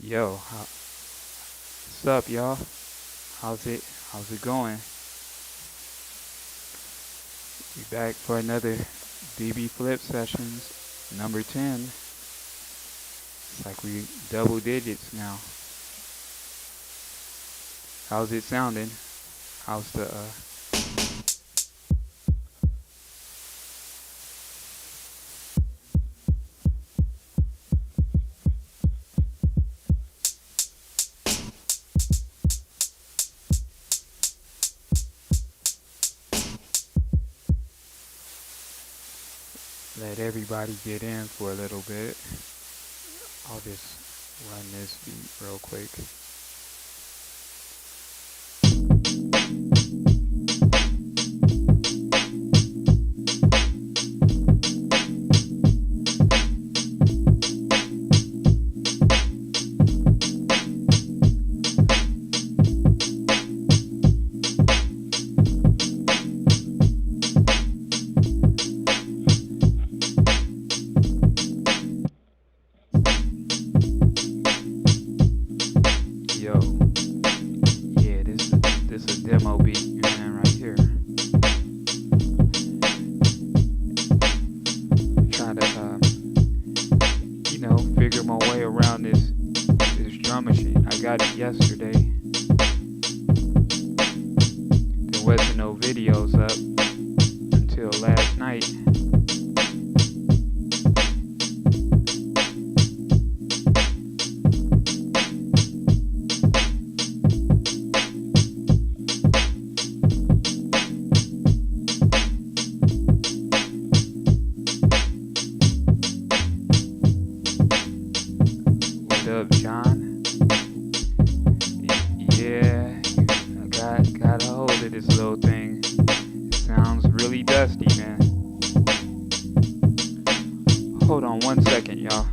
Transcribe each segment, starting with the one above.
Yo, what's up, y'all? How's it going? We back for another DB Flip Sessions, number 10. It's like we double digits now. How's it sounding? How's the let everybody get in for a little bit. I'll just run this beat real quick. Yo, yeah, this a demo beat, man, right here. Trying to figure my way around this drum machine. I got it yesterday. There wasn't no videos up until last night. What up, John? Yeah, I got a hold of this little thing. It sounds really dusty, man. Hold on 1 second, y'all.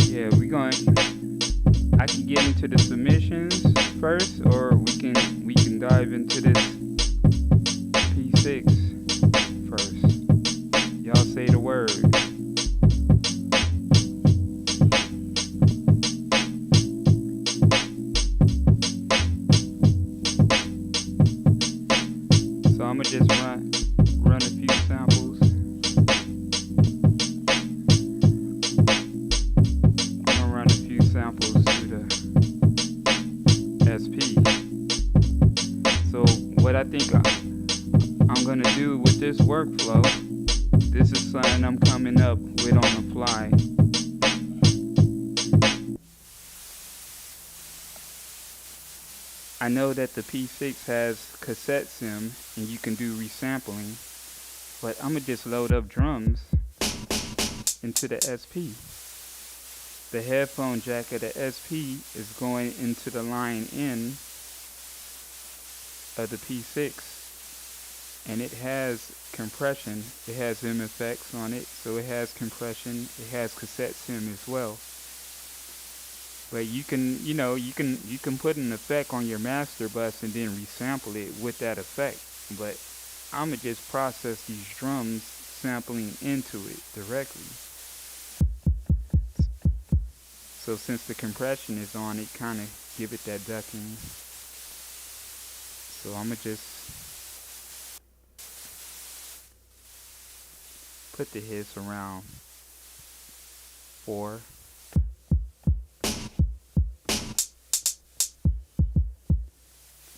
Yeah, I can get into the submissions first, or we can dive into this P-6 first. Y'all say the word. So I'ma just run a few samples. Run a few samples to the SP. So what I think I'm gonna do with this workflow, this is something I'm coming up with on the fly. I know that the P-6 has cassette sim and you can do resampling, but I'm gonna just load up drums into the SP. The headphone jack of the SP is going into the line in of the P-6, and it has compression. It has MFX on it, so it has compression. It has cassette sim as well. But you can put an effect on your master bus and then resample it with that effect. But I'ma just process these drums sampling into it directly. So since the compression is on, it kind of give it that ducking. So I'ma just put the hits around 4.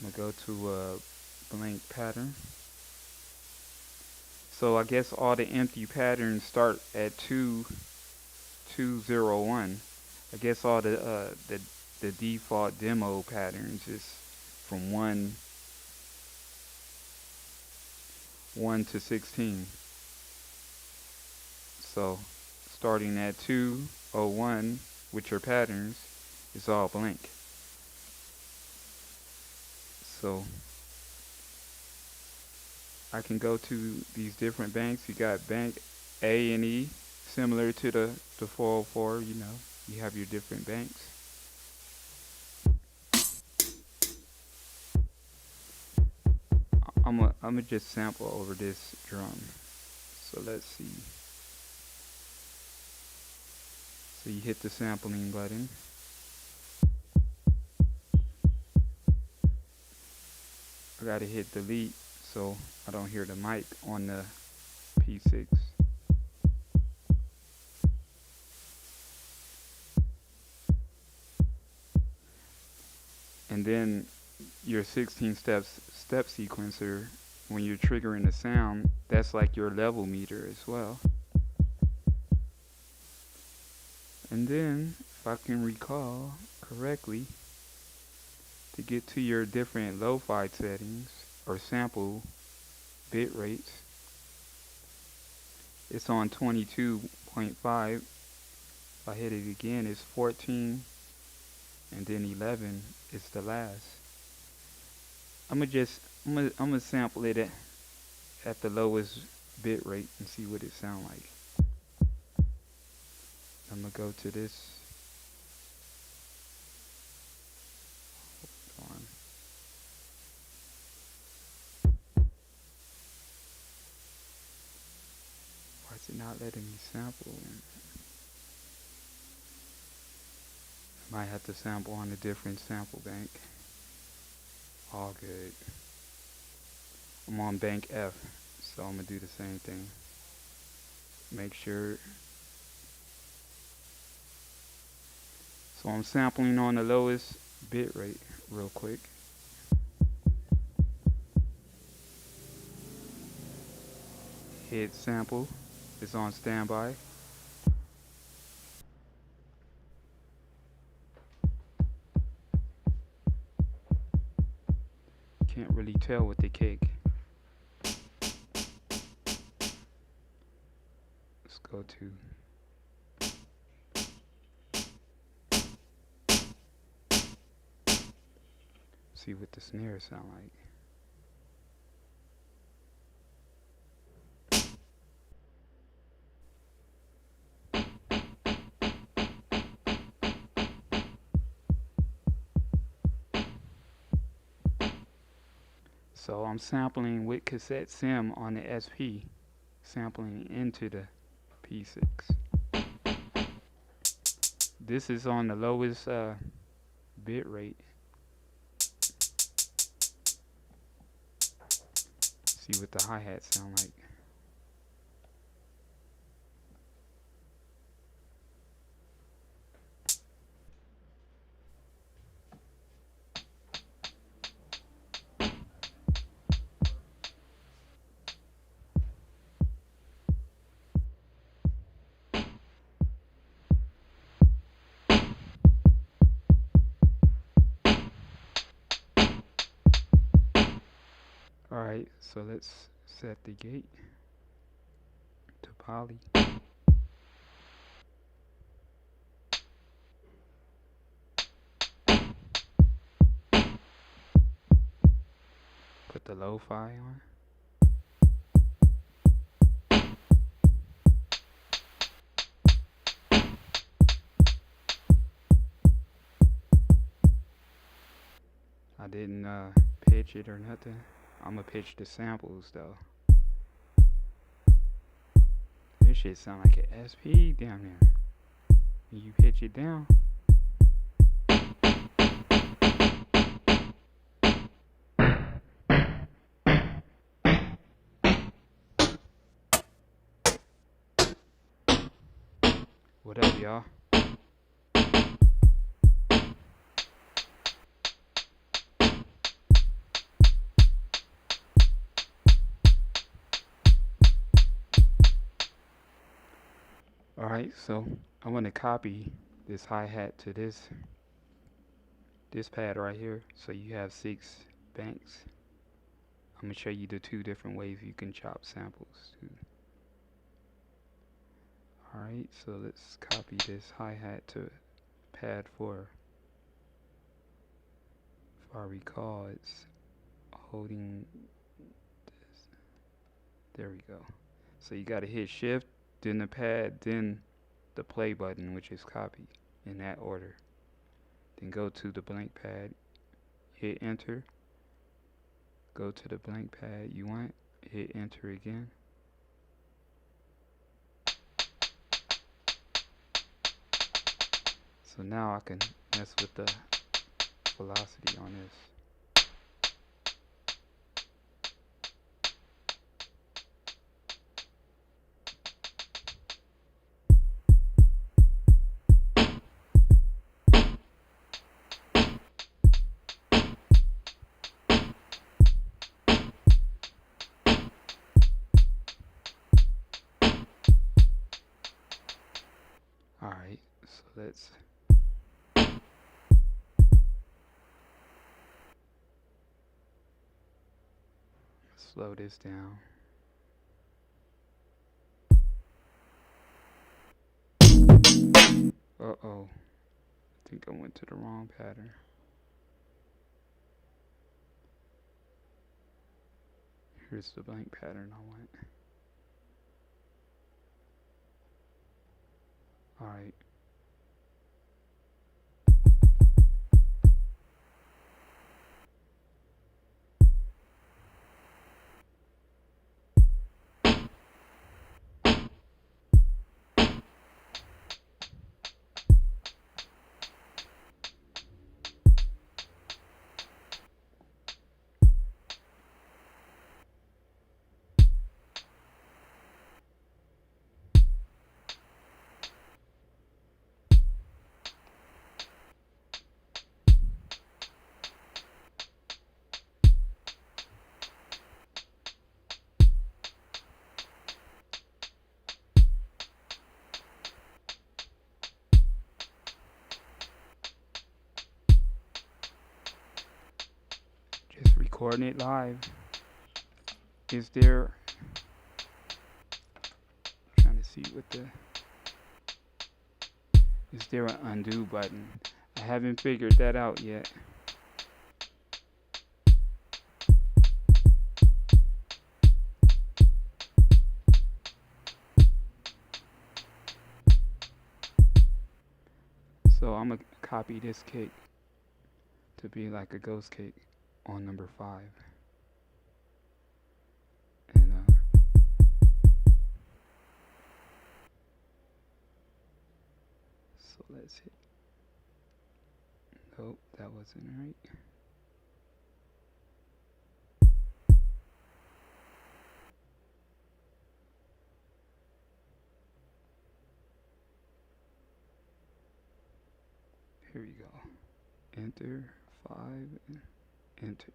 I'm gonna go to a blank pattern. So I guess all the empty patterns start at 201. I guess all the default demo patterns is from 1 to 16. So starting at 201 with your patterns is all blank. So I can go to these different banks. You got bank A and E, similar to the 404. You know, you have your different banks. I'm gonna just sample over this drum. So let's see. So you hit the sampling button. I gotta hit delete so I don't hear the mic on the P-6. And then your 16 step sequencer, when you're triggering the sound, that's like your level meter as well. And then, if I can recall correctly, to get to your different lo-fi settings or sample bit rates, it's on 22.5. If I hit it again, it's 14, and then 11 is the last. I'm gonna sample it at the lowest bit rate and see what it sound like. I'm gonna go to this. Hold on. Why is it not letting me sample? I might have to sample on a different sample bank. All good. I'm on bank F, so I'm gonna do the same thing. Make sure. So I'm sampling on the lowest bit rate real quick. Hit sample. It's on standby. Can't really tell with the kick. Let's go to see what the snare sound like. So I'm sampling with cassette sim on the SP, sampling into the P-6. This is on the lowest bit rate. See what the hi-hat sound like. Alright, so let's set the gate to poly. Put the lo-fi on. I didn't pitch it or nothing. I'm gonna pitch the samples though. This shit sound like an SP down there. And you pitch it down. What up, y'all? Alright, so I'm gonna copy this hi-hat to this pad right here. So you have 6 banks. I'm gonna show you the 2 different ways you can chop samples too. Alright, so let's copy this hi-hat to pad 4. If I recall, it's holding this. There we go. So you gotta hit shift then the pad, then the play button, which is copy, in that order. Then go to the blank pad, hit enter, go to the blank pad you want, hit enter again. So now I can mess with the velocity on this. Alright, so let's slow this down. Uh-oh. I think I went to the wrong pattern. Here's the blank pattern I want. Alright. Just recording it live. Is there, trying to see what is there an undo button? I haven't figured that out yet. So I'm gonna copy this kick to be like a ghost kick on number 5. And so let's hit. Nope, that wasn't right. Here we go. Enter 5 and enter.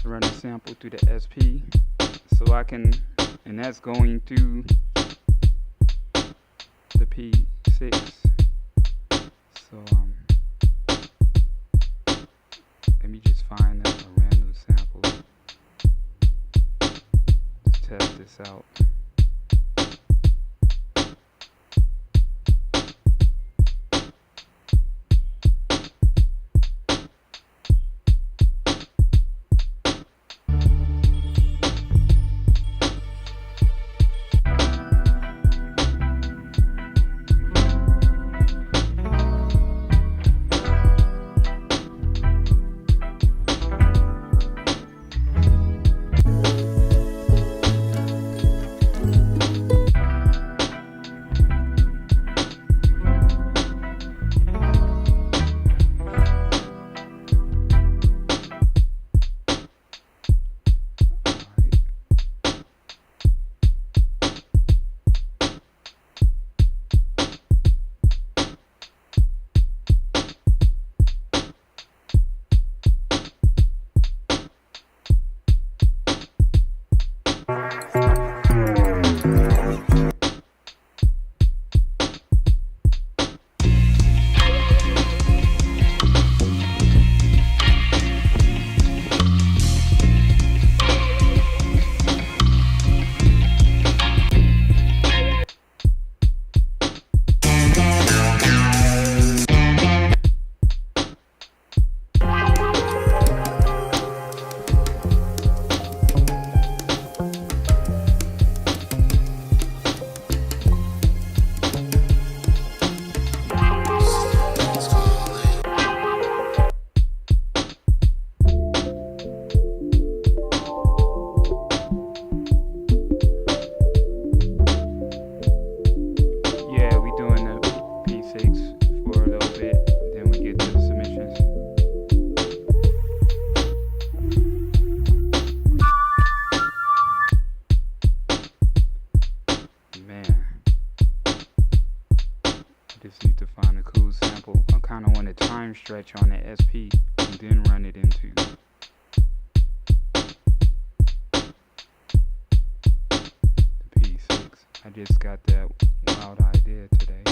Run a sample through the SP so I can, and that's going through the P-6. So let me just find a random sample to test this out. just need to find a cool sample. I kind of want a time stretch on the SP and then run it into the P-6. I just got that wild idea today.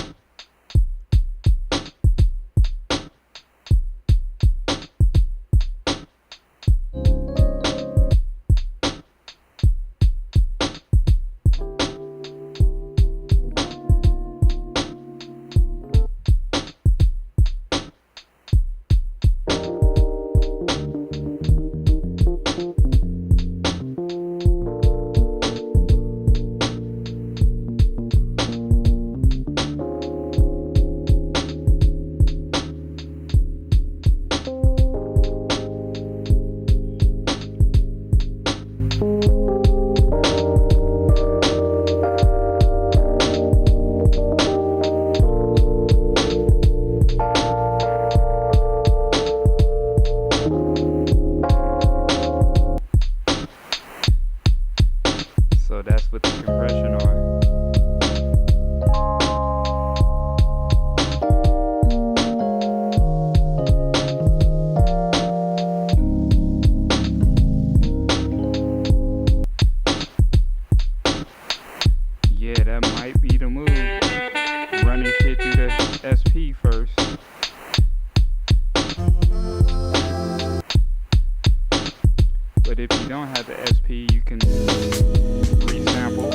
So that's what the compression are. Yeah, that might be the move. Running shit through the SP first. But if you don't have the SP, you can resample.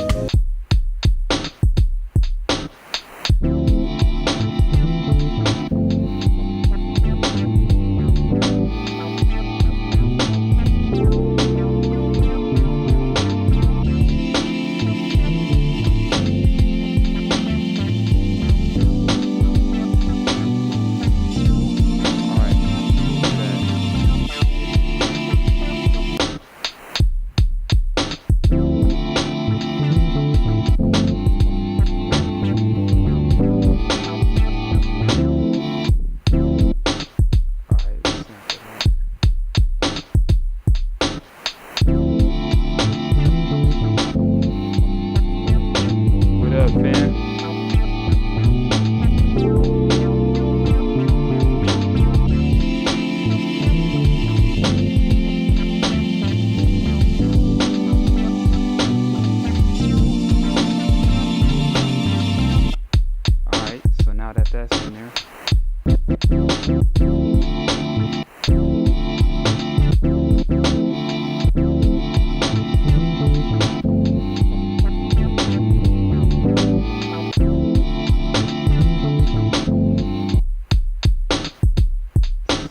That's in there.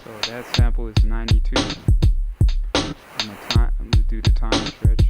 So that sample is 92. I'm gonna do the time stretch.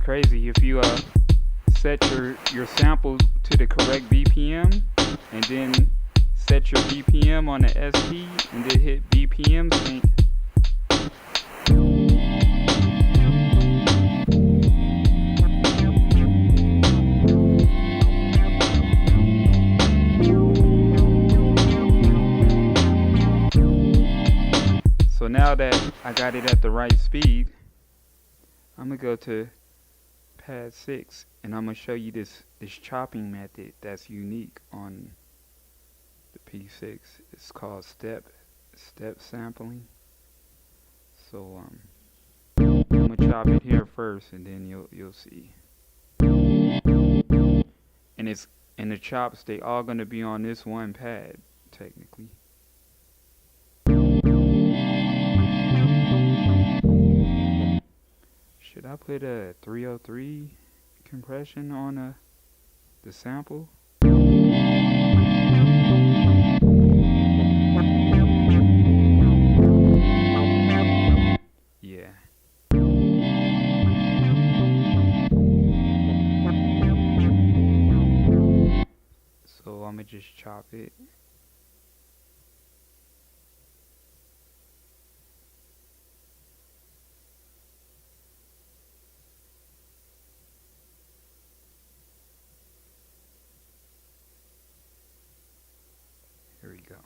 Crazy if you set your sample to the correct BPM and then set your BPM on the SP and then hit BPM sync. So now that I got it at the right speed, I'm gonna go to pad 6 and I'm going to show you this chopping method that's unique on the P-6. It's called step sampling. So I'm going to chop it here first and then you'll see. And the chops, they all going to be on this one pad technically. Should I put a 303 compression on the sample? Yeah. gonna just chop it. Here we go.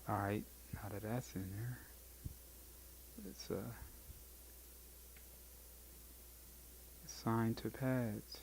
Alright, now that that's in there, let's assign to pads.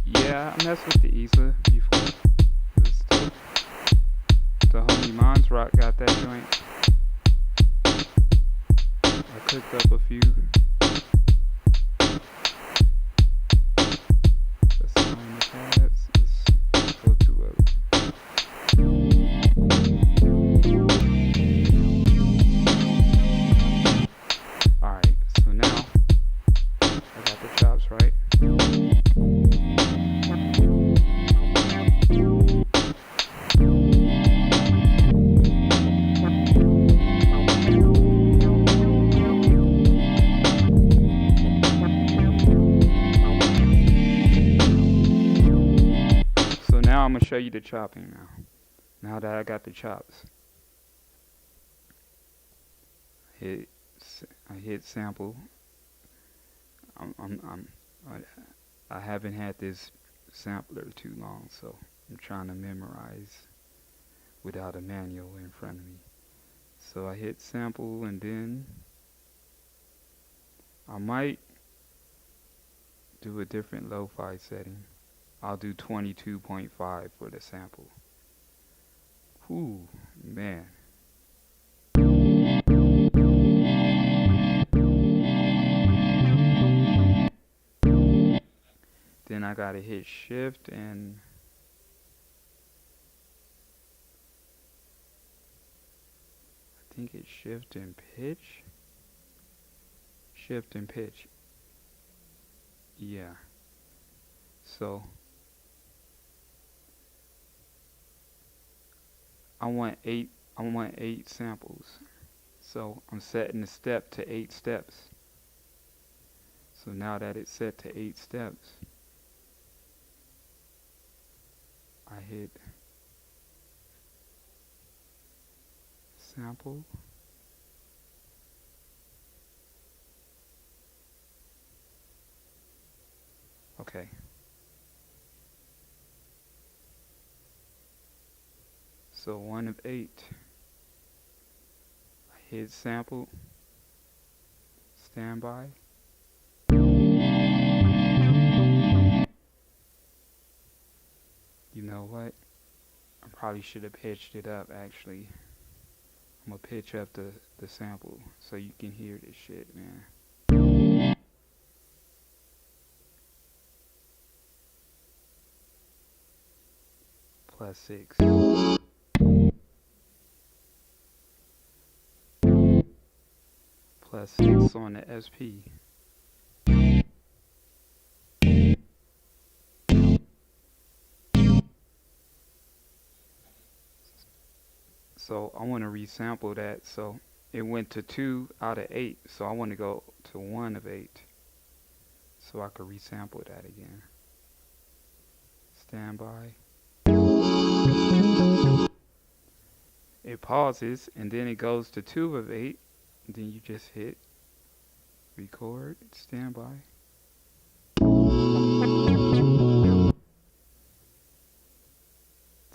Yeah, I messed with the easel before. The homie Mons Rock got that joint. I cooked up a few. Let's find the pads. Let's go to now I'm gonna show you the chopping now that I got the chops. hit I hit sample. I'm I haven't had this sampler too long, so I'm trying to memorize without a manual in front of me. So I hit sample, and then I might do a different lo-fi setting. I'll do 22.5 for the sample. Whew, man. Then I gotta hit shift and I think it's shift and pitch. Shift and pitch. Yeah. So I want eight samples. So I'm setting the step to 8 steps. So now that it's set to 8 steps, I hit sample. Okay. So 1 of 8. I hit sample, standby. You know what? I probably should have pitched it up actually. I'm gonna pitch up the sample so you can hear this shit, man. +6. +6 on the SP. So I want to resample that. So it went to 2 out of 8. So I want to go to 1 of 8. So I could resample that again. Standby. It pauses and then it goes to 2 of 8. And then you just hit record, standby.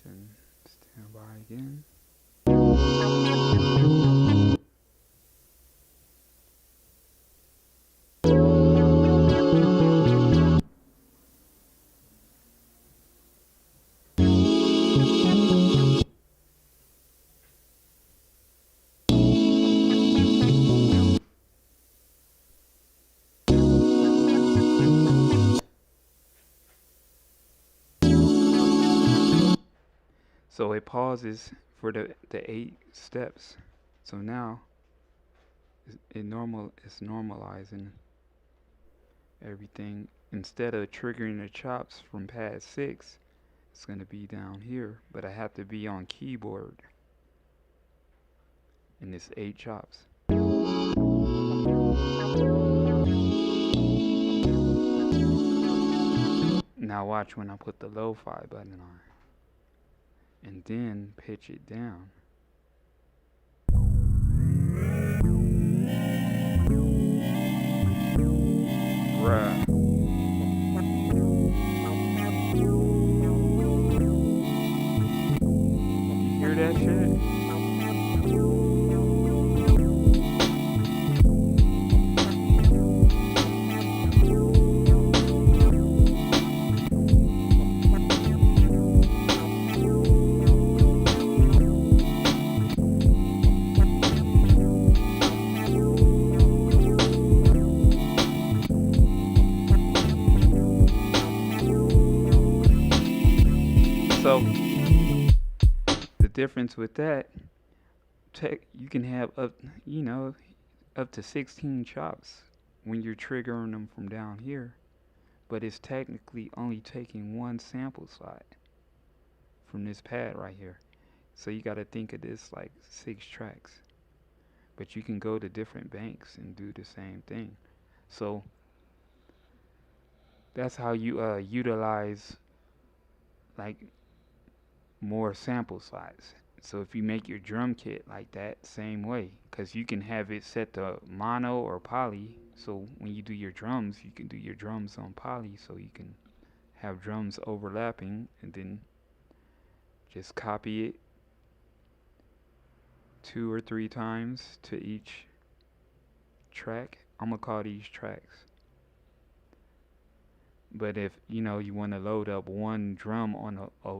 Then standby again. So it pauses for the 8 steps. So now it's normalizing everything. Instead of triggering the chops from pad 6, it's going to be down here, but I have to be on keyboard. And it's 8 chops. Now watch when I put the lo-fi button on. And then pitch it down. Bruh. You hear that shit? So the difference with that, you can have up to 16 chops when you're triggering them from down here, but it's technically only taking one sample slot from this pad right here. So you got to think of this like 6 tracks, but you can go to different banks and do the same thing. So that's how you utilize like more sample size. So if you make your drum kit like that, same way, because you can have it set to mono or poly. So when you do your drums, you can do your drums on poly, so you can have drums overlapping, and then just copy it 2 or 3 times to each track. I'm gonna call these tracks. But if you want to load up one drum on a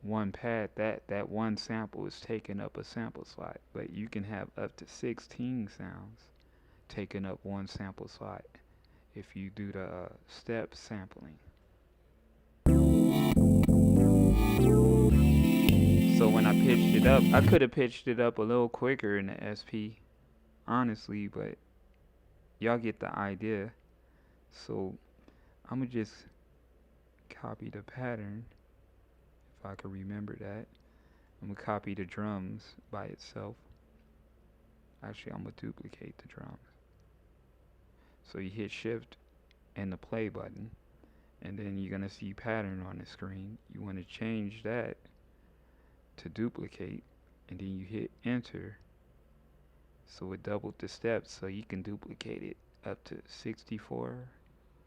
one pad, that one sample is taking up a sample slot. But you can have up to 16 sounds taking up one sample slot if you do the step sampling. So when I pitched it up, I could have pitched it up a little quicker in the SP, honestly, but y'all get the idea. So I'm gonna just copy the pattern if I can remember that. I'm gonna copy the drums by itself. Actually, I'm gonna duplicate the drums. So you hit shift and the play button, and then you're gonna see pattern on the screen. You want to change that to duplicate, and then you hit enter, so it doubled the steps, so you can duplicate it up to 64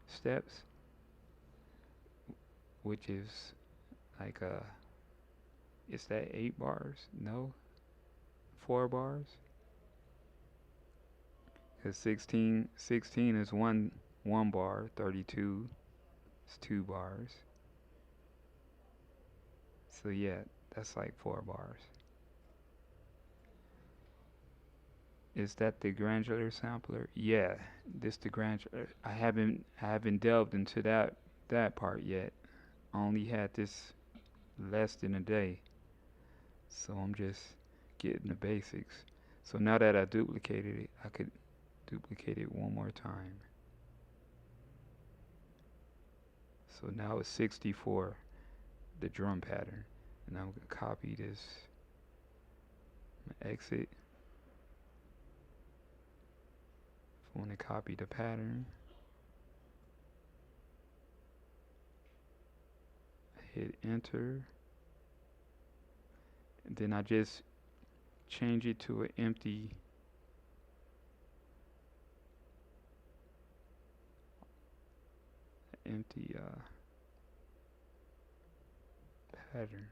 steps, which is like is that 8 bars? No, 4 bars, because 16 is one bar, 32 is 2 bars, so yeah, that's like 4 bars. Is that the granular sampler? Yeah, this the granular. I haven't delved into that part yet. I only had this less than a day, so I'm just getting the basics. So now that I duplicated it, I could duplicate it one more time. So now it's 64, the drum pattern, and I'm gonna copy this. I'm gonna exit. If I want to copy the pattern, I hit enter, and then I just change it to an empty pattern.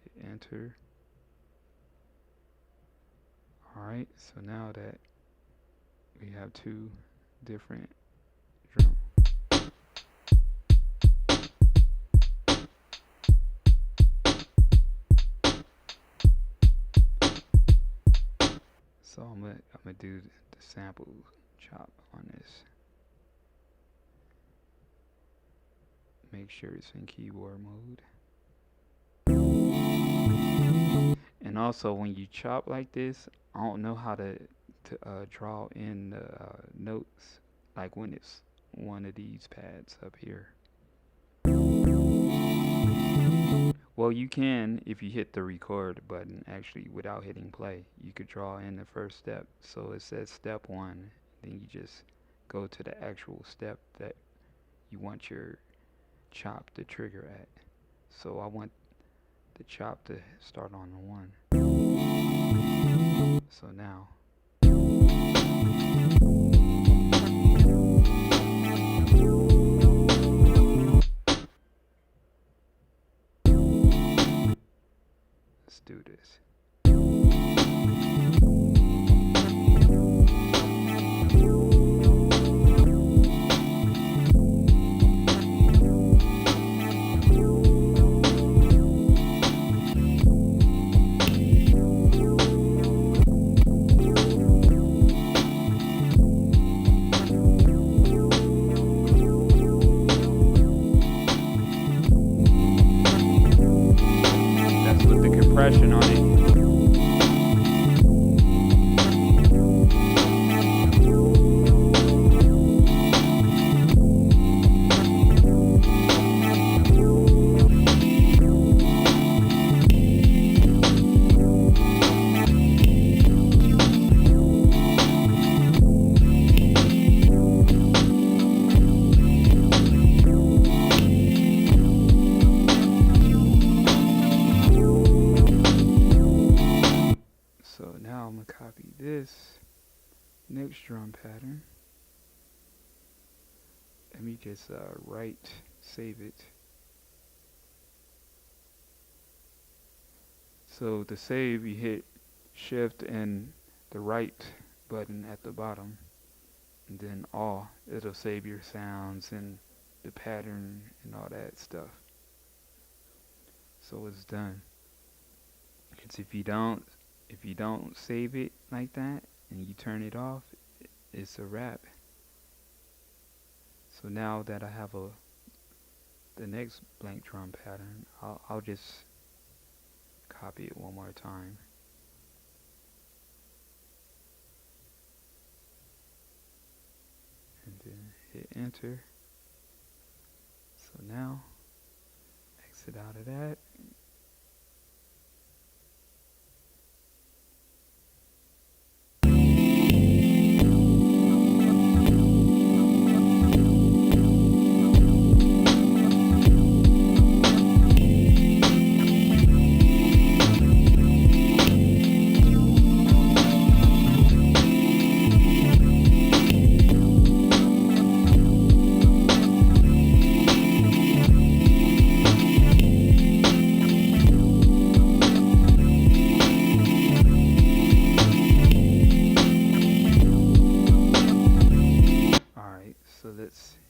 Hit enter. Alright, so now that we have 2 different drums. So I'm gonna do the sample chop on this. Make sure it's in keyboard mode. And also, when you chop like this, I don't know how to draw in the notes, like when it's one of these pads up here. Well, you can if you hit the record button, actually, without hitting play. You could draw in the first step. So it says step 1, then you just go to the actual step that you want your chop to trigger at. So I want the chop to start on the 1. So now let's do this. Compression on it. next drum pattern. Let me just save it. So to save, you hit shift and the right button at the bottom, and then all. It'll save your sounds and the pattern and all that stuff. So it's done. Because if you don't save it like that and you turn it off, it's a wrap. So now that I have the next blank drum pattern, I'll just copy it one more time. And then hit enter. So now, exit out of that.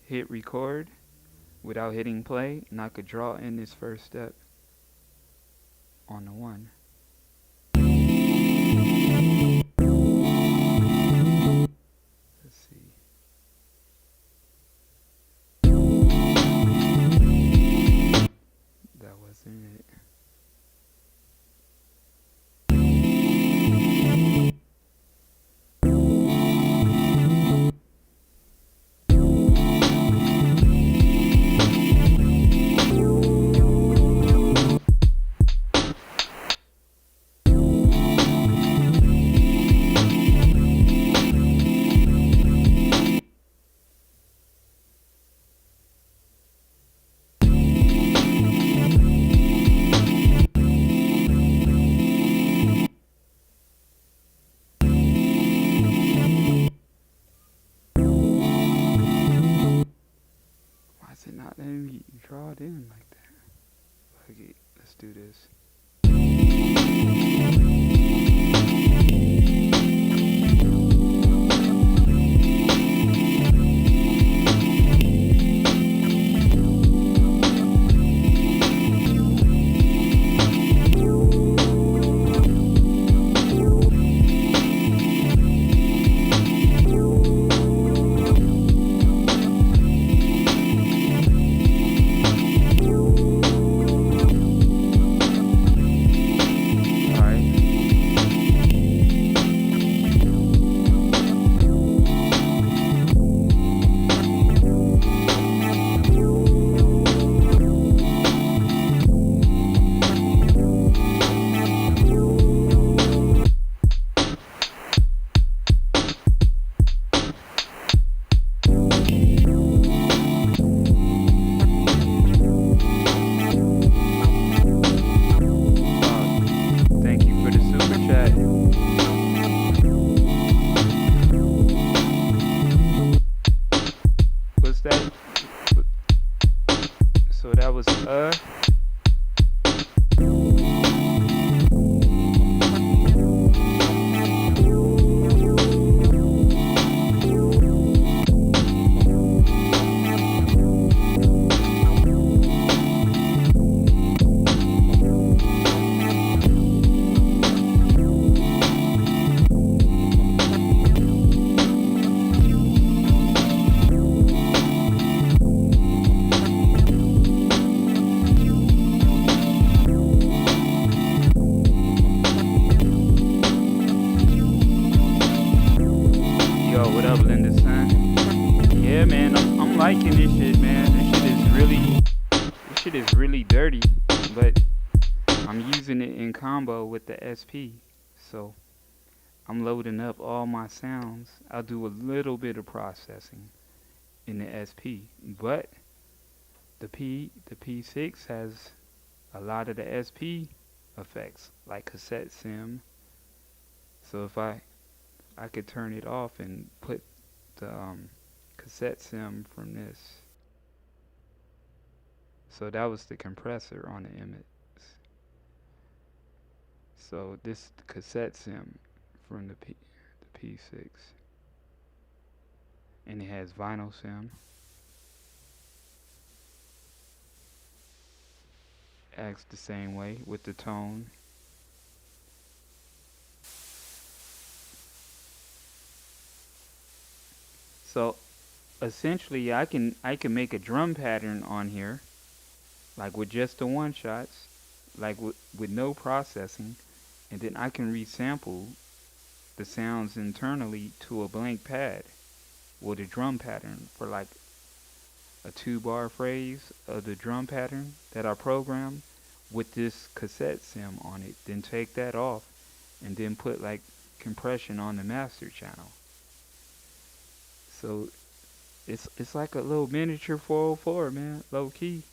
Hit record without hitting play, and I could draw in this first step on the 1. Let's see. That wasn't it. Not letting me draw it in like that. Okay, let's do this. So that was liking this shit, man. This shit is really dirty, but I'm using it in combo with the SP. So I'm loading up all my sounds. I'll do a little bit of processing in the SP, but the P-6 has a lot of the SP effects, like cassette sim. So if I I could turn it off and put the cassette sim from this. So that was the compressor on the image. So this is the cassette sim from the P-6. And it has vinyl sim. Acts the same way with the tone. So essentially I can make a drum pattern on here, like with just the one shots, like with no processing, and then I can resample the sounds internally to a blank pad with a drum pattern for like a 2-bar phrase of the drum pattern that I programmed with this cassette sim on it, then take that off and then put like compression on the master channel. So it's like a little miniature 404, man, low key.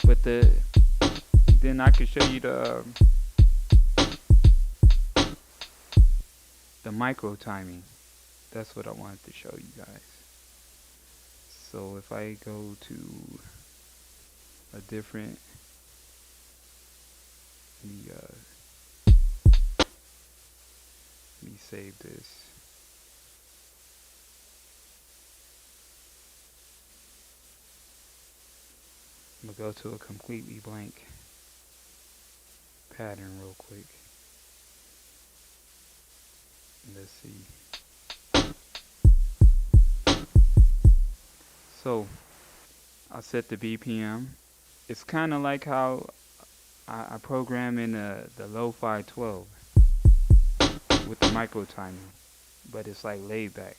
But then I could show you the micro timing. That's what I wanted to show you guys. So if I go to a different, let me save this. I'm gonna go to a completely blank pattern real quick. Let's see. So I set the BPM. It's kind of like how I program in the Lo-Fi 12 with the micro timing, but it's like laid back.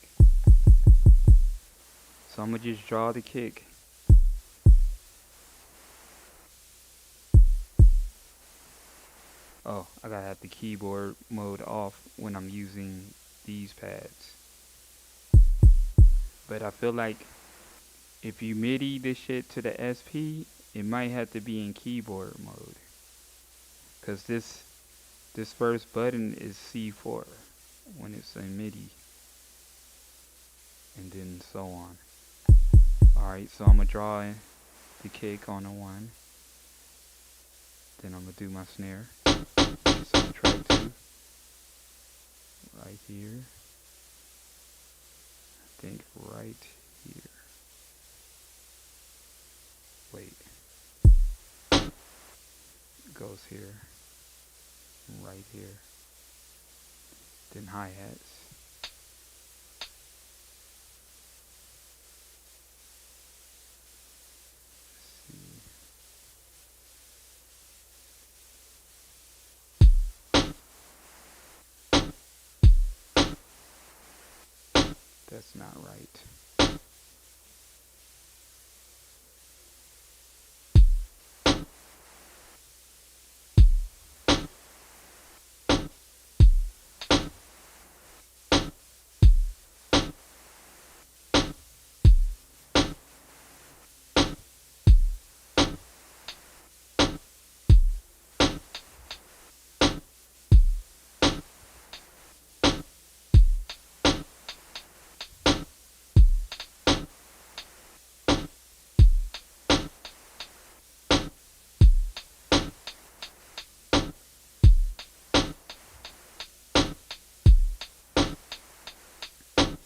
So I'm gonna just draw the kick. Oh, I gotta have the keyboard mode off when I'm using these pads. But I feel like if you MIDI this shit to the SP, it might have to be in keyboard mode. Cause this first button is C4 when it's in MIDI. And then so on. Alright, so I'm gonna draw in the kick on the 1. Then I'm gonna do my snare. It's on track 2. Right here. I think right here. Wait. It goes here. Right here. Then hi-hats. That's not right.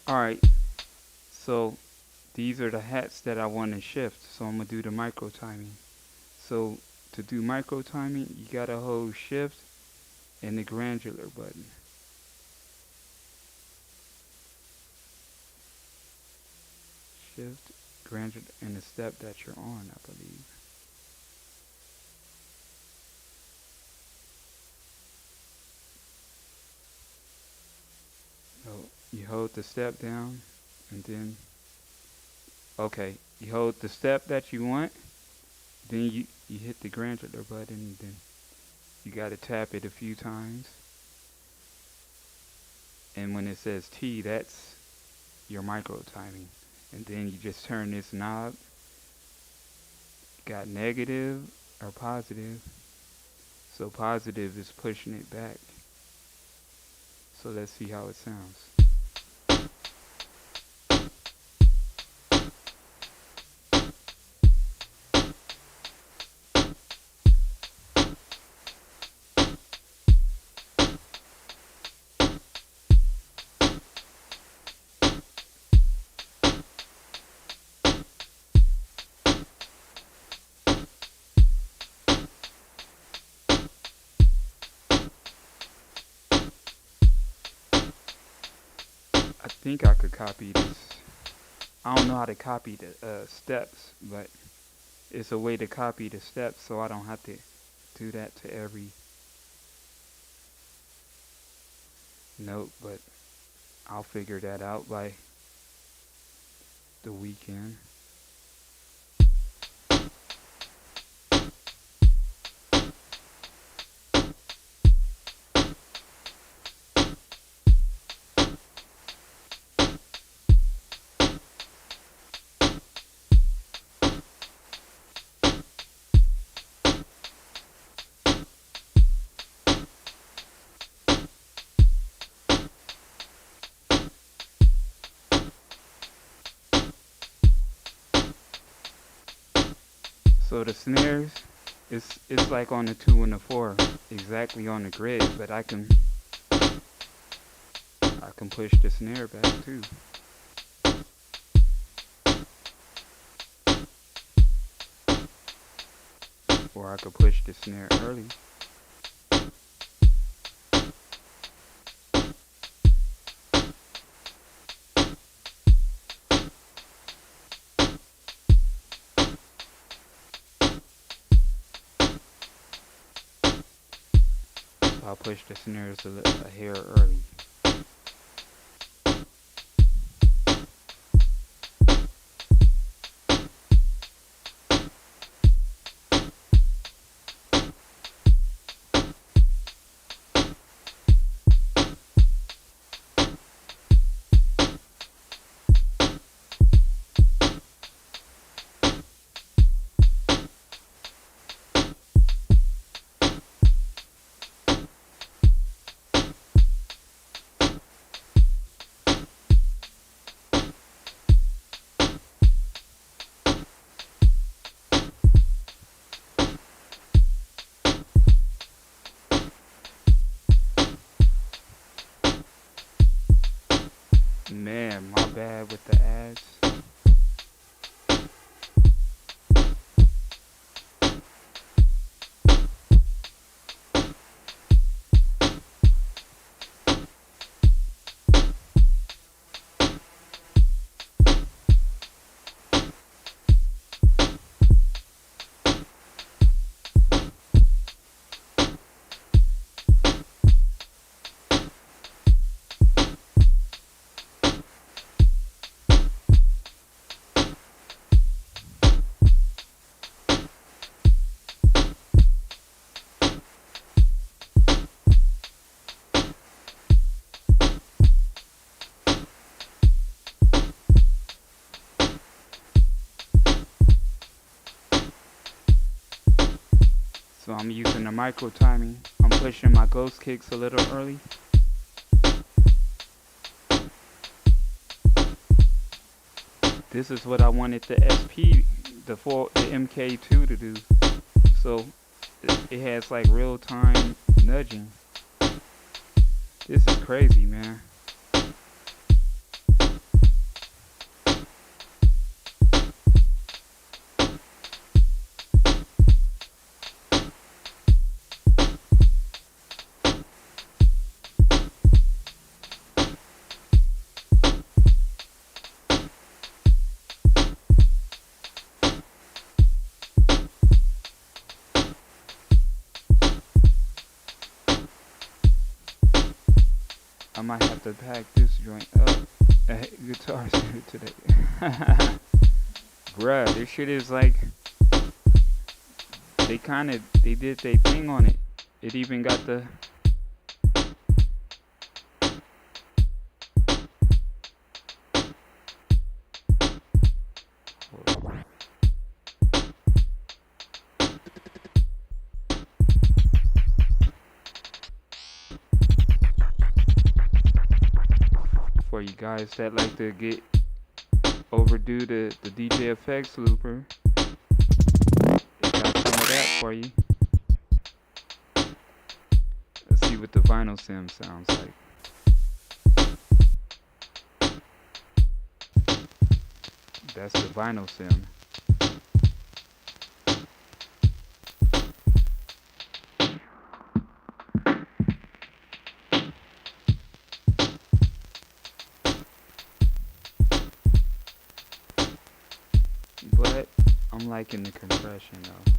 Alright, so these are the hats that I want to shift, so I'm going to do the micro timing. So to do micro timing, you got to hold shift and the granular button. Shift, granular, and the step that you're on, I believe. So you hold the step down and then, okay, you hold the step that you want, then you hit the granular button, and then you got to tap it a few times. And when it says T, that's your micro timing. And then you just turn this knob. Got negative or positive. So positive is pushing it back. So let's see how it sounds. I think I could copy this. I don't know how to copy the steps, but it's a way to copy the steps so I don't have to do that to every note, but I'll figure that out by the weekend. So the snares, it's like on the 2 and the 4, exactly on the grid, but I can push the snare back too. Or I could push the snare early. I'll push the snares a hair early. Man, my bad with the ads. So I'm using the micro timing. I'm pushing my ghost kicks a little early. This is what I wanted the SP, the MK2 to do. So it has like real time nudging. This is crazy, man. I might have to pack this joint up. Guitar today. Bruh, this shit is like, they did their thing on it. It even got the you guys that like to get overdo the DJ effects looper. It got some of that for you. Let's see what the vinyl sim sounds like. That's the vinyl sim. But I'm liking the compression though.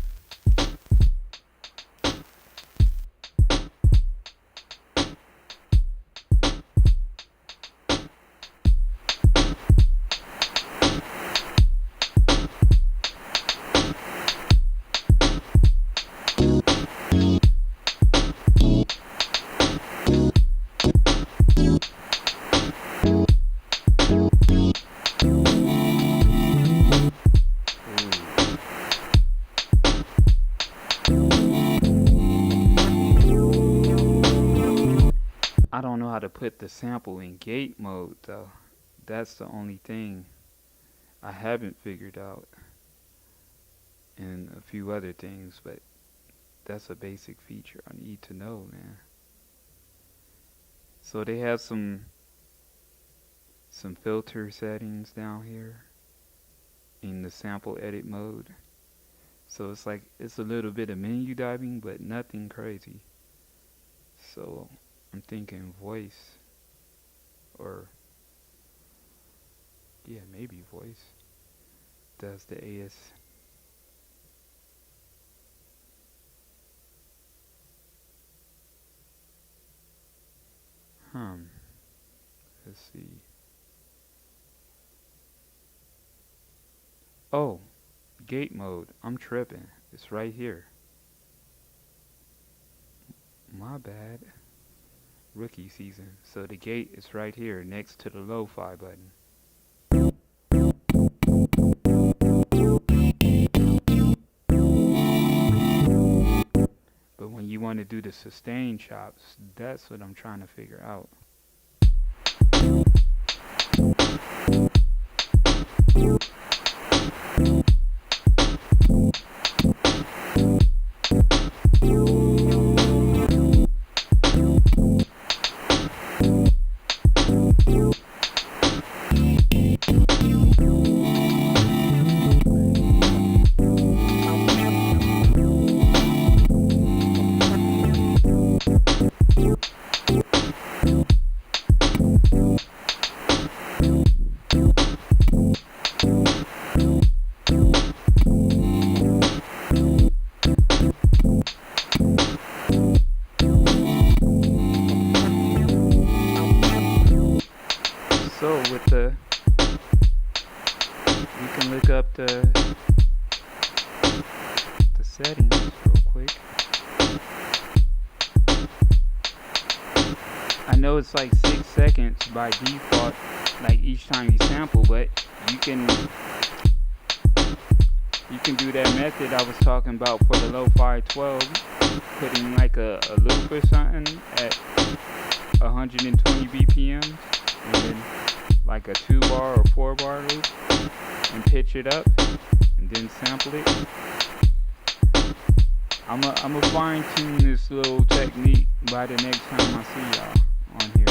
I don't know how to put the sample in gate mode though. That's the only thing I haven't figured out, and a few other things, but that's a basic feature I need to know, man. So they have some filter settings down here in the sample edit mode. So it's like it's a little bit of menu diving, but nothing crazy. So I'm thinking voice, or yeah, maybe voice does the AS. Let's see. Oh, gate mode. I'm tripping. It's right here. My bad. Rookie season. So the gate is right here next to the lo-fi button. But when you want to do the sustain chops, that's what I'm trying to figure out. So with you can look up the settings real quick. I know it's like 6 seconds by default, like each time you sample, but you can do that method I was talking about for the lo-fi 12, putting like a loop or something at 120 BPMs, and then like a 2-bar or 4-bar loop, and pitch it up, and then sample it. I'ma fine tune this little technique by the next time I see y'all on here.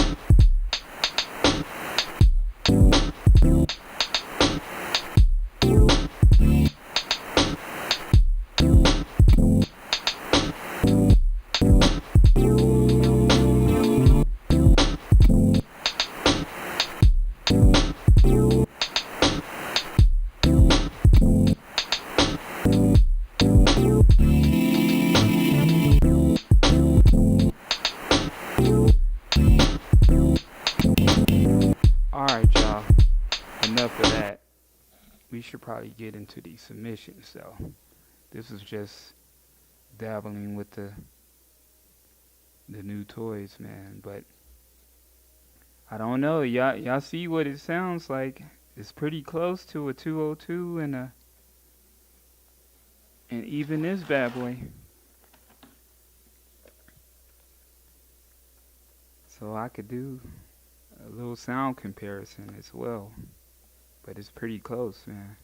Alright, y'all. Enough of that. We should probably get into these submissions, though. This is just dabbling with the new toys, man. But I don't know. Y'all see what it sounds like? It's pretty close to a 202 and even this bad boy. So I could do a little sound comparison as well, but it's pretty close, man.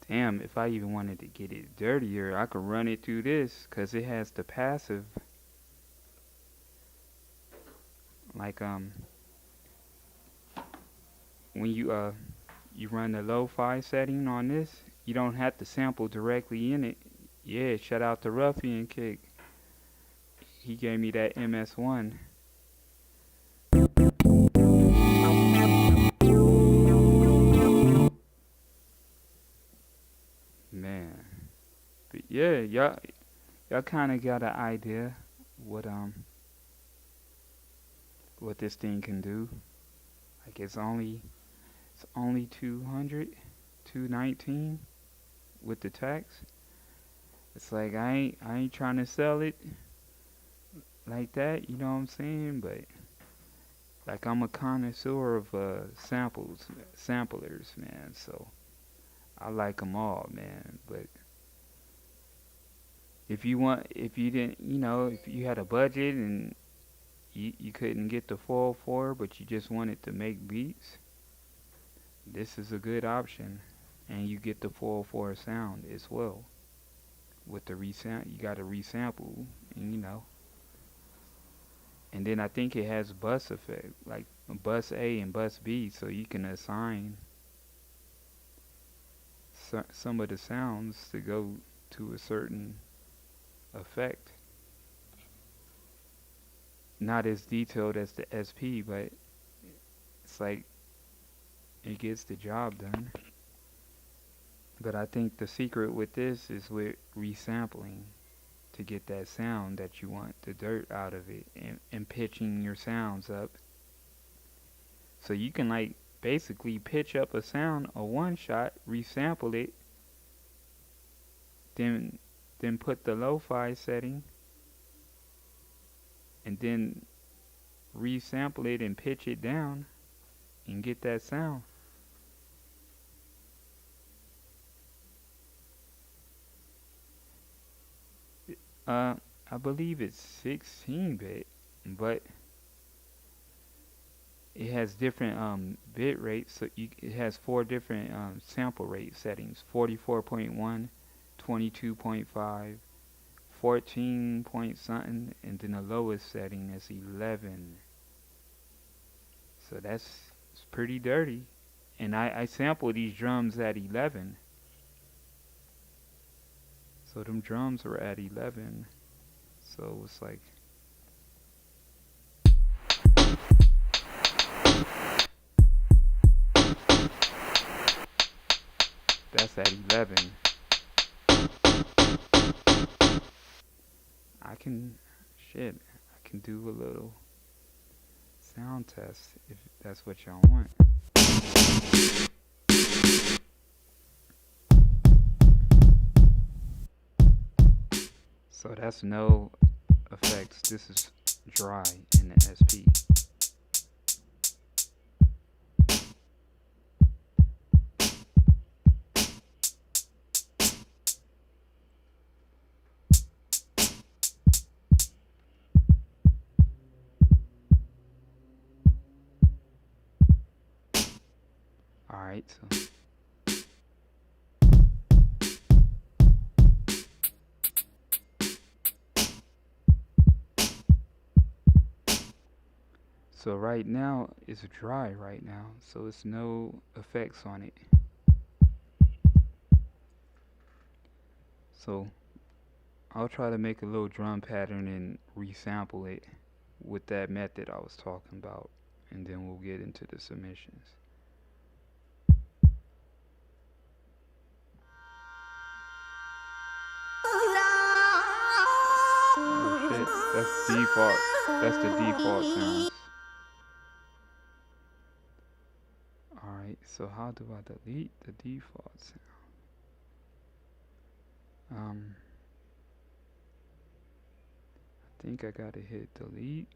Damn, if I even wanted to get it dirtier, I could run it through this, cause it has the passive. Like when you run the lo-fi setting on this, you don't have to sample directly in it. Yeah, shout out to Ruffian Kick. He gave me that MS1. Man. But yeah, y'all kinda got an idea what what this thing can do. Like it's only 200, 219 with the tax. It's like I ain't trying to sell it like that, you know what I'm saying? But like I'm a connoisseur of samplers, man. So I like them all, man. But if you didn't, if you had a budget and you couldn't get the 404, but you just wanted to make beats, this is a good option. And you get the 404 sound as well. With the you got to resample, and. And then I think it has bus effect, like bus A and bus B, so you can assign some of the sounds to go to a certain effect. Not as detailed as the SP, but it's like it gets the job done. But I think the secret with this is with resampling to get that sound that you want, the dirt out of it, and pitching your sounds up. So you can like basically pitch up a sound, a one shot, resample it, then put the lo-fi setting, and then resample it and pitch it down and get that sound. I believe it's 16-bit, but it has different bit rates. So it has four different sample rate settings: 44.1, 22.5, 14 point something, and then the lowest setting is 11. So that's it's pretty dirty. And I sample these drums at 11. So them drums were at 11. So it's like that's at 11. I can I can do a little sound test if that's what y'all want. So that's no effects. This is dry in the SP. Alright, so right now it's dry right now, so it's no effects on it. So I'll try to make a little drum pattern and resample it with that method I was talking about, and then we'll get into the submissions. Oh shit, that's default. That's the default sounds. Alright, so how do I delete the default sound? I think I gotta hit delete.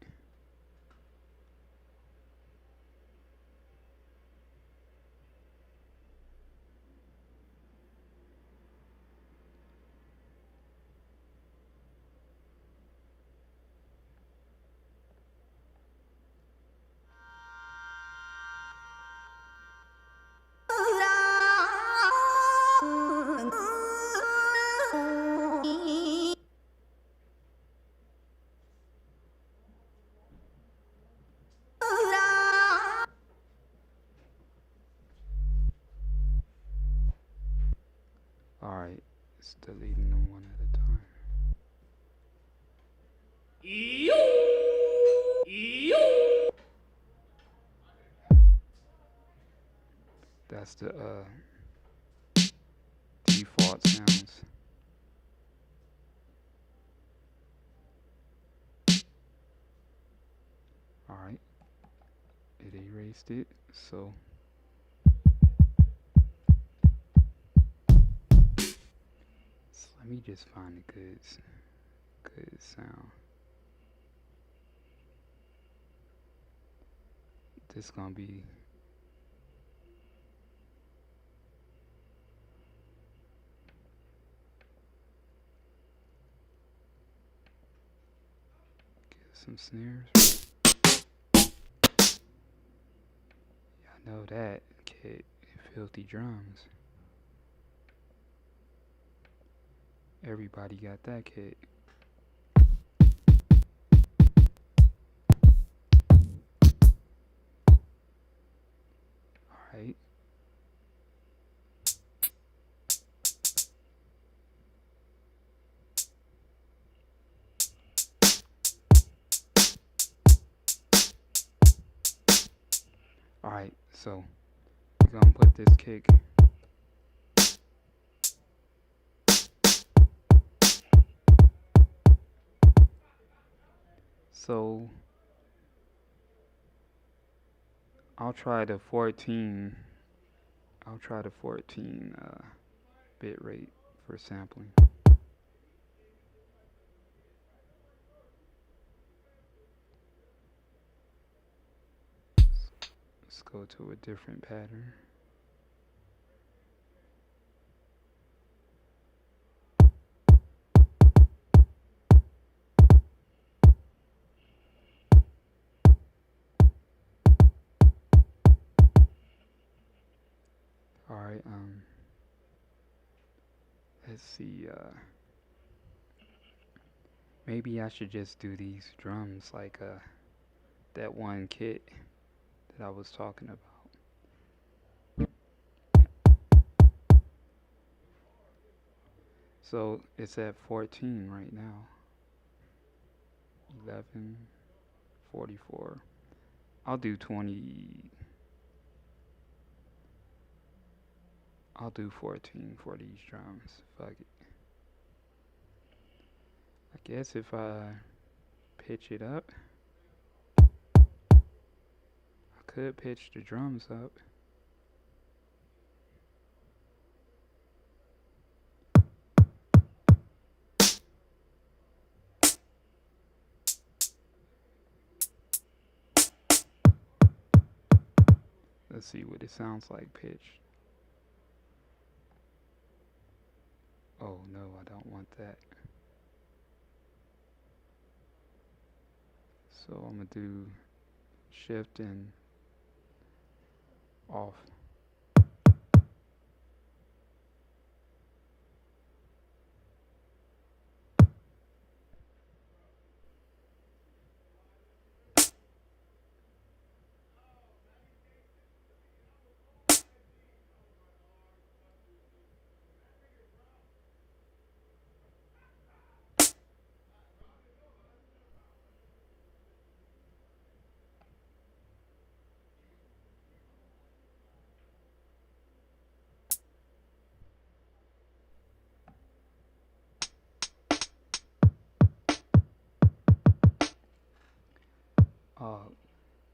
Alright, it's deleting them one at a time. That's the default sounds. Alright, it erased it, so let me just find a good sound. This gonna be some snares. I know that kid. Filthy drums. Everybody got that kit. Alright. Alright, so we're gonna put this kick. So I'll try the 14 bit rate for sampling. Let's go to a different pattern. Alright, let's see, maybe I should just do these drums like that one kit that I was talking about. So it's at 14 right now. 11, 44. I'll do 20. I'll do 14 for these drums. Fuck it. I guess if I pitch it up, I could pitch the drums up. Let's see what it sounds like pitched. Oh no, I don't want that. So I'm gonna do shift and off.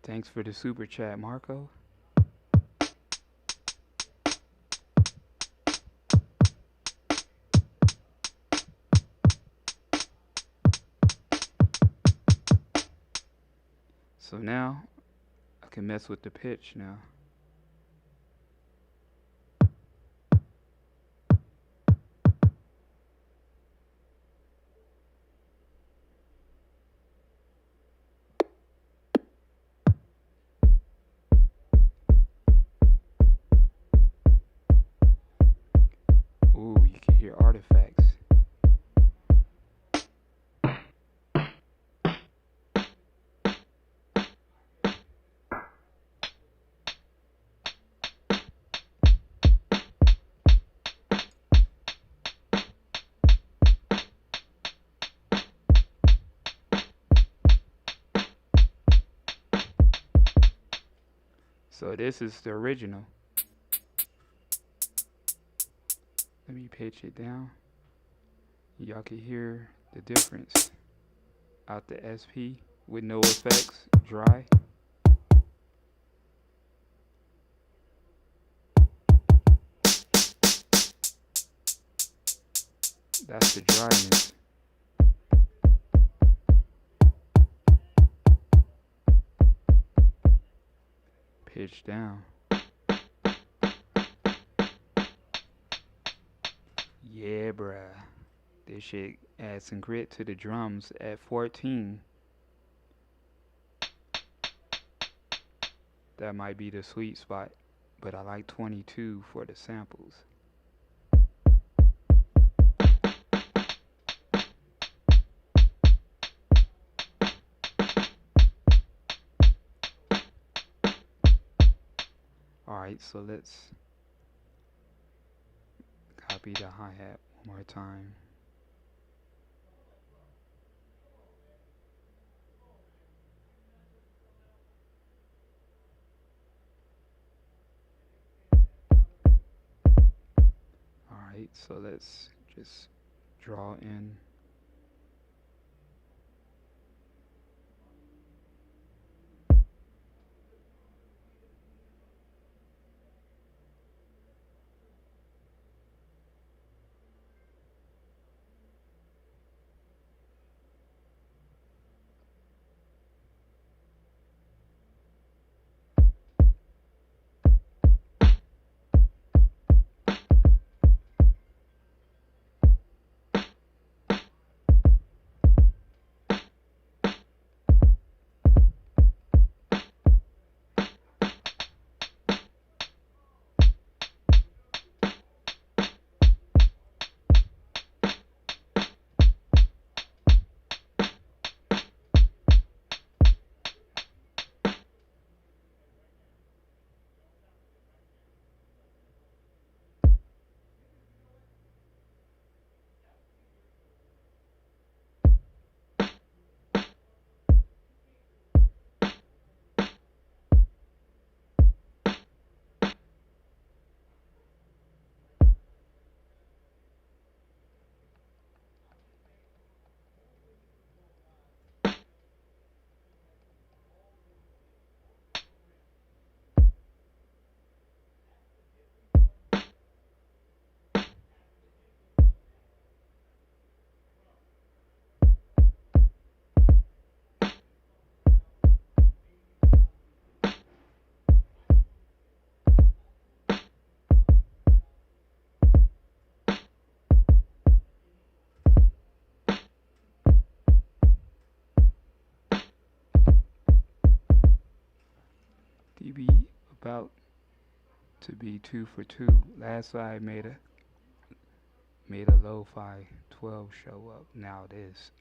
Thanks for the super chat, Marco. So now I can mess with the pitch now. Ooh, you can hear artifacts. So this is the original. Let me pitch it down. Y'all can hear the difference out the SP with no effects, dry. That's the dryness. Pitch down. Yeah, bruh. This shit adds some grit to the drums at 14. That might be the sweet spot, but I like 22 for the samples. Alright, so let's copy the hi-hat one more time. Alright, so let's just draw in. Dibi about to be 2 for 2. Last I made a lo-fi 12 show up. Now this.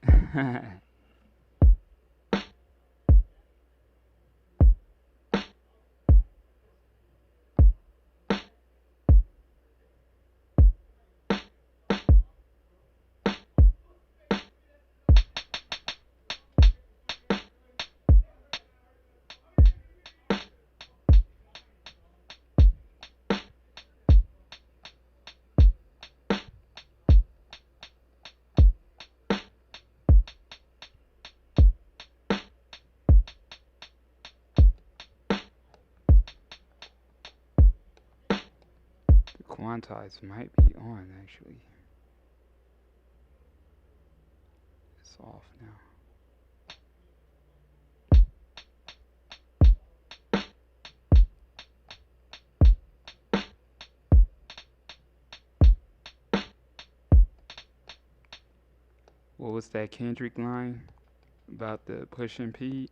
Quantize might be on actually. It's off now. What was that Kendrick line about the pushing P?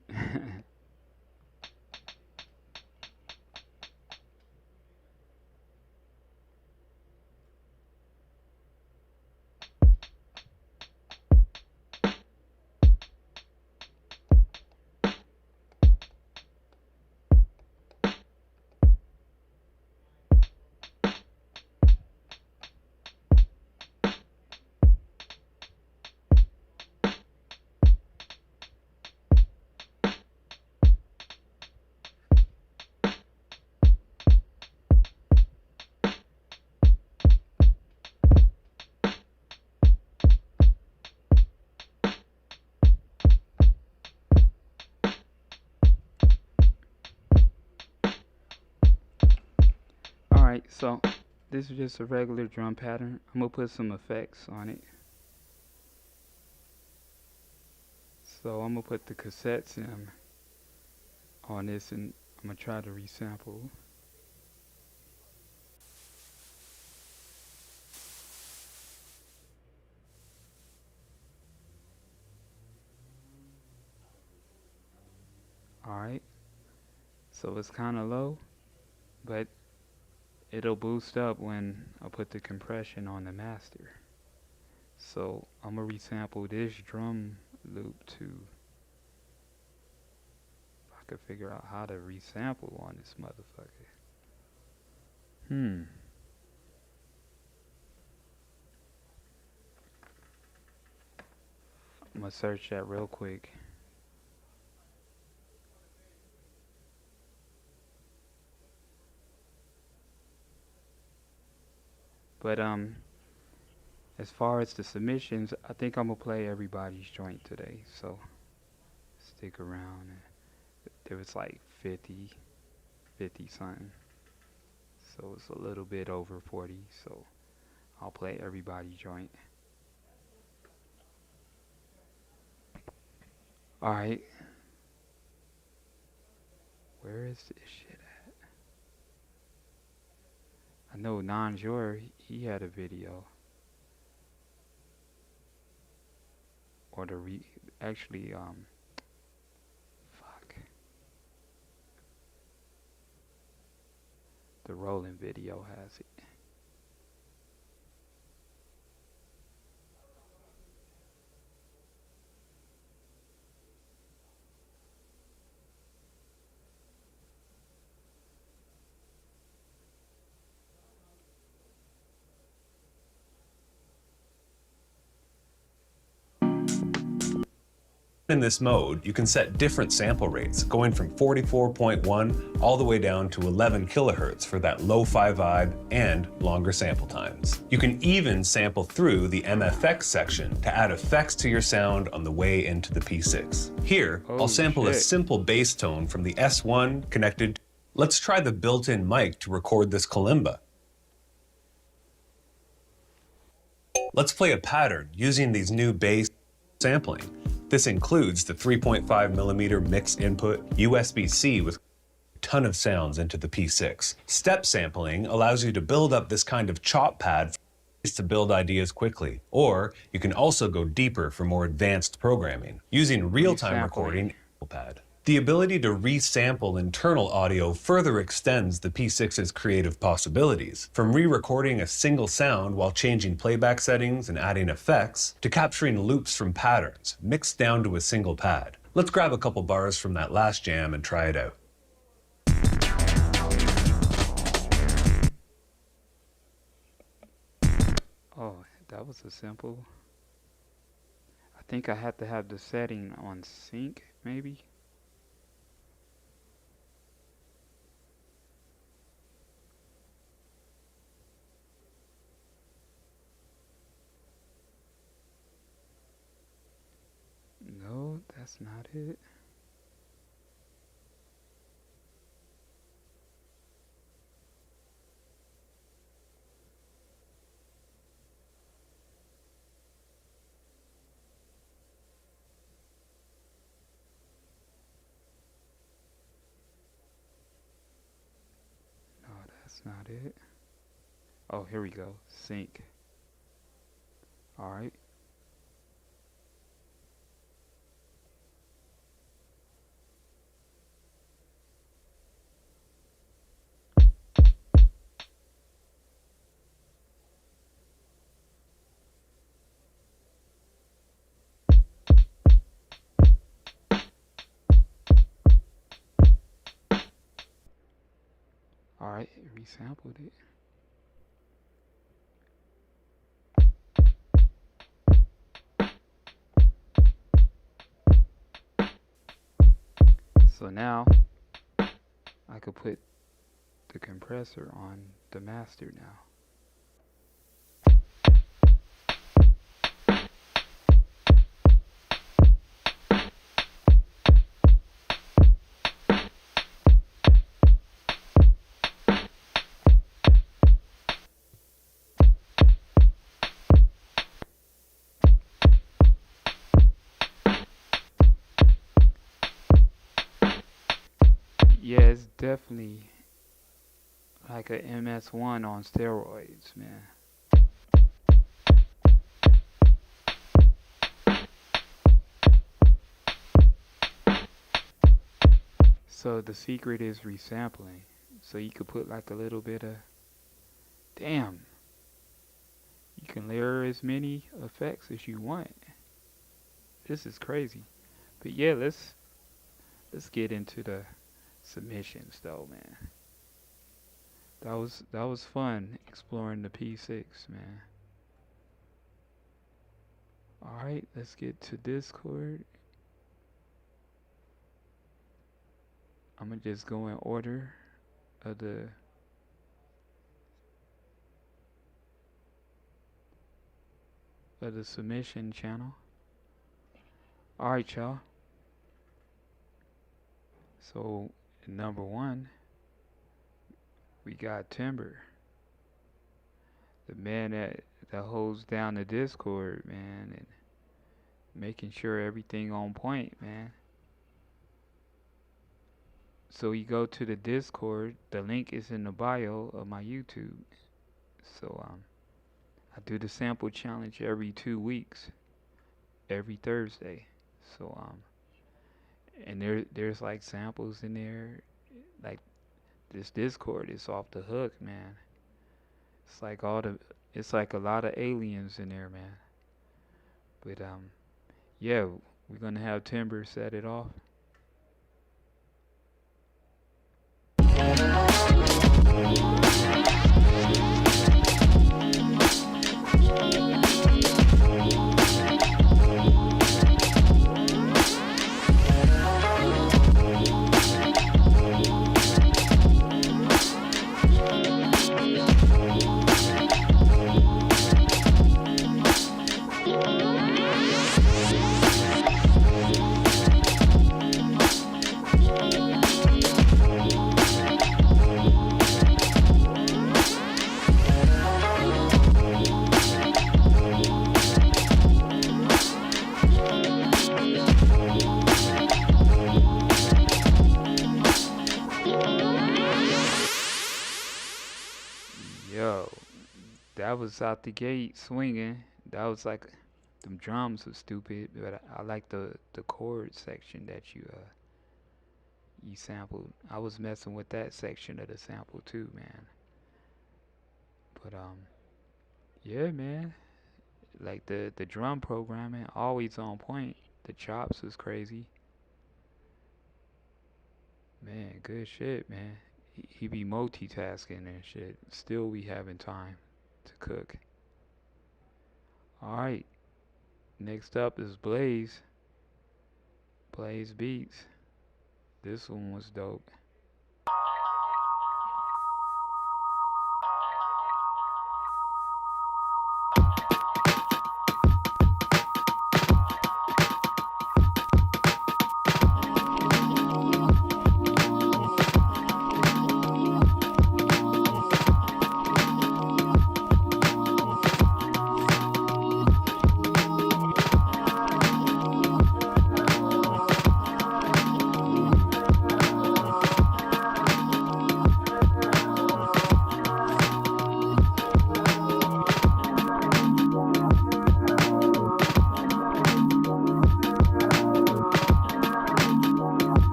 So this is just a regular drum pattern. I'm gonna put some effects on it. So I'm gonna put the cassette sim on this, and I'm gonna try to resample. Alright, so it's kind of low, but it'll boost up when I put the compression on the master. So I'm gonna resample this drum loop too. If I could figure out how to resample on this motherfucker. I'm gonna search that real quick. But as far as the submissions, I think I'm gonna play everybody's joint today, so stick around. There was like 50 something, so it's a little bit over 40, so I'll play everybody's joint. Alright, where is this shit at? I know Nanjor, he had a video. Or actually, fuck. The Roland video has it. In this mode, you can set different sample rates, going from 44.1 all the way down to 11 kilohertz for that lo-fi vibe and longer sample times. You can even sample through the MFX section to add effects to your sound on the way into the P-6. Here, I'll sample a simple bass tone from the S1 connected. Let's try the built-in mic to record this kalimba. Let's play a pattern using these new bass sampling. This includes the 3.5mm mix input, USB-C with a ton of sounds into the P-6. Step sampling allows you to build up this kind of chop pad to build ideas quickly. Or you can also go deeper for more advanced programming, using real-time recording pad. The ability to resample internal audio further extends the P-6's creative possibilities, from re-recording a single sound while changing playback settings and adding effects, to capturing loops from patterns, mixed down to a single pad. Let's grab a couple bars from that last jam and try it out. Oh, that was a simple. I think I had to have the setting on sync, maybe. No, that's not it. No, that's not it. Oh, here we go. Sync. All right. Alright, resampled it. So now I could put the compressor on the master now. definitely like a MS1 on steroids, man. So the secret is resampling. So you could put like a little bit of, damn, you can layer as many effects as you want. This is crazy. But yeah, let's get into the submissions though, man. That was fun exploring the P-6, man. All right, let's get to Discord. I'm gonna just go in order of the submission channel. All right, y'all. So number one, we got Timber, the man that holds down the Discord, man, and making sure everything on point, man. So you go to the Discord. The link is in the bio of my YouTube. So I do the sample challenge every 2 weeks, every Thursday. So and there's like samples in there. Like this Discord is off the hook, man. It's like it's like a lot of aliens in there, man. But yeah, we're gonna have Timber set it off. Yo, that was out the gate swinging. That was like, them drums were stupid, but I like the chord section that you sampled. I was messing with that section of the sample too, man. But yeah, man. Like the drum programming always on point. The chops was crazy. Man, good shit, man. He be multitasking and shit. Still we having time to cook. All right. Next up is Blaze. Blaze Beats. This one was dope.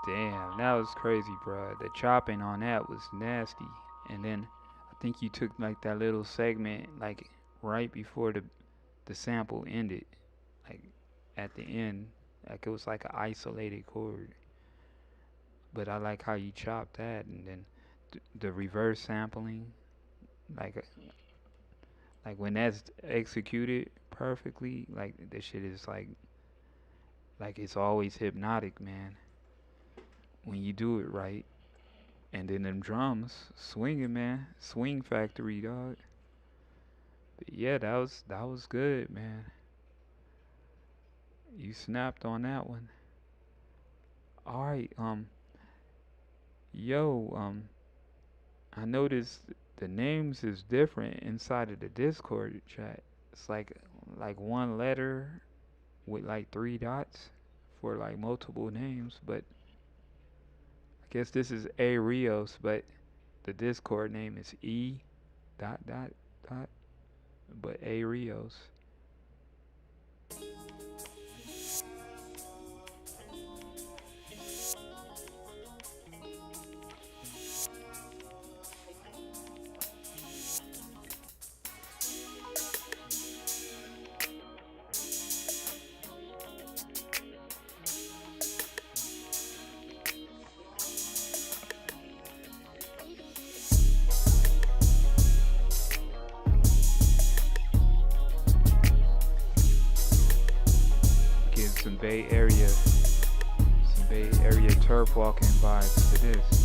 Damn, that was crazy, bro. The chopping on that was nasty. And then I think you took like that little segment, like right before the sample ended, like at the end, like it was like an isolated chord. But I like how you chop that, and then the reverse sampling, like like when that's executed perfectly, like this shit is like it's always hypnotic, man. When you do it right, and then them drums swinging, man, swing factory, dog. But yeah, that was good, man. You snapped on that one. All right, yo, I noticed the names is different inside of the Discord chat. It's like one letter with like three dots for like multiple names, but I guess this is A Rios, but the Discord name is E dot dot dot, but A Rios. Give some Bay Area turf walking vibes to this.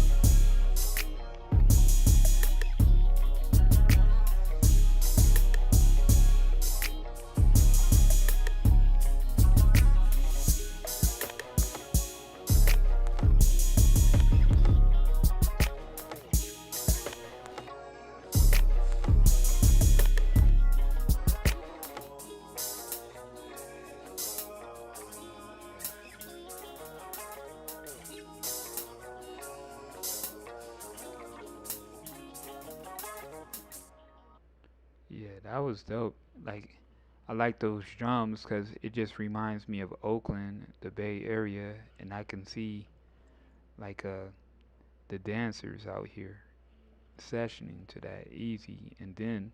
Yeah, that was dope. Like, I like those drums because it just reminds me of Oakland, the Bay Area, and I can see like the dancers out here sessioning to that easy. And then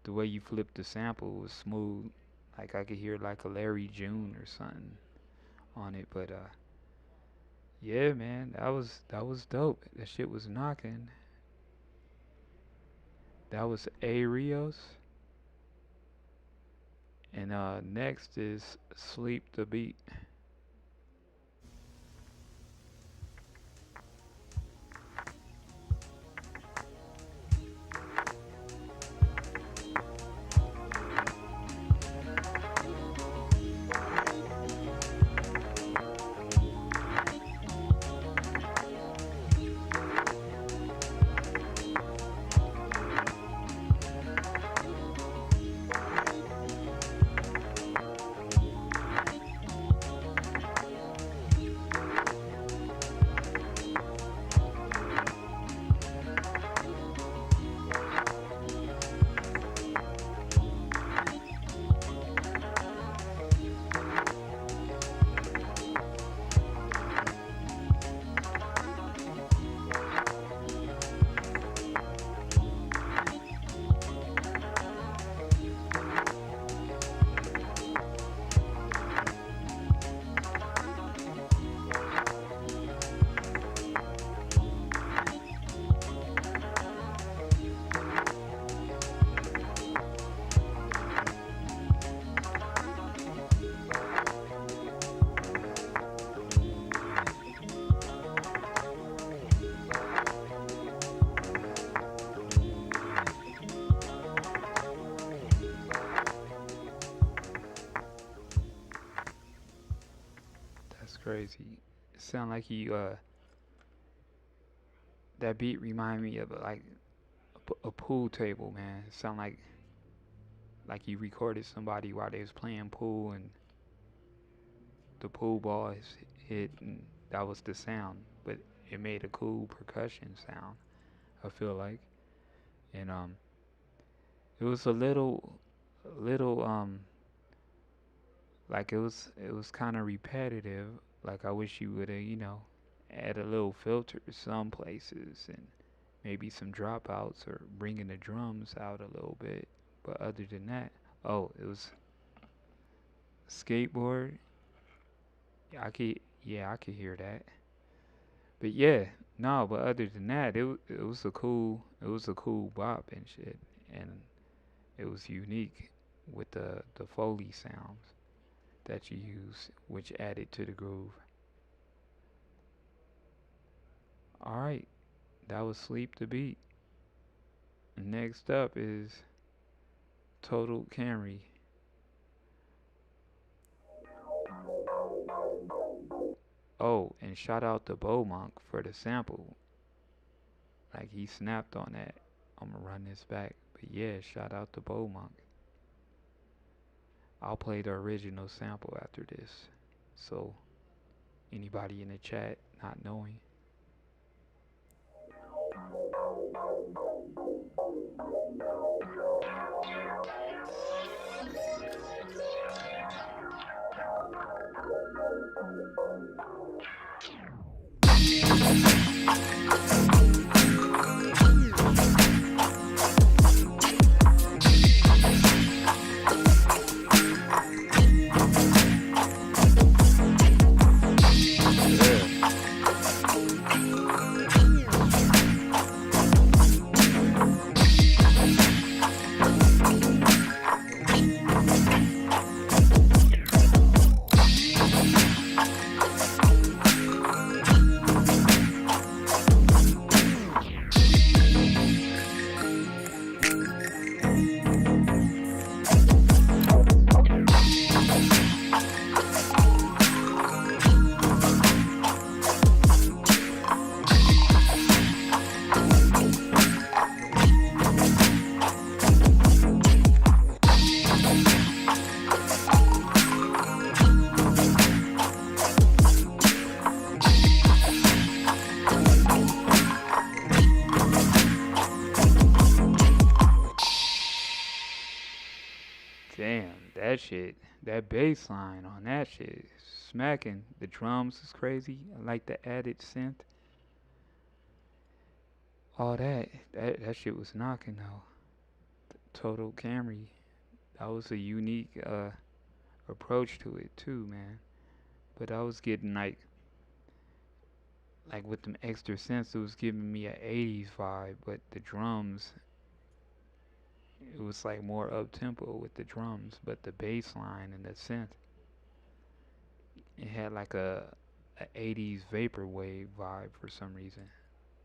the way you flipped the sample was smooth. Like I could hear like a Larry June or something on it. But yeah, man, that was dope. That shit was knocking. That was A Rios. And next is Sleep the Beat. That's crazy. It sound like you that beat remind me of like a pool table, man. It sound like you recorded somebody while they was playing pool and the pool ball is hit and that was the sound, but it made a cool percussion sound. I feel like, and it was a little like it was kind of repetitive. Like I wish you would have add a little filter some places and maybe some dropouts or bringing the drums out a little bit. But other than that, Oh, it was skateboard. Yeah, I could hear that. But yeah, no, but other than that, it was a cool bop and shit, and it was unique with the Foley sounds that you use, which added to the groove. All right, that was Sleep the Beat. Next up is Total Camry. Oh, and shout out to Bo Monk for the sample. Like he snapped on that. I'm gonna run this back. But yeah, shout out to Bo Monk. I'll play the original sample after this. So anybody in the chat not knowing. Yeah. Damn, that shit, that bass line on that shit is smacking. The drums is crazy. I like the added synth. All that shit was knocking though. Total Camry. That was a unique approach to it too, man. But I was getting like with them extra synths, it was giving me a 80s vibe. But the drums, it was like more up tempo with the drums. But the bass line and the synth, it had like a 80s vaporwave vibe for some reason.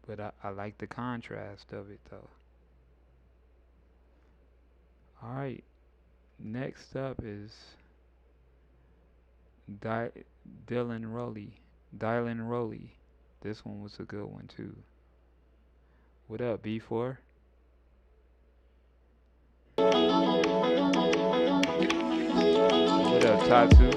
But I like the contrast of it though. All right, next up is Di- Dylan Rowley. Dylan Rowley. This one was a good one too. What up, B4? What up, Tatsu?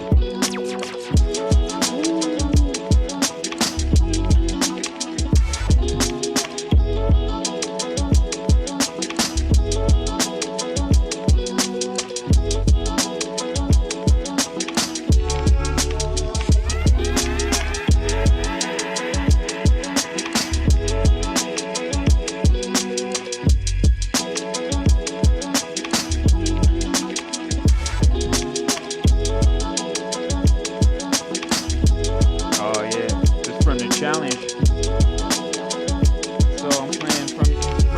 Oh yeah, this from the challenge. So I'm playing from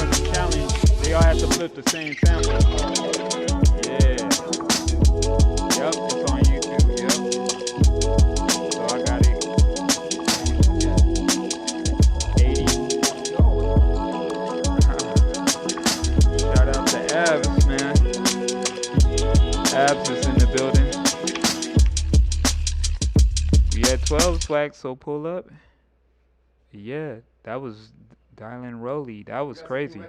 the challenge. They all have to flip the same sample. Yeah. Yep, it's on YouTube. Yep. So I got it. 80. Shout out to Abs, man. Abs is in the building. We had 12 swag, so pull up. Yeah, that was Dylan Rowley. That was crazy.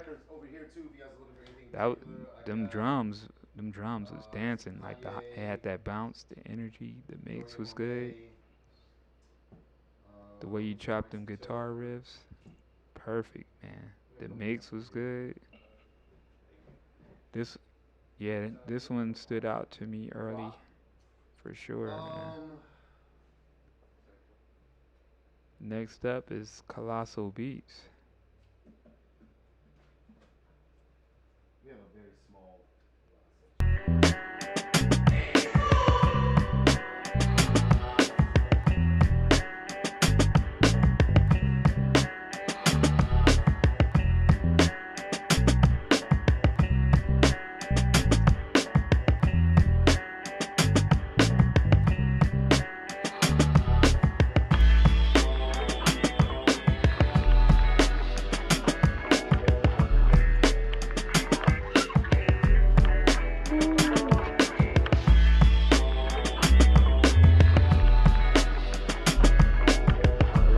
That them drums was dancing. Like it had that bounce, the energy. The mix was good. The way you chopped them guitar riffs, perfect, man. The mix was good. This, yeah, this one stood out to me early, for sure, man. Next up is Colossal Beats.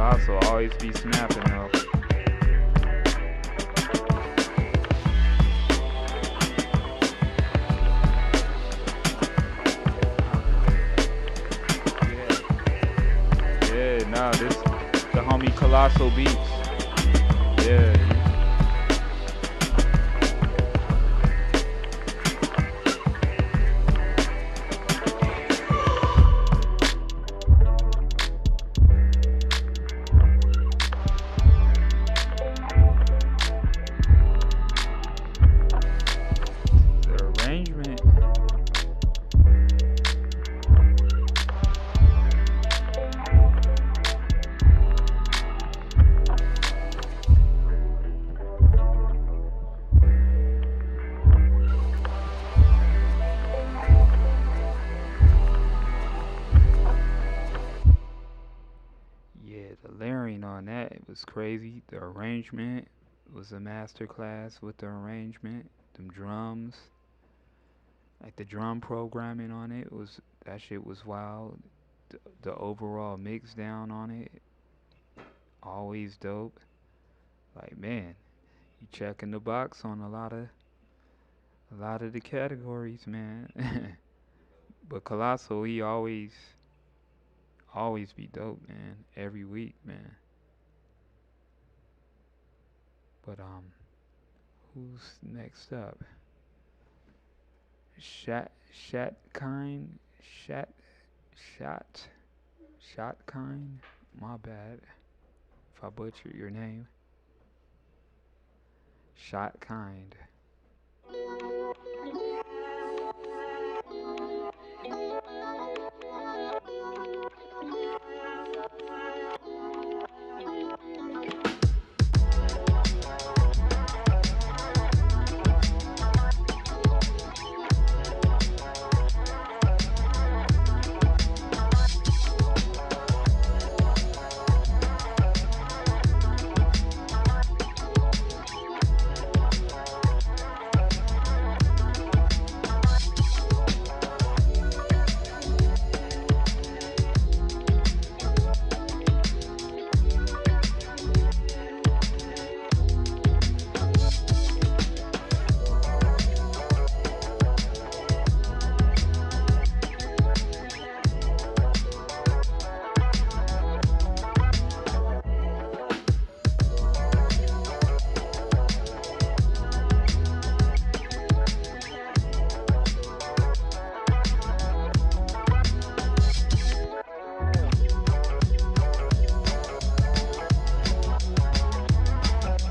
Colossal always be snapping though. Yeah, nah, this the homie Colossal Beats. Yeah. The arrangement. Yeah, the layering on that, it was crazy. The arrangement was a masterclass with the arrangement. Them drums, like the drum programming on it was that shit was wild. The overall mix down on it, always dope. Like man, you checking the box on a lot of the categories, man. But Colossal, he always be dope, man. Every week, man. But who's next up? Shatkind, Shat, Shot, Shotkind. My bad if I butchered your name. Shotkind.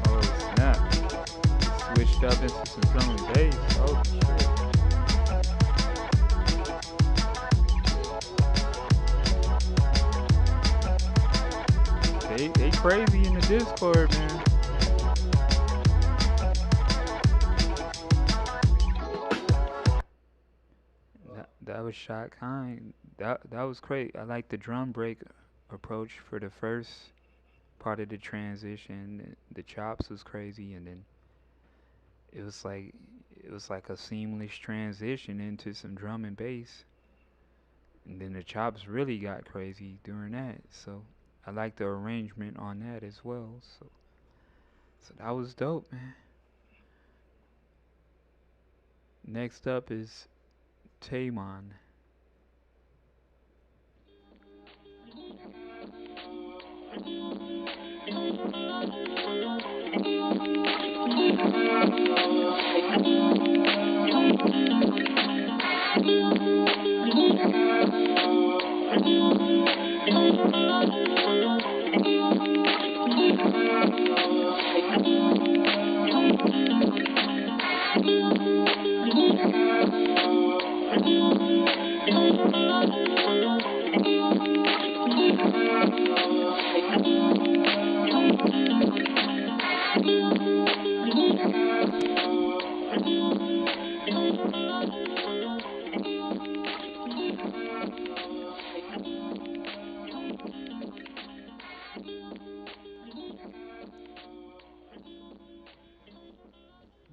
Oh snap! Switched up into some drum and bass. Oh shit! They crazy in the Discord, man. That was shot kind. That was great. I like the drum break approach for the first part of the transition. The chops was crazy, and then it was like it was like a seamless transition into some drum and bass. And then the chops really got crazy during that. So I like the arrangement on that as well. So that was dope, man. Next up is Taymon.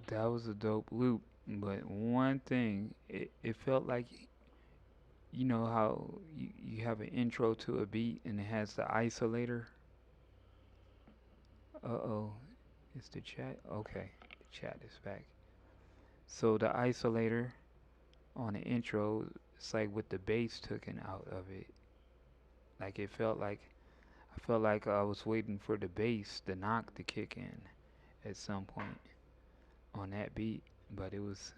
That was a dope loop. But one thing, it felt like, you know how you have an intro to a beat and it has the isolator? Uh-oh. Is the chat? Okay. The chat is back. So the isolator on the intro, it's like with the bass taken out of it. Like I felt like I was waiting for the bass, the knock to kick in at some point on that beat, but it was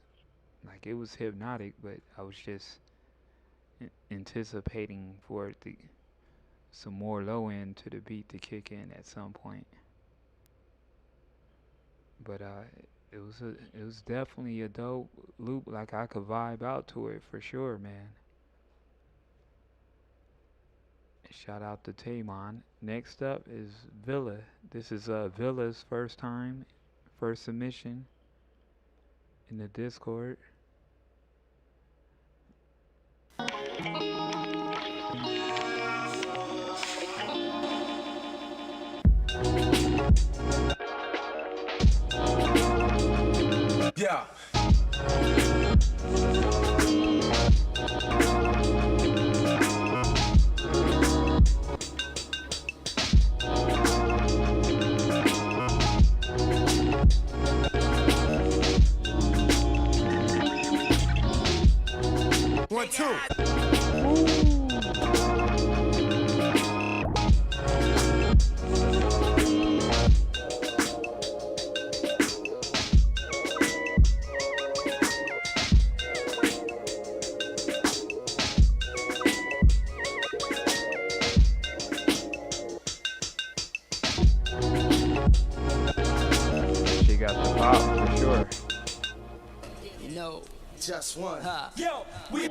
hypnotic, but I was just anticipating for it to some more low end to the beat to kick in at some point. But it was definitely a dope loop. Like I could vibe out to it for sure, man. Shout out to Taymon. Next up is Villa. This is Villa's first submission in the Discord. Yeah. One, two. She got the pop for sure. No, just one. Yo, we.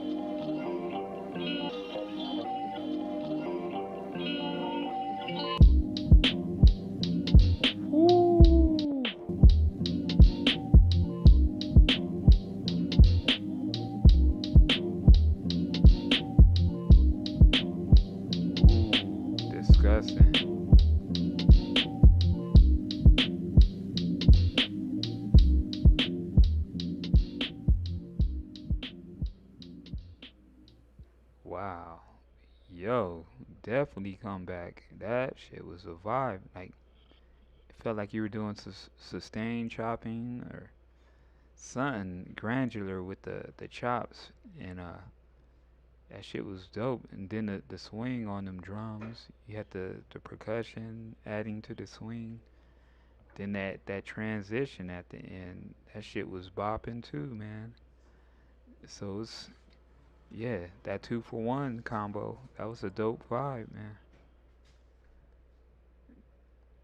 Disgusting. Wow. Yo, definitely come back. That shit was a vibe. Like, it felt like you were doing sustained chopping or something granular with the chops. And that shit was dope. And then the swing on them drums, you had the percussion adding to the swing. Then that transition at the end, that shit was bopping too, man. So it's yeah, that 2 for 1 combo, that was a dope vibe, man.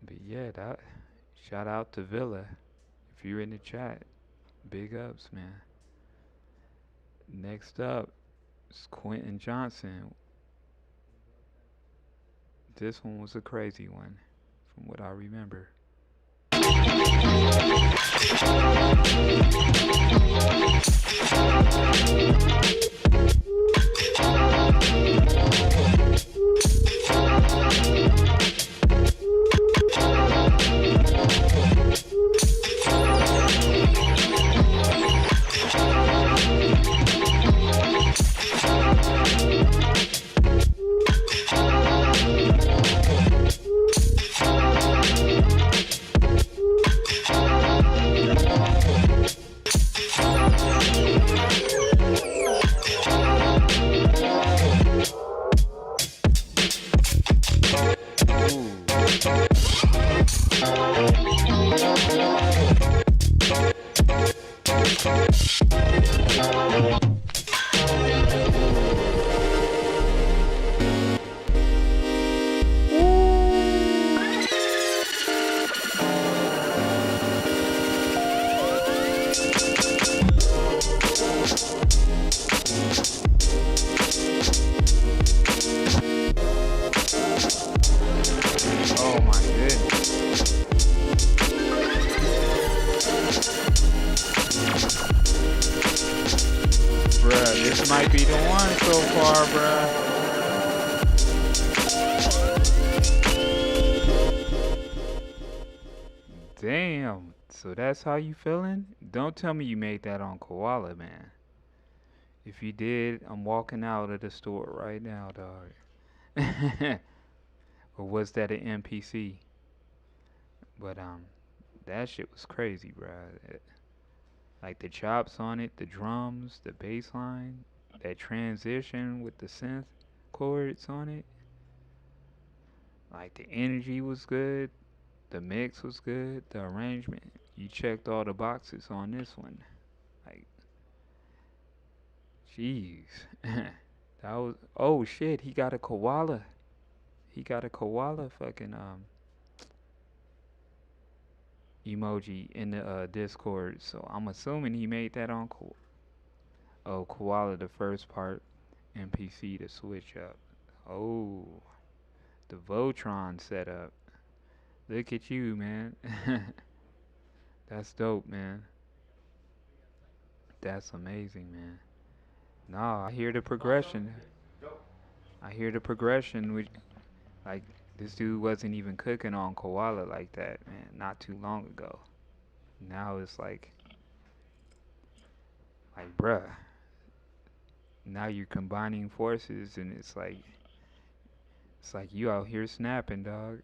But yeah, that shout out to Villa. If you're in the chat, big ups, man. Next up is Quentin Johnson. This one was a crazy one, from what I remember. Oh my goodness. Bruh, this might be the one so far, bruh. Damn. So that's how you feeling? Don't tell me you made that on Koala, man. If you did, I'm walking out of the store right now, dog. Or was that an NPC? But that shit was crazy, bro. Like the chops on it, the drums, the bass line, that transition with the synth chords on it. Like the energy was good, the mix was good, the arrangement. You checked all the boxes on this one. Like, jeez. That was, oh shit, he got a koala. He got a koala fucking emoji in the Discord. So I'm assuming he made that on koala the first part, NPC to switch up. Oh, the Voltron setup. Look at you, man. That's dope, man. That's amazing, man. Nah, I hear the progression. I hear the progression. Like, this dude wasn't even cooking on koala like that, man, not too long ago. Now it's like, bruh. Now you're combining forces, and it's like you out here snapping, dog.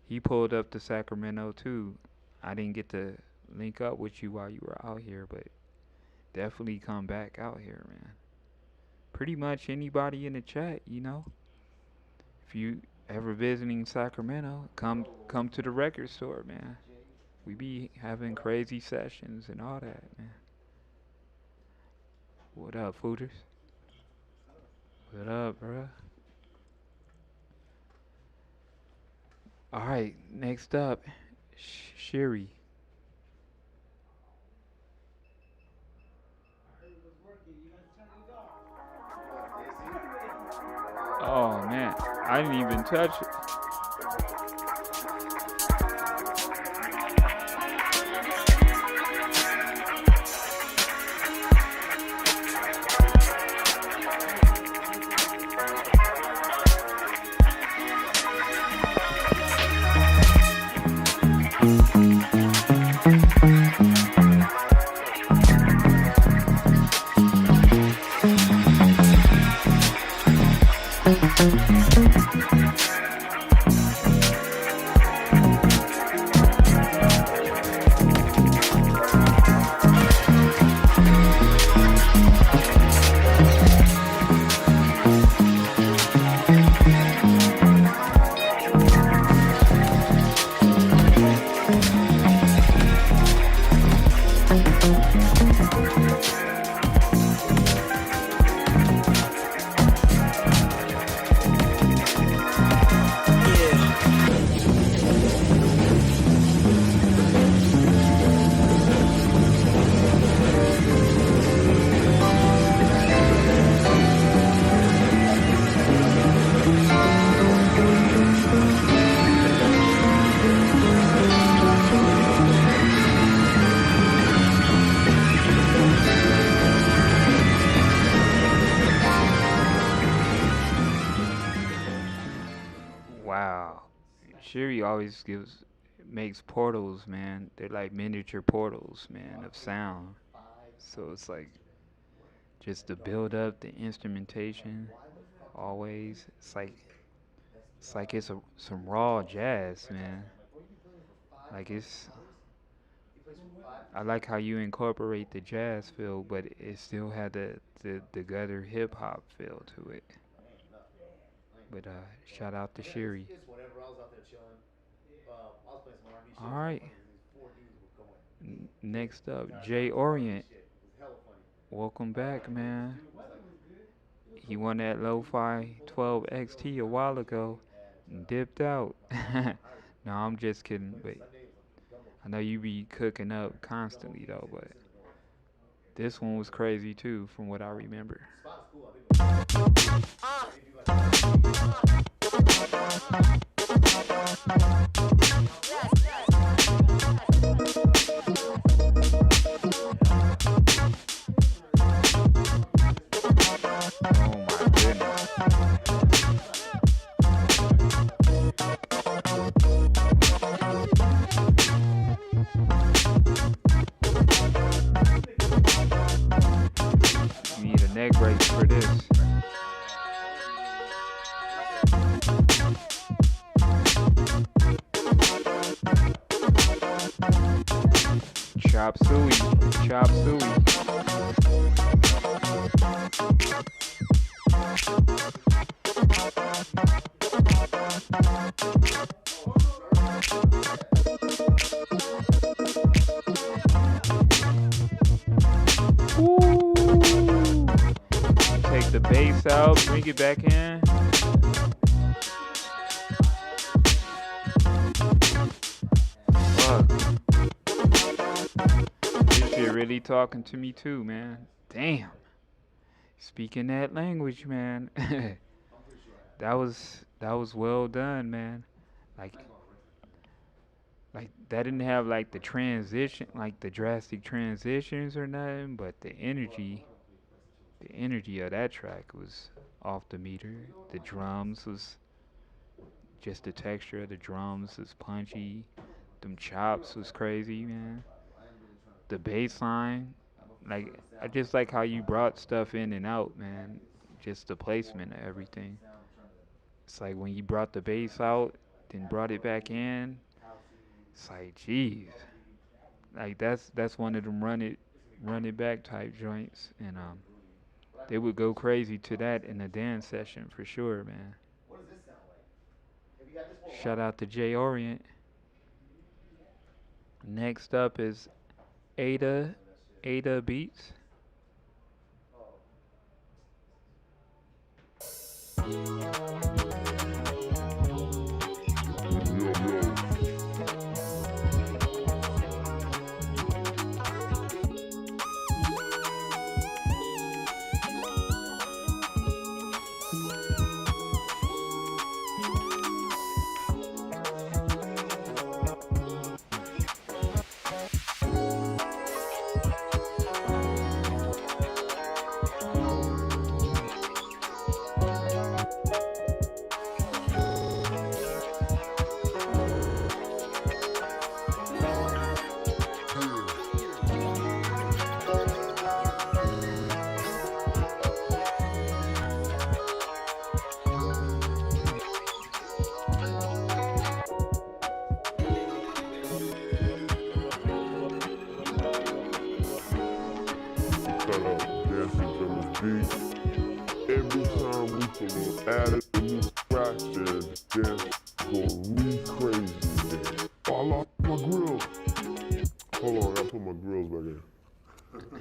He pulled up to Sacramento too. I didn't get to link up with you while you were out here, but definitely come back out here, man. Pretty much anybody in the chat, you know. If you ever visiting Sacramento, come to the record store, man. We be having crazy sessions and all that, man. What up, footers? What up, bruh? All right, next up, Shiri. Oh man, I didn't even touch it. Wow. Shiri always makes portals, man. They're like miniature portals, man, of sound. So it's like just the build up, the instrumentation, always. It's some raw jazz, man. Like I like how you incorporate the jazz feel, but it still had the gutter hip hop feel to it. But shout out to Shiri. All right. Next up, Jay Orient. Welcome back, man. He won that Lo-Fi 12 XT a while ago and dipped out. No, I'm just kidding, but I know you be cooking up constantly though, but this one was crazy too from what I remember. Oh my goodness. You need a neck brace for this. Chop suey. Chop suey. Woo. Take the bass out, bring it back in. Fuck. This shit really talking to me too, man. Damn. Speaking that language, man. that was well done, man. Like that didn't have like the transition, like the drastic transitions or nothing, but the energy of that track was off the meter. The drums was just the texture of the drums was punchy. Them chops was crazy, man. The bass line, like I just like how you brought stuff in and out, man. Just the placement of everything. It's like when you brought the bass out, then brought it back in. It's like, geez, like that's one of them run it back type joints, and they would go crazy to that in a dance session for sure, man. Shout out to Jay Orient. Next up is Ada Beats. Every time we can add a new scratch there, then go crazy. Oh, I lost my grills. Hold on, I gotta put my grills back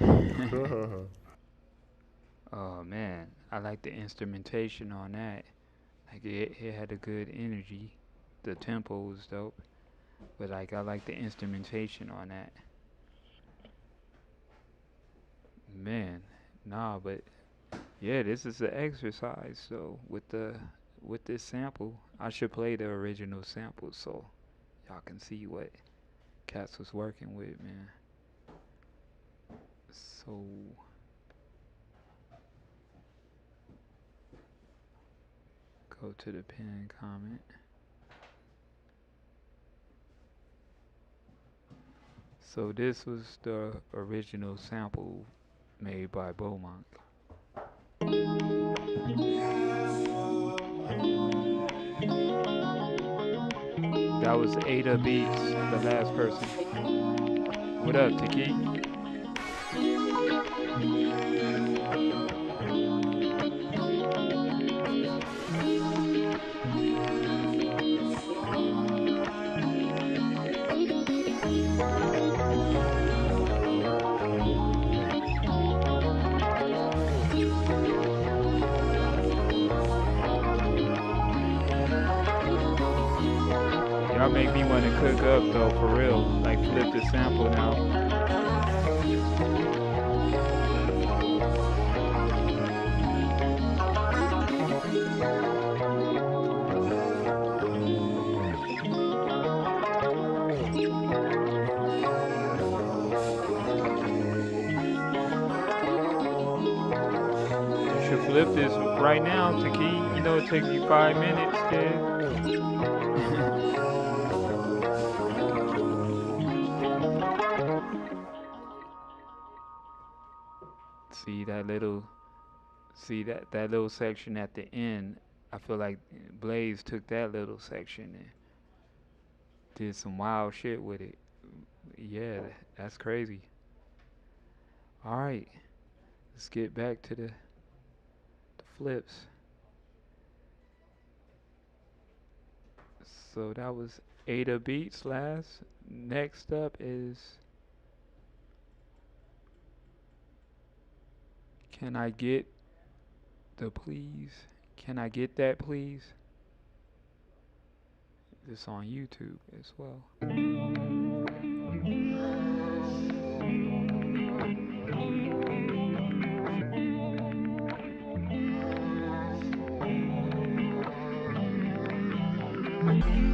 in. Oh man, I like the instrumentation on that. Like it had a good energy. The tempo was dope, but like I like the instrumentation on that. Man, nah, but yeah, this is an exercise. So with this sample, I should play the original sample so y'all can see what Cats was working with, man. So go to the pin comment. So this was the original sample made by Beaumont. That was Ada Beats, the last person. What up, Tiki? Y'all make me want to cook up though, for real. Like flip the sample now. You should flip this right now, Taki. You know it takes you 5 minutes, kid. See that little section at the end. I feel like Blaze took that little section and did some wild shit with it. Yeah, that's crazy. All right, let's get back to the flips. So that was Ada Beats last. Next up is Can I Get the Please? Can I Get That Please? It's on YouTube as well.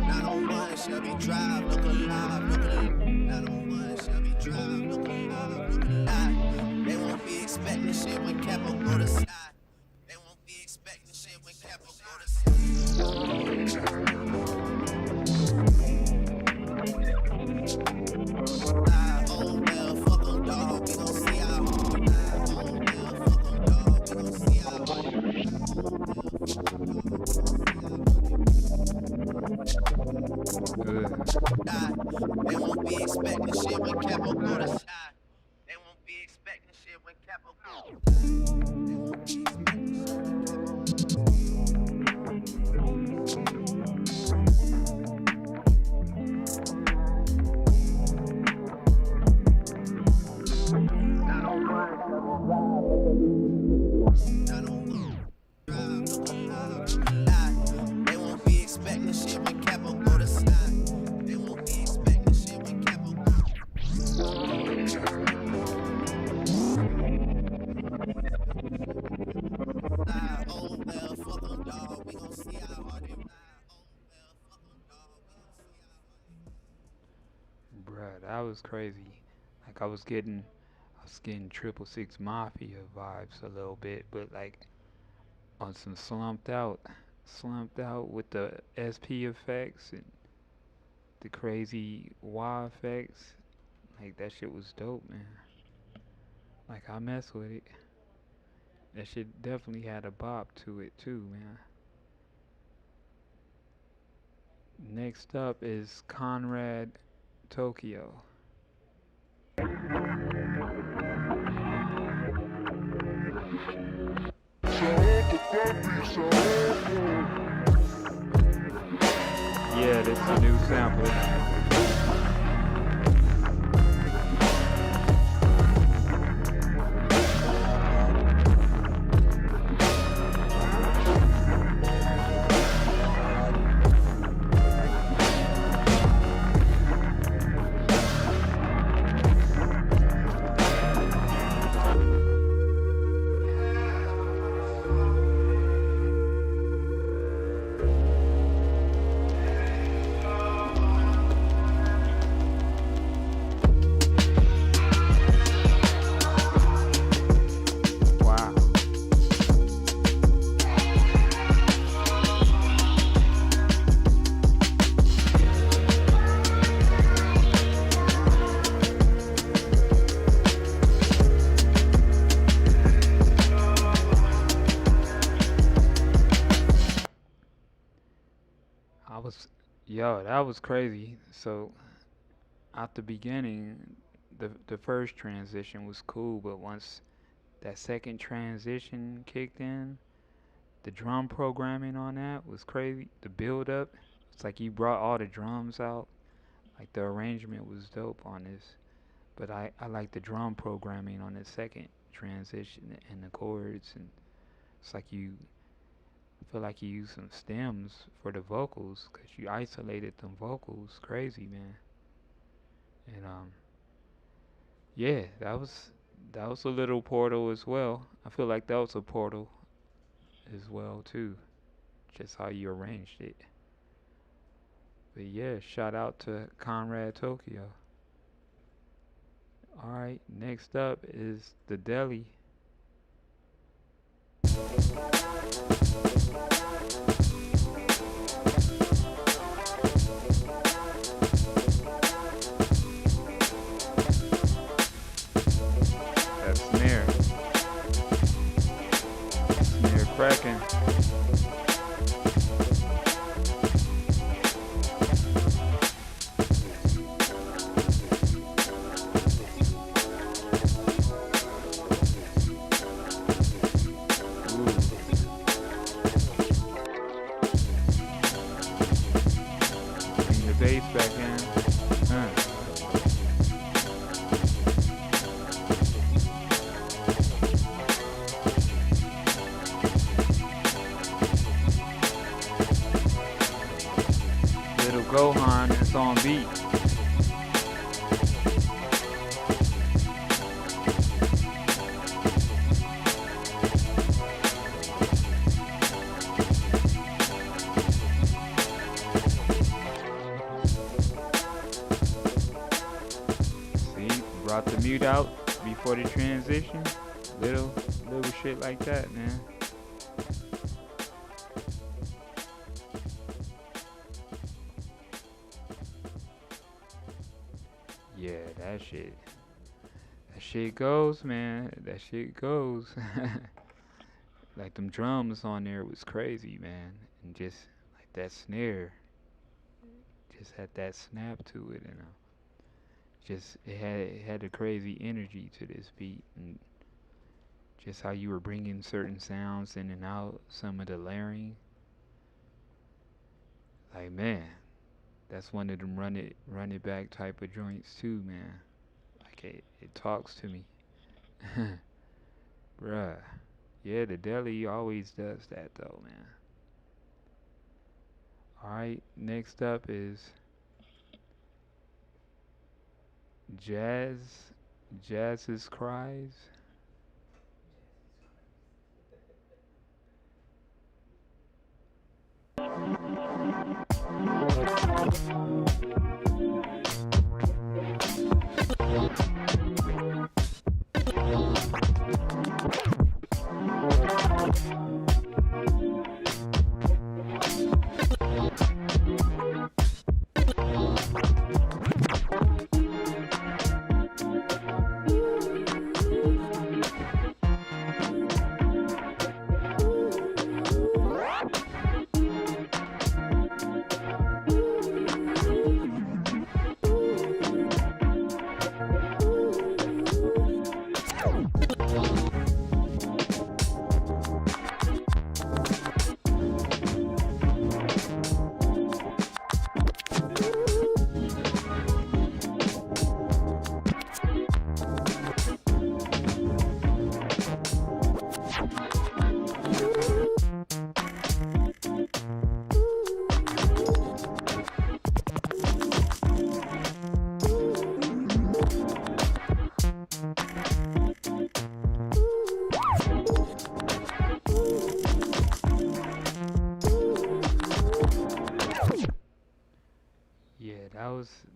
Not on one Chevy Drive, look alive, look alive. Not on one Chevy Drive, look alive, look alive. They won't be expecting shit when Capo go to side. They won't be expecting shit when Capo go to side. Oh well, fuck 'em, dawg. We gon' see how hard. Oh well, fuck 'em, dawg. We gon' see how They won't be expecting shit when Capo go to side. They won't be expecting shit when Capo go. They won't be expecting shit when Capo go to side. They won't be expecting shit when Capo go. Oh well, fuck 'em, dawg. We gon' see how hard they ride. Oh well, fuck 'em, dawg. We gon' see how hard. Bruh, that was crazy. Like I was getting 666 Mafia vibes a little bit, but like on some slumped out with the SP effects and the crazy wah effects. Like that shit was dope, man. Like I mess with it. That shit definitely had a bop to it too, man. Next up is Conrad Tokyo. Yeah, this is a new sample. Wow. That was crazy. So at the beginning, the first transition was cool, but once that second transition kicked in, the drum programming on that was crazy. The build up, it's like you brought all the drums out. Like the arrangement was dope on this, but I like the drum programming on the second transition and the chords, and it's like I feel like you used some stems for the vocals because you isolated them vocals crazy, man. And yeah, that was a little portal as well. I feel like that was a portal as well too, just how you arranged it. But yeah, shout out to Conrad Tokyo. All right, next up is the Deli. That snare cracking. bass back in. Little Gohan is on beat. Brought the mute out before the transition. Little shit like that, man. Yeah, that shit goes, man. That shit goes. Like them drums on there was crazy, man. And just like that snare just had that snap to it, and just it had a crazy energy to this beat, and just how you were bringing certain sounds in and out, some of the layering. Like, man, that's one of them run it back type of joints too, man. Like it talks to me. Bruh. Yeah, the deli always does that though, man. Alright, next up is Jazz's Cries.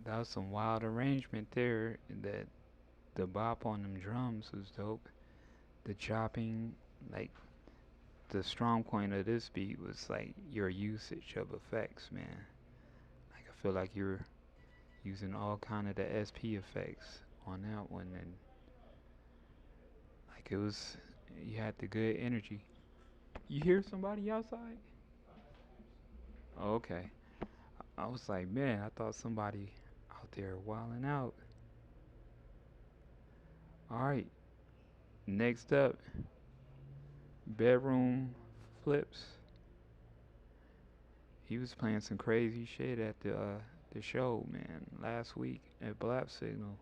That was some wild arrangement there. That the bop on them drums was dope. The chopping, like the strong point of this beat was like your usage of effects, man. Like I feel like you're using all kind of the SP effects on that one, and like it was, you had the good energy. You hear somebody outside? Oh, okay. I was like, man, I thought somebody out there wilding out. Alright, next up, Bedroom Flips. He was playing some crazy shit at the show, man, last week at Black Signal.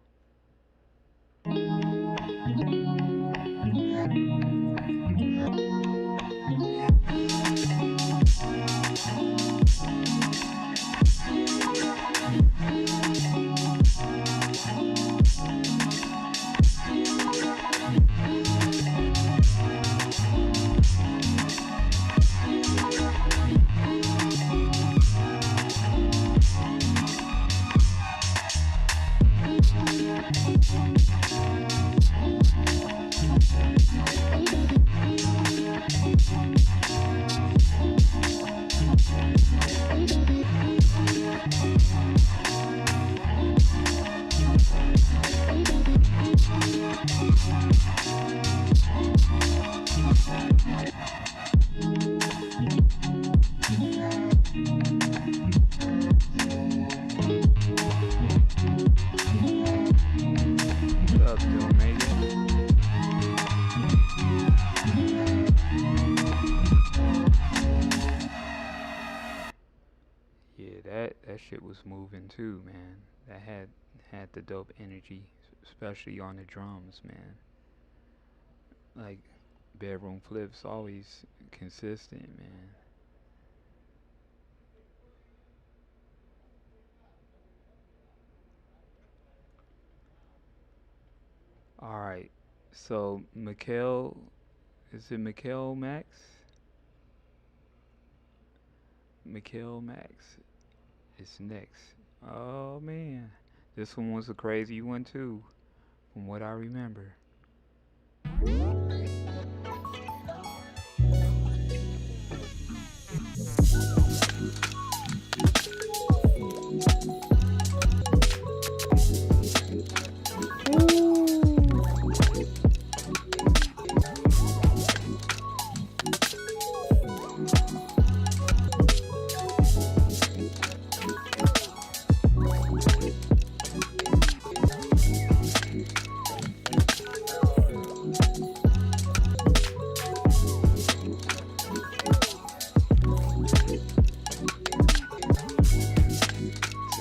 that shit was moving too, man. That had the dope energy, especially on the drums, man. Like bedroom flips always consistent, man. All right. So Mikhail, is it Mikhail Max? Mikhail Max is next. Oh man, this one was a crazy one too, from what I remember.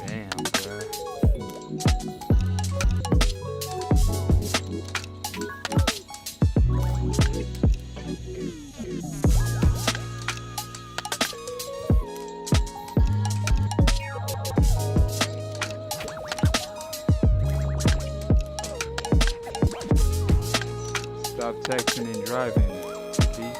Damn, bruh. Stop texting and driving. See?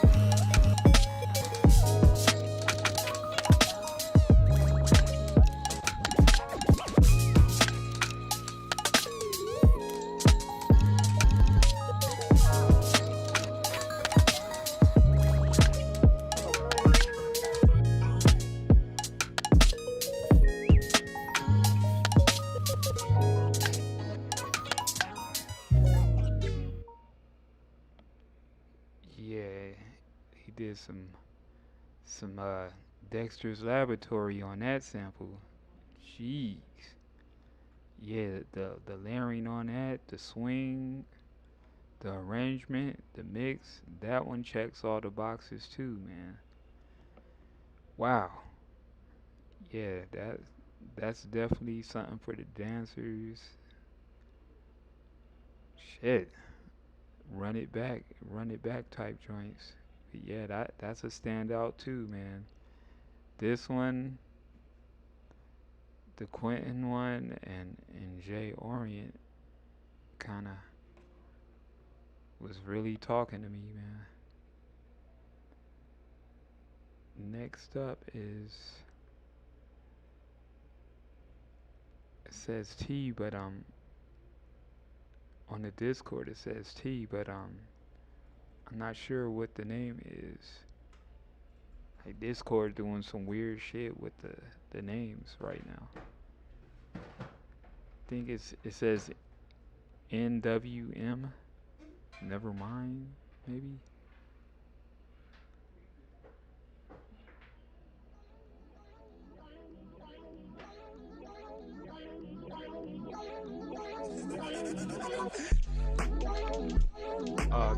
Yeah, he did some Dexter's Laboratory on that sample. Jeez. Yeah, the layering on that, the swing, the arrangement, the mix, that one checks all the boxes too, man. Wow. Yeah, that's definitely something for the dancers. Shit. Run it back type joints. But yeah, that's a standout too, man. This one, the Quentin one, and Jay Orient kind of was really talking to me, man. Next up is, it says T, but on the Discord it says T, but I'm not sure what the name is. Like Discord doing some weird shit with the names right now. I think it says NWM. Never mind, maybe.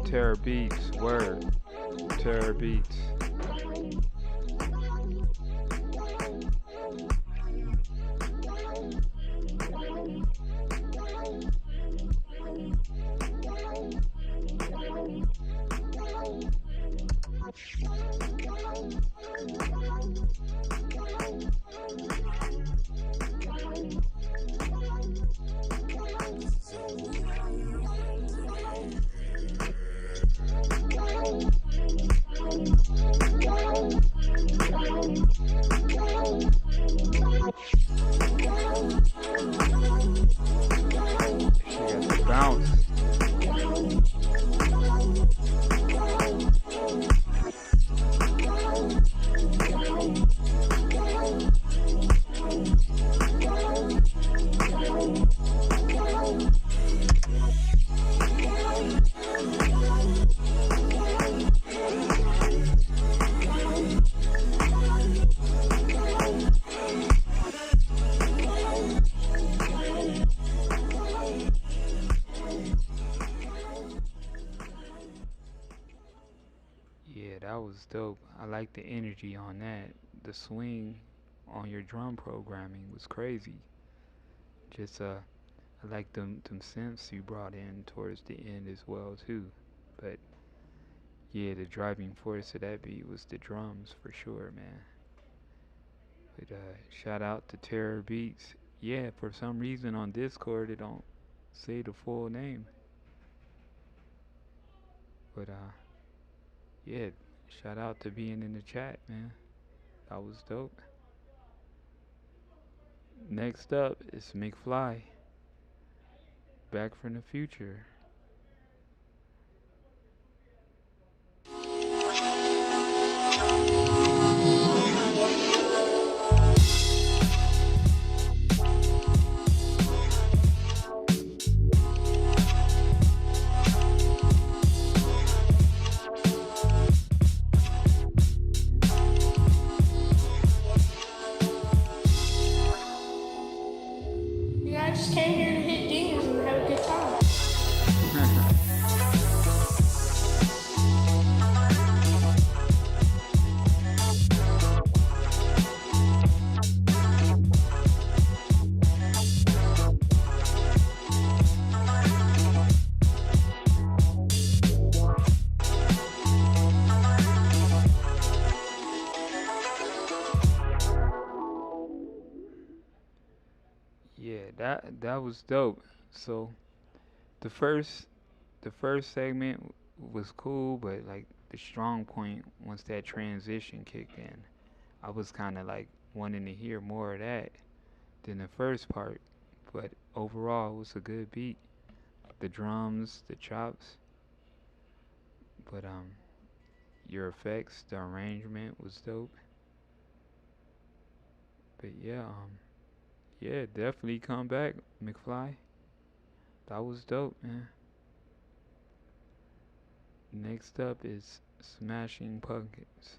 Terror Beats, word. Terror Beats. She got the bounce. Yeah, that was dope. I like the energy on that. The swing on your drum programming was crazy. Just I like them synths you brought in towards the end as well too. But yeah, the driving force of that beat was the drums for sure, man. But shout out to Terror Beats. Yeah, for some reason on Discord it don't say the full name. But yeah, shout out to being in the chat, man. That was dope. Next up is McFly, Back from the Future. Yeah, I just came here to hit dingers and have a good time. Yeah, that was dope. So the first segment was cool, but like the strong point once that transition kicked in, I was kind of like wanting to hear more of that than the first part. But overall, it was a good beat. The drums, the chops, but your effects, the arrangement was dope. But yeah, yeah, definitely come back, McFly. That was dope, man. Next up is Smashing Pumpkins.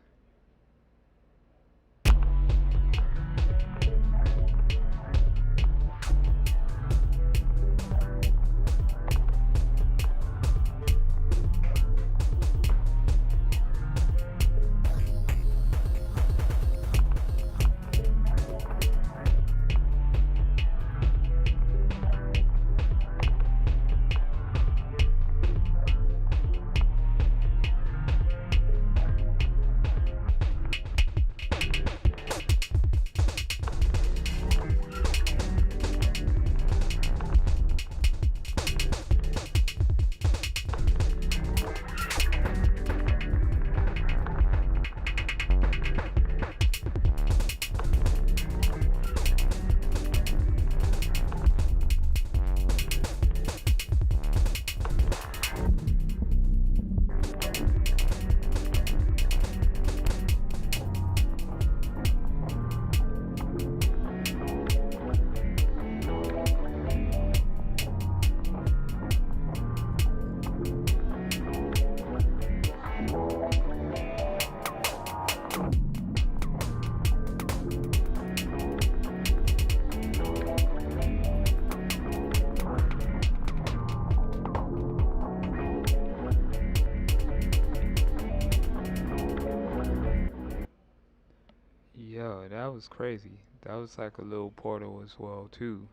Yo, that was crazy. That was like a little portal as well too.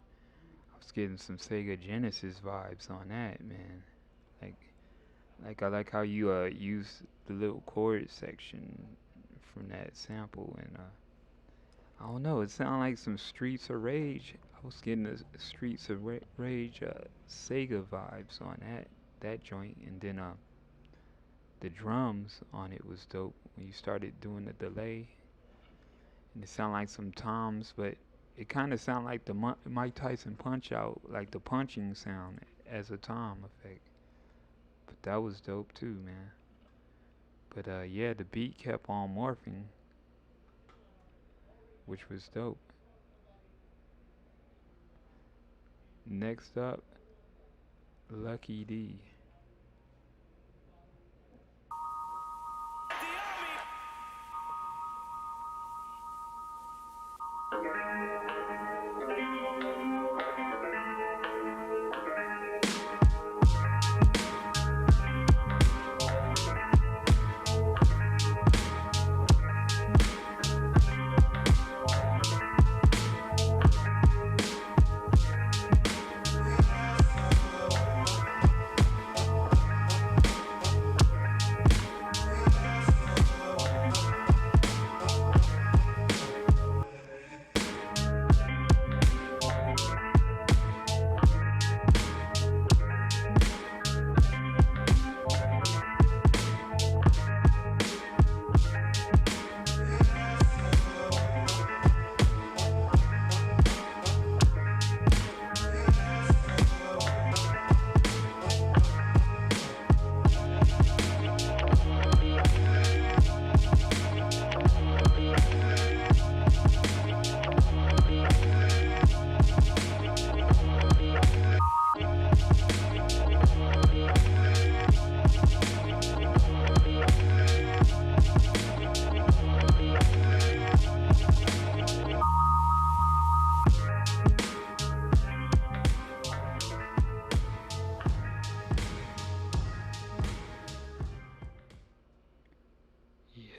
I was getting some Sega Genesis vibes on that, man. Like, I like how you use the little chord section from that sample, and I don't know, it sounded like some Streets of Rage. I was getting the Streets of Rage Sega vibes on that joint, and then the drums on it was dope when you started doing the delay, and it sounded like some toms, but it kind of sounded like the Mike Tyson Punch Out, like the punching sound as a tom effect. But that was dope too, man. But yeah, the beat kept on morphing, which was dope. Next up, Lucky D.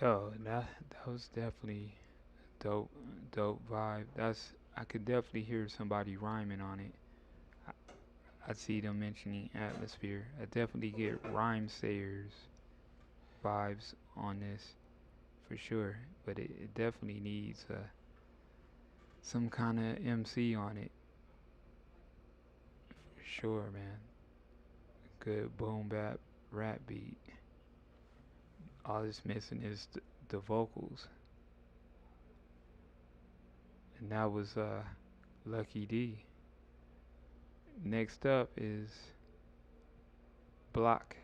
Yo, that was definitely dope, dope vibe. I could definitely hear somebody rhyming on it. I, I see them mentioning atmosphere. I definitely get rhyme sayers vibes on this for sure, but it definitely needs some kind of MC on it for sure, man. Good boom bap rap beat. All it's missing is the vocals, and that was Lucky D. Next up is Block.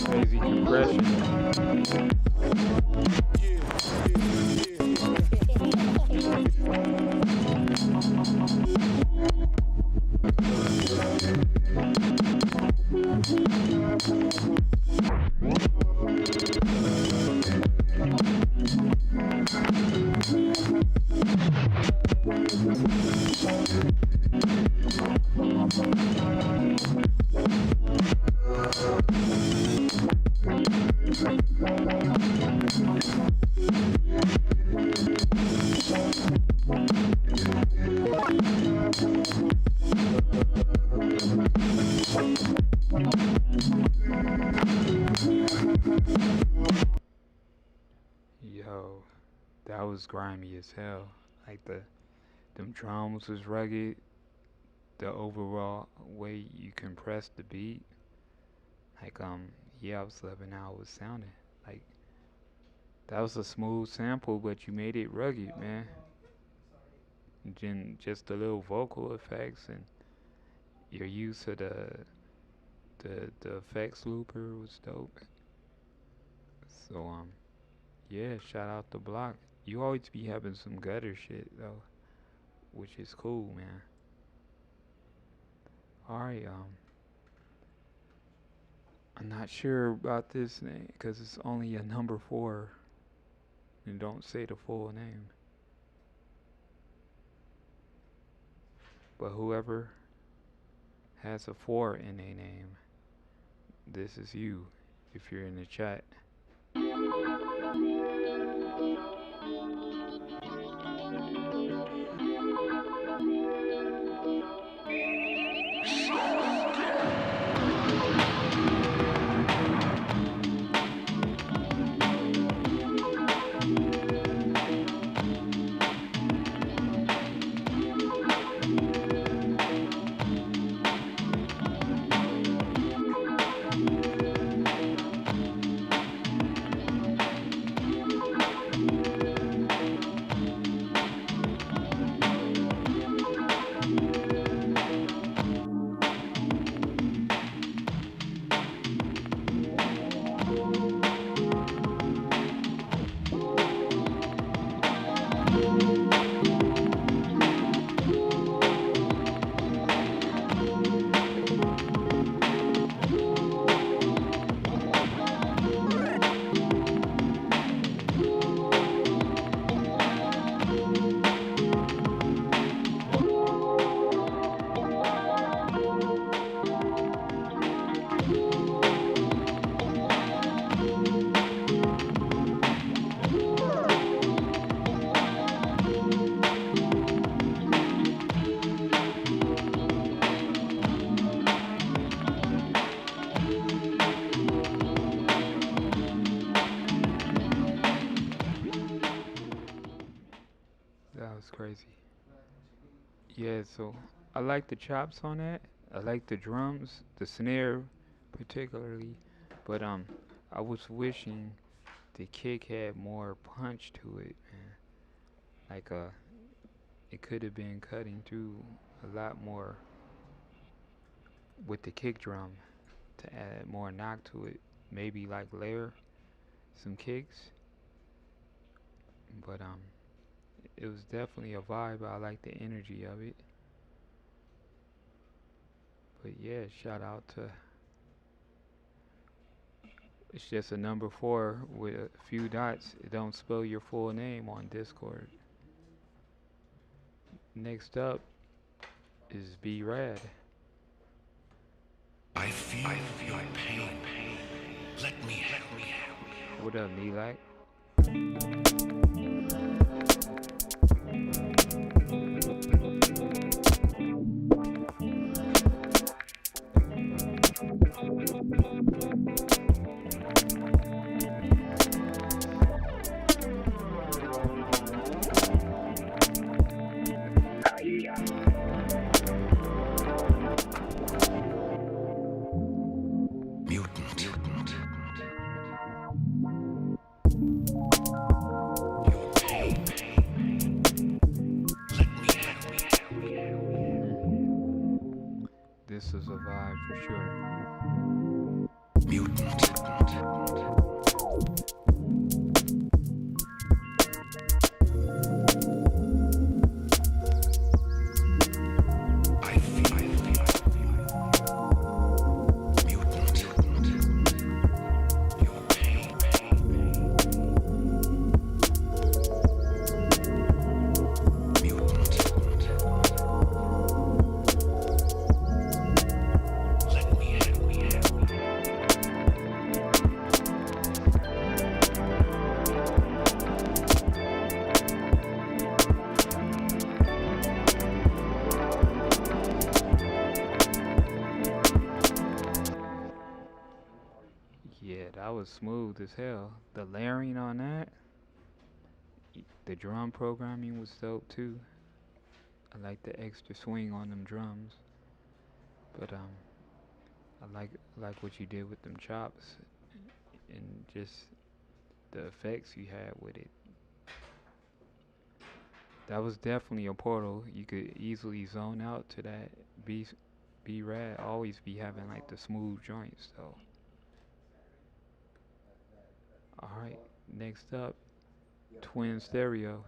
Crazy compression. Yo, that was grimy as hell. Like them drums was rugged. The overall way you compressed the beat, like yeah, I was loving how it was sounding. Like that was a smooth sample, but you made it rugged, man. And then just the little vocal effects and your use of the effects looper was dope. So yeah, shout out to Block. You always be having some gutter shit though, which is cool, man. All right, I'm not sure about this name because it's only a number 4 and don't say the full name. But whoever has a 4 in a name, this is you if you're in the chat. That was crazy. Yeah, so I like the chops on that. I like the drums, the snare particularly, but I was wishing the kick had more punch to it, man. Like it could have been cutting through a lot more with the kick drum to add more knock to it. Maybe like layer some kicks, but it was definitely a vibe. I like the energy of it. But yeah, shout out to, it's just a number 4 with a few dots. It don't spell your full name on Discord. Next up is B Rad. I feel your pain. Let me have it. What up, Nilak? This is a vibe for sure. Yeah, that was smooth as hell. The layering on that, the drum programming was dope too. I like the extra swing on them drums. But I like what you did with them chops and just the effects you had with it. That was definitely a portal. You could easily zone out to that. B Rad always be having like the smooth joints though. Alright, next up, Twin Stereo.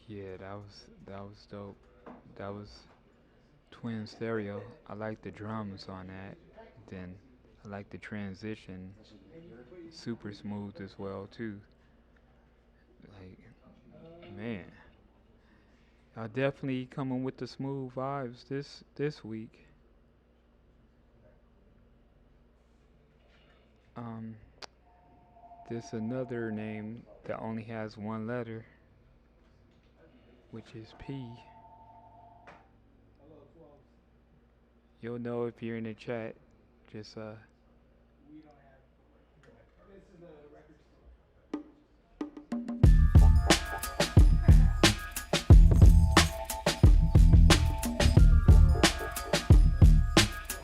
Yeah, that was dope. That was Twin Stereo. I like the drums on that. Then I like the transition. Super smooth as well too. Like, man, y'all definitely coming with the smooth vibes this week. There's another name that only has one letter, which is P. You'll know if you're in the chat. Just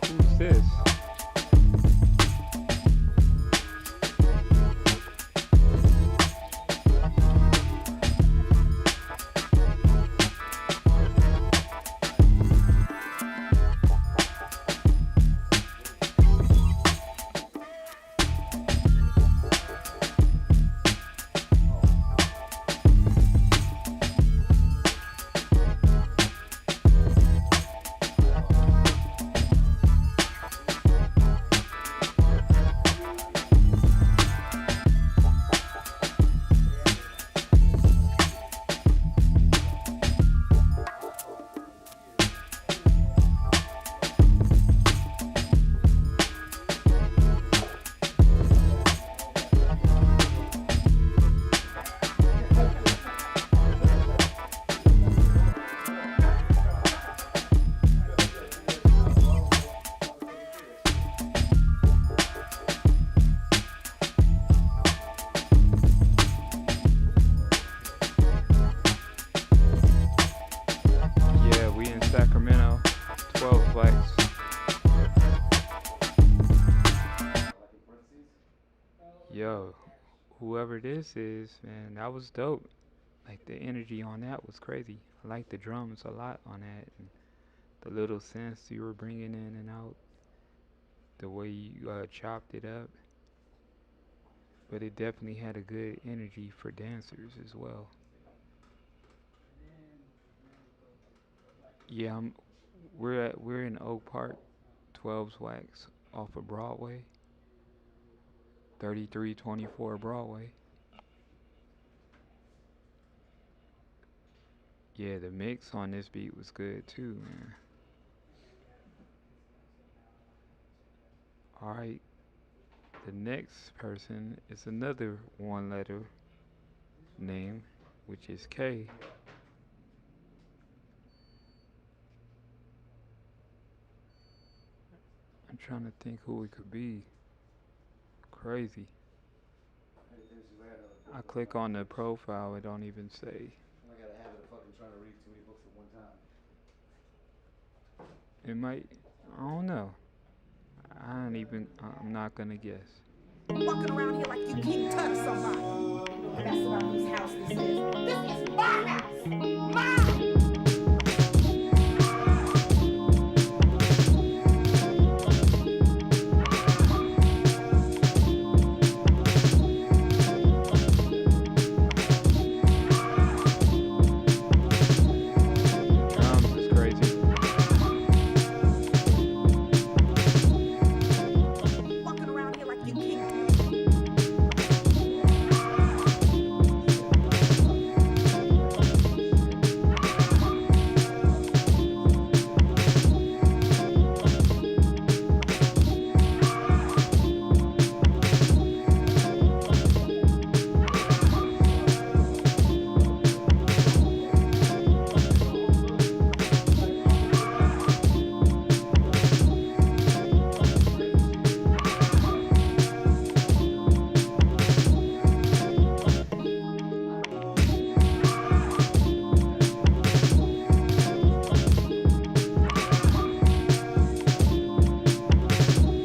who's this? whoever this is, man, that was dope. Like the energy on that was crazy. I like the drums a lot on that, and the little synths you were bringing in and out, the way you chopped it up. But it definitely had a good energy for dancers as well. Yeah, we're in Oak Park, 12's Wax off of Broadway, 3324 Broadway. Yeah, the mix on this beat was good too, man. All right, the next person is another one letter name, which is K. I'm trying to think who it could be. Crazy. I click on the profile, it don't even say. I got a habit of fucking trying to read too many books at one time. It might, I don't know. I'm not gonna guess. Walking around here like you can't touch somebody. That's about whose house this is. This is my house. My Drums is crazy. walking around here like you can't.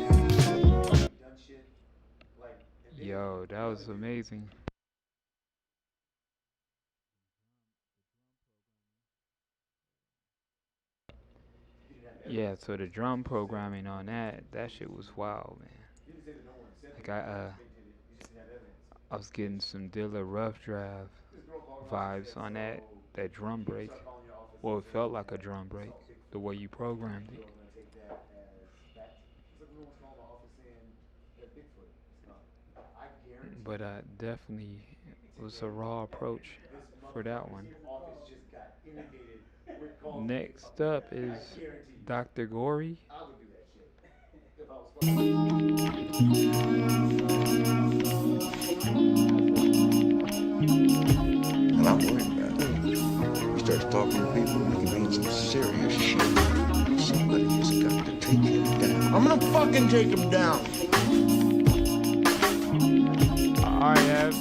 Done shit like Yo, that was amazing. Yeah, so the drum programming on that shit was wild, man. you didn't say that no one said Like that. You just didn't have evidence. I was getting some Dilla Rough Draft This girl called her office vibes and on said, that drum you break. start calling your office Well, and it saying felt you like a had drum break, saw Bigfoot. the way you programmed The it. girl's gonna take that as fact. It's like no one's calling my office saying that Bigfoot. It's not. I guarantee. But definitely was a raw approach This for that one. motherfucker's office just got inundated with calls. Next up is I guarantee you. Dr. Gory. I would do that shit if I was fucking. And I'm worried about it. He starts talking to people, he can mean some serious shit. Somebody has got to take him down. I'm gonna fucking take him down. I have.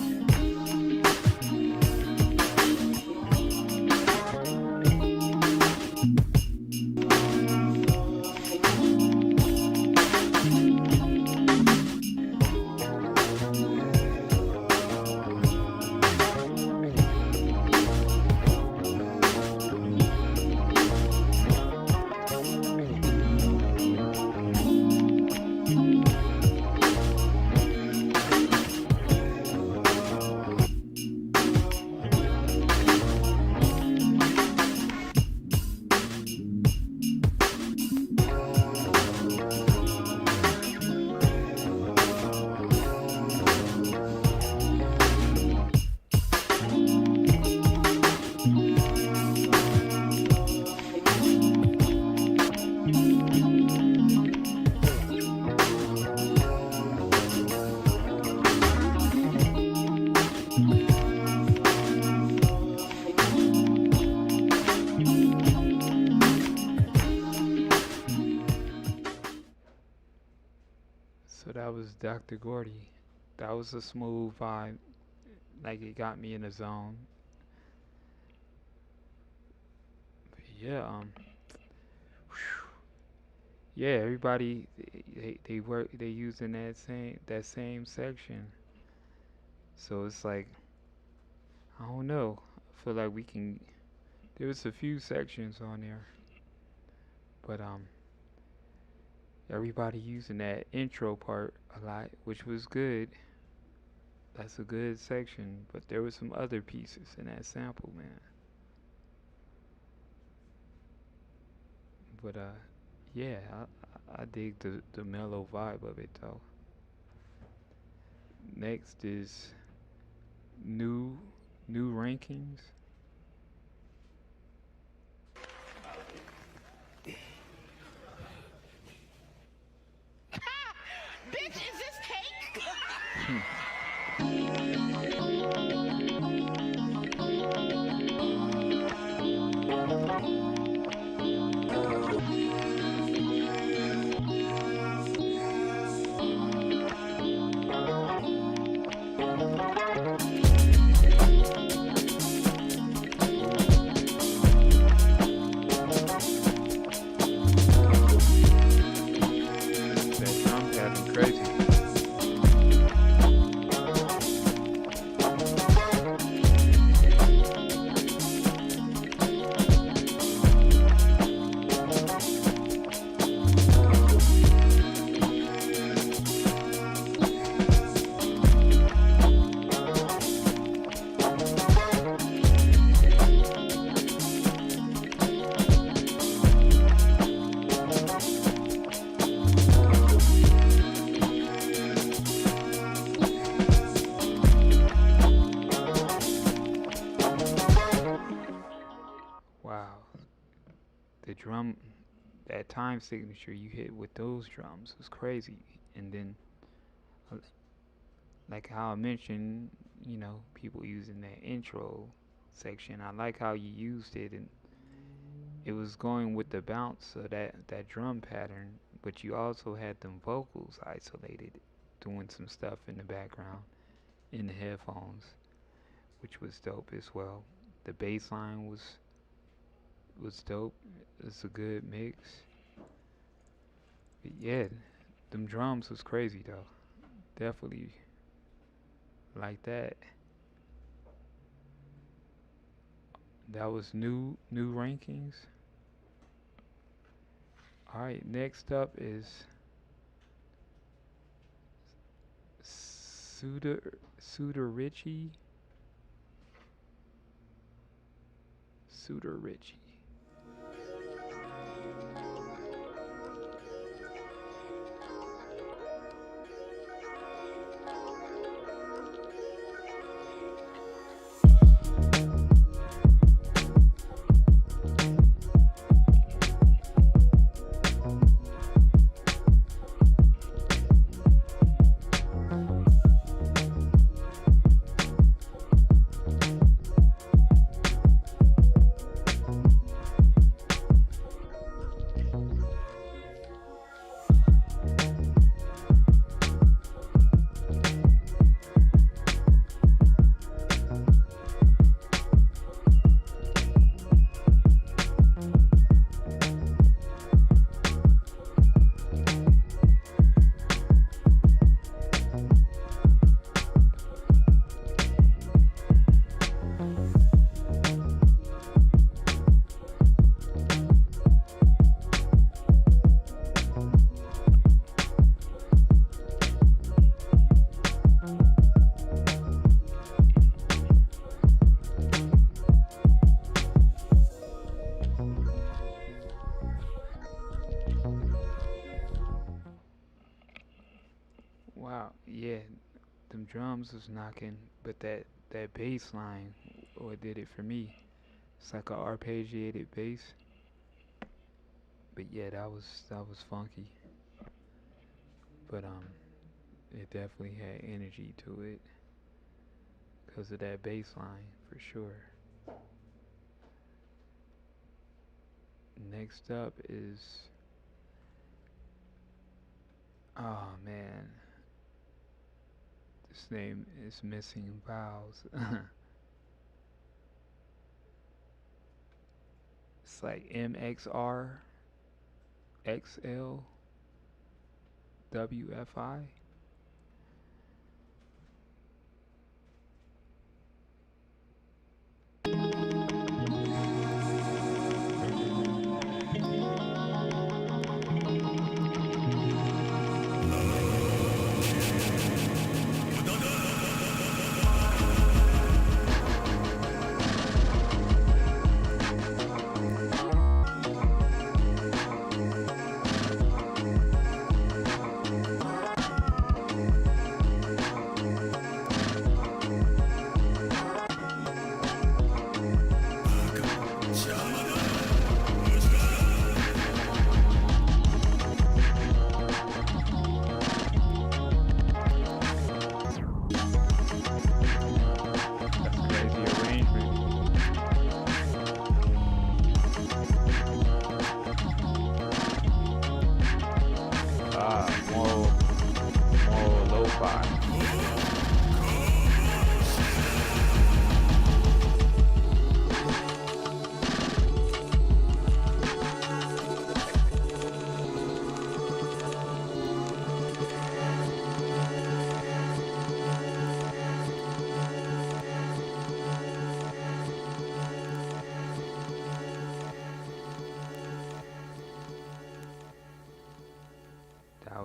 So that was Dr. Gordy. That was a smooth vibe. Like it got me in the zone. But yeah, yeah, everybody they work they using that same section. So it's like, I don't know. I feel like we can. There was a few sections on there, but everybody using that intro part a lot, which was good. That's a good section, but there was some other pieces in that sample, man. But yeah, I dig the mellow vibe of it though. Next is new new rankings. Bitch, is this cake? That drum pattern crazy. Wow, the drum, that time signature you hit with those drums was crazy. And then, uh, like how I mentioned, people using that intro section. I like how you used it, and it was going with the bounce of that drum pattern, but you also had them vocals isolated, doing some stuff in the background in the headphones, which was dope as well. The bass line was dope. It's a good mix. But yeah, them drums was crazy though. Definitely like that. That was new rankings. All right, next up is Suda Richie. Suda Richie. Wow, yeah, them drums was knocking, but that bass line, what did it for me? It's like a arpeggiated bass. But yeah, that was funky. But it definitely had energy to it because of that bass line for sure. Next up is, oh man, this name is missing vowels. It's like MXR XL WFI.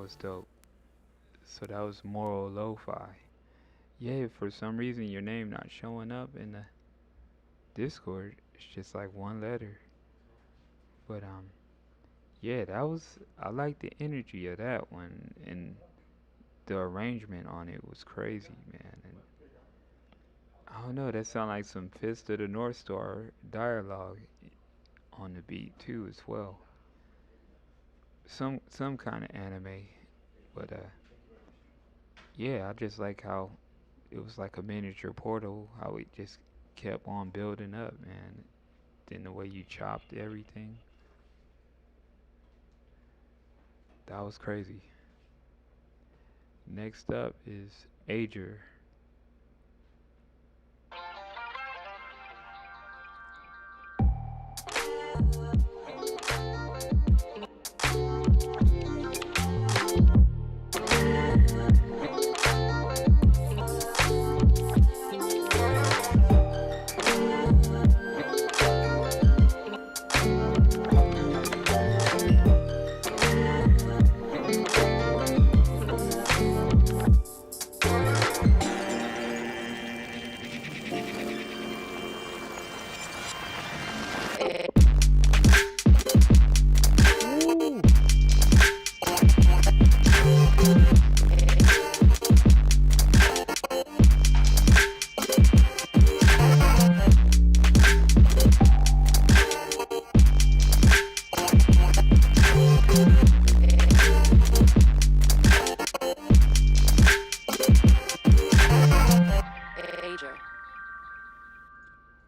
was dope. So that was moral lo-fi. Yeah, for some reason your name not showing up in the Discord. It's just like one letter. But yeah, that was I like the energy of that one, and the arrangement on it was crazy, man. And I don't know, that sound like some Fist of the North Star dialogue on the beat too as well. Some kind of anime, but yeah, I just like how it was like a miniature portal, how it just kept on building up, man. Then the way you chopped everything, that was crazy. Next up is Ager.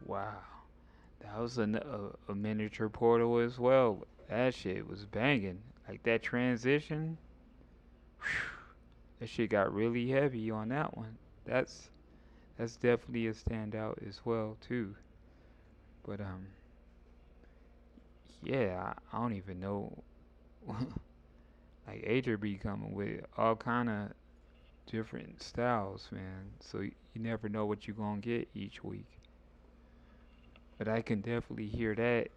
Wow, that was a miniature portal as well. That shit was banging. Like that transition, that shit got really heavy on that one. That's that's definitely a standout as well too. But yeah, I don't even know. Like Adrian be coming with all kind of different styles, man. So you never know what you're gonna get each week. But I can definitely hear that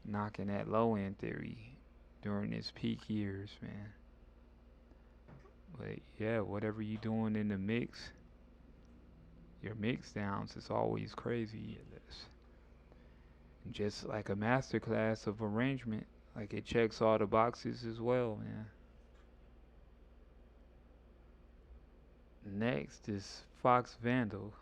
knocking that low end theory during his peak years, man. But yeah, whatever you doing in the mix, your mix downs is always crazy. It's just like a masterclass of arrangement. Like it checks all the boxes as well, man. Next is Fox Vandal.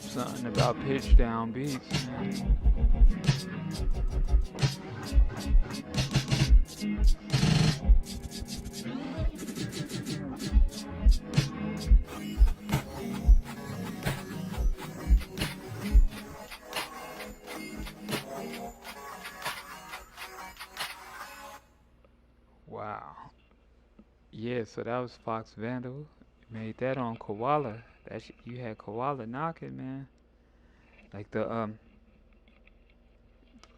Something about pitch down beats, man. Wow. Yeah, so that was Fox Vandal. Made that on Koala. You had Koala knocking, man. Like the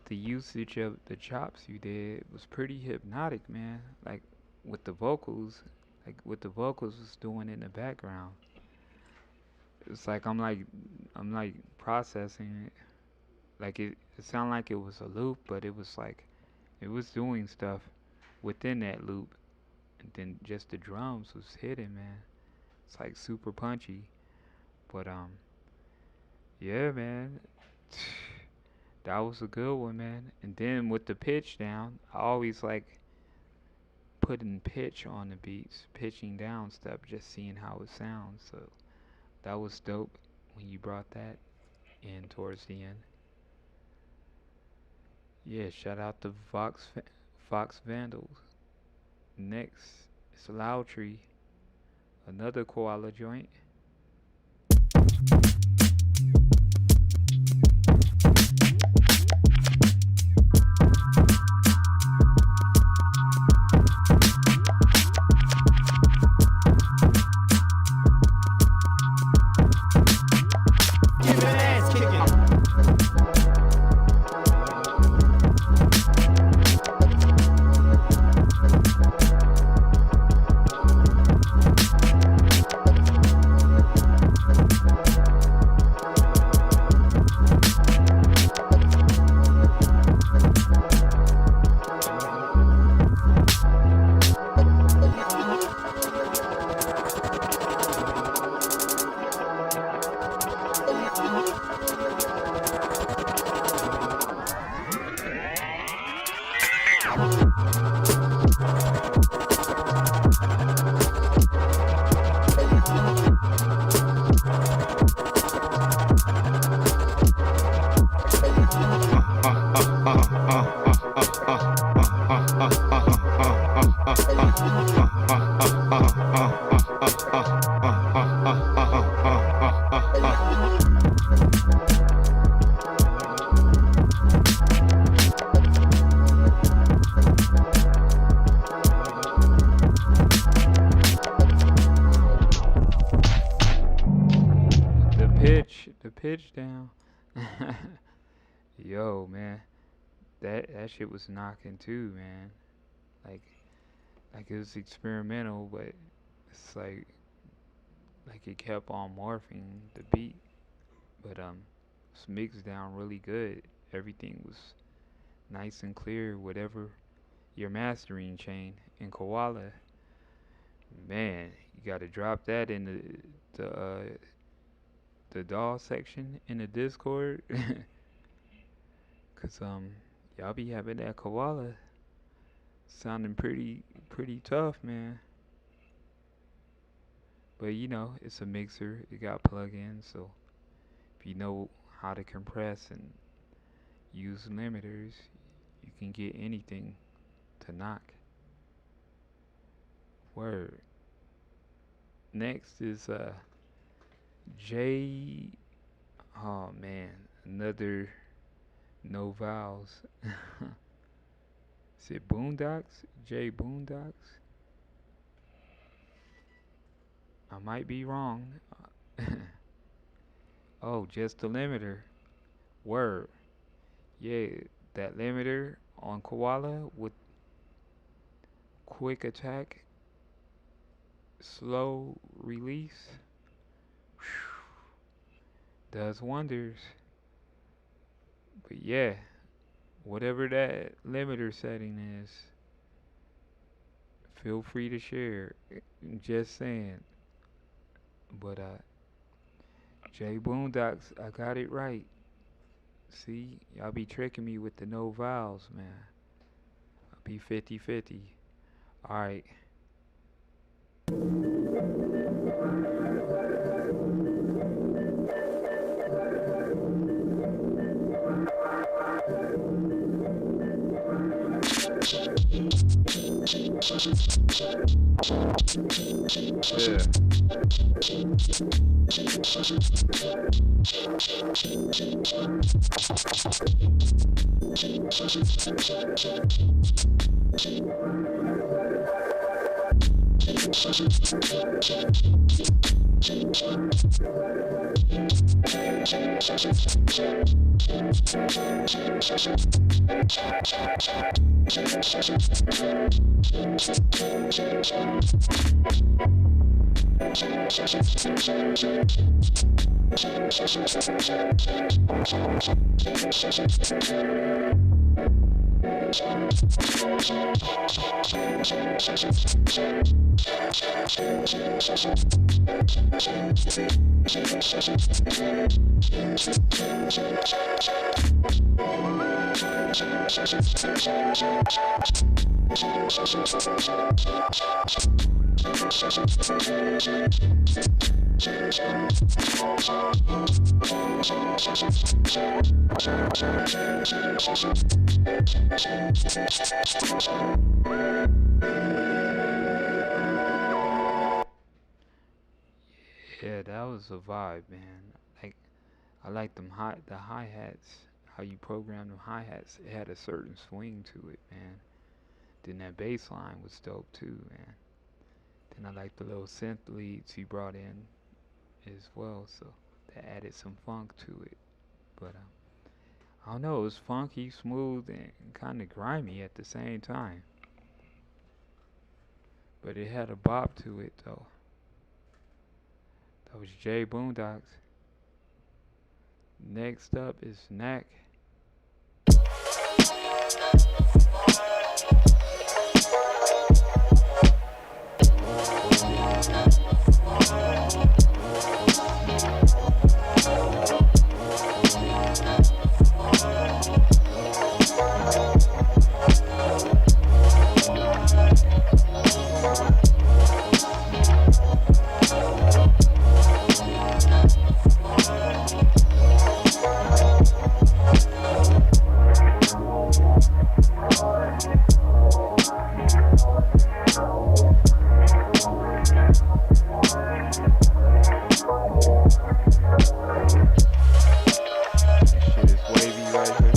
usage of the chops you did was pretty hypnotic, man. Like with the vocals, like what the vocals was doing in the background. It's like I'm like processing it. Like it sounded like it was a loop, but it was like it was doing stuff within that loop, and then just the drums was hitting, man. It's like super punchy, but yeah, man. That was a good one, man. And then with the pitch down, I always like putting pitch on the beats, pitching down stuff, just seeing how it sounds. So that was dope when you brought that in towards the end. Yeah, shout out to Fox Vandals. Next, it's Loud Tree, another koala joint. The pitch down. Yo, man, that shit was knocking too, man. Like it was experimental, but it's like it kept on morphing the beat. But it's mixed down really good. Everything was nice and clear. Whatever your mastering chain in Koala, man, you got to drop that in the DAW section in the Discord. Cause y'all be having that Koala sounding pretty tough, man. But you know, it's a mixer, it got plugins, so if you know how to compress and use limiters, you can get anything to knock. Word. Next is J. Oh man, another no vowels. Is it Boondocks? J Boondocks? I might be wrong. Oh, just the limiter. Word. Yeah, that limiter on Koala with quick attack, slow release. Whew, does wonders. But yeah, whatever that limiter setting is, feel free to share. Just saying. But J Boondocks, I got it right. See, y'all be tricking me with the no vowels, man. I'll be 50-50. Alright. Yeah. Yeah, that was a vibe, man. Like I like the hi-hats, how you program them hi-hats. It had a certain swing to it, man. Then that bass line was dope too, man. Then I like the little synth leads he brought in as well, so that added some funk to it. But I don't know, it was funky, smooth, and kind of grimy at the same time. But it had a bop to it though. That was Jay Boondocks. Next up is Knack. Shit is wavy right here.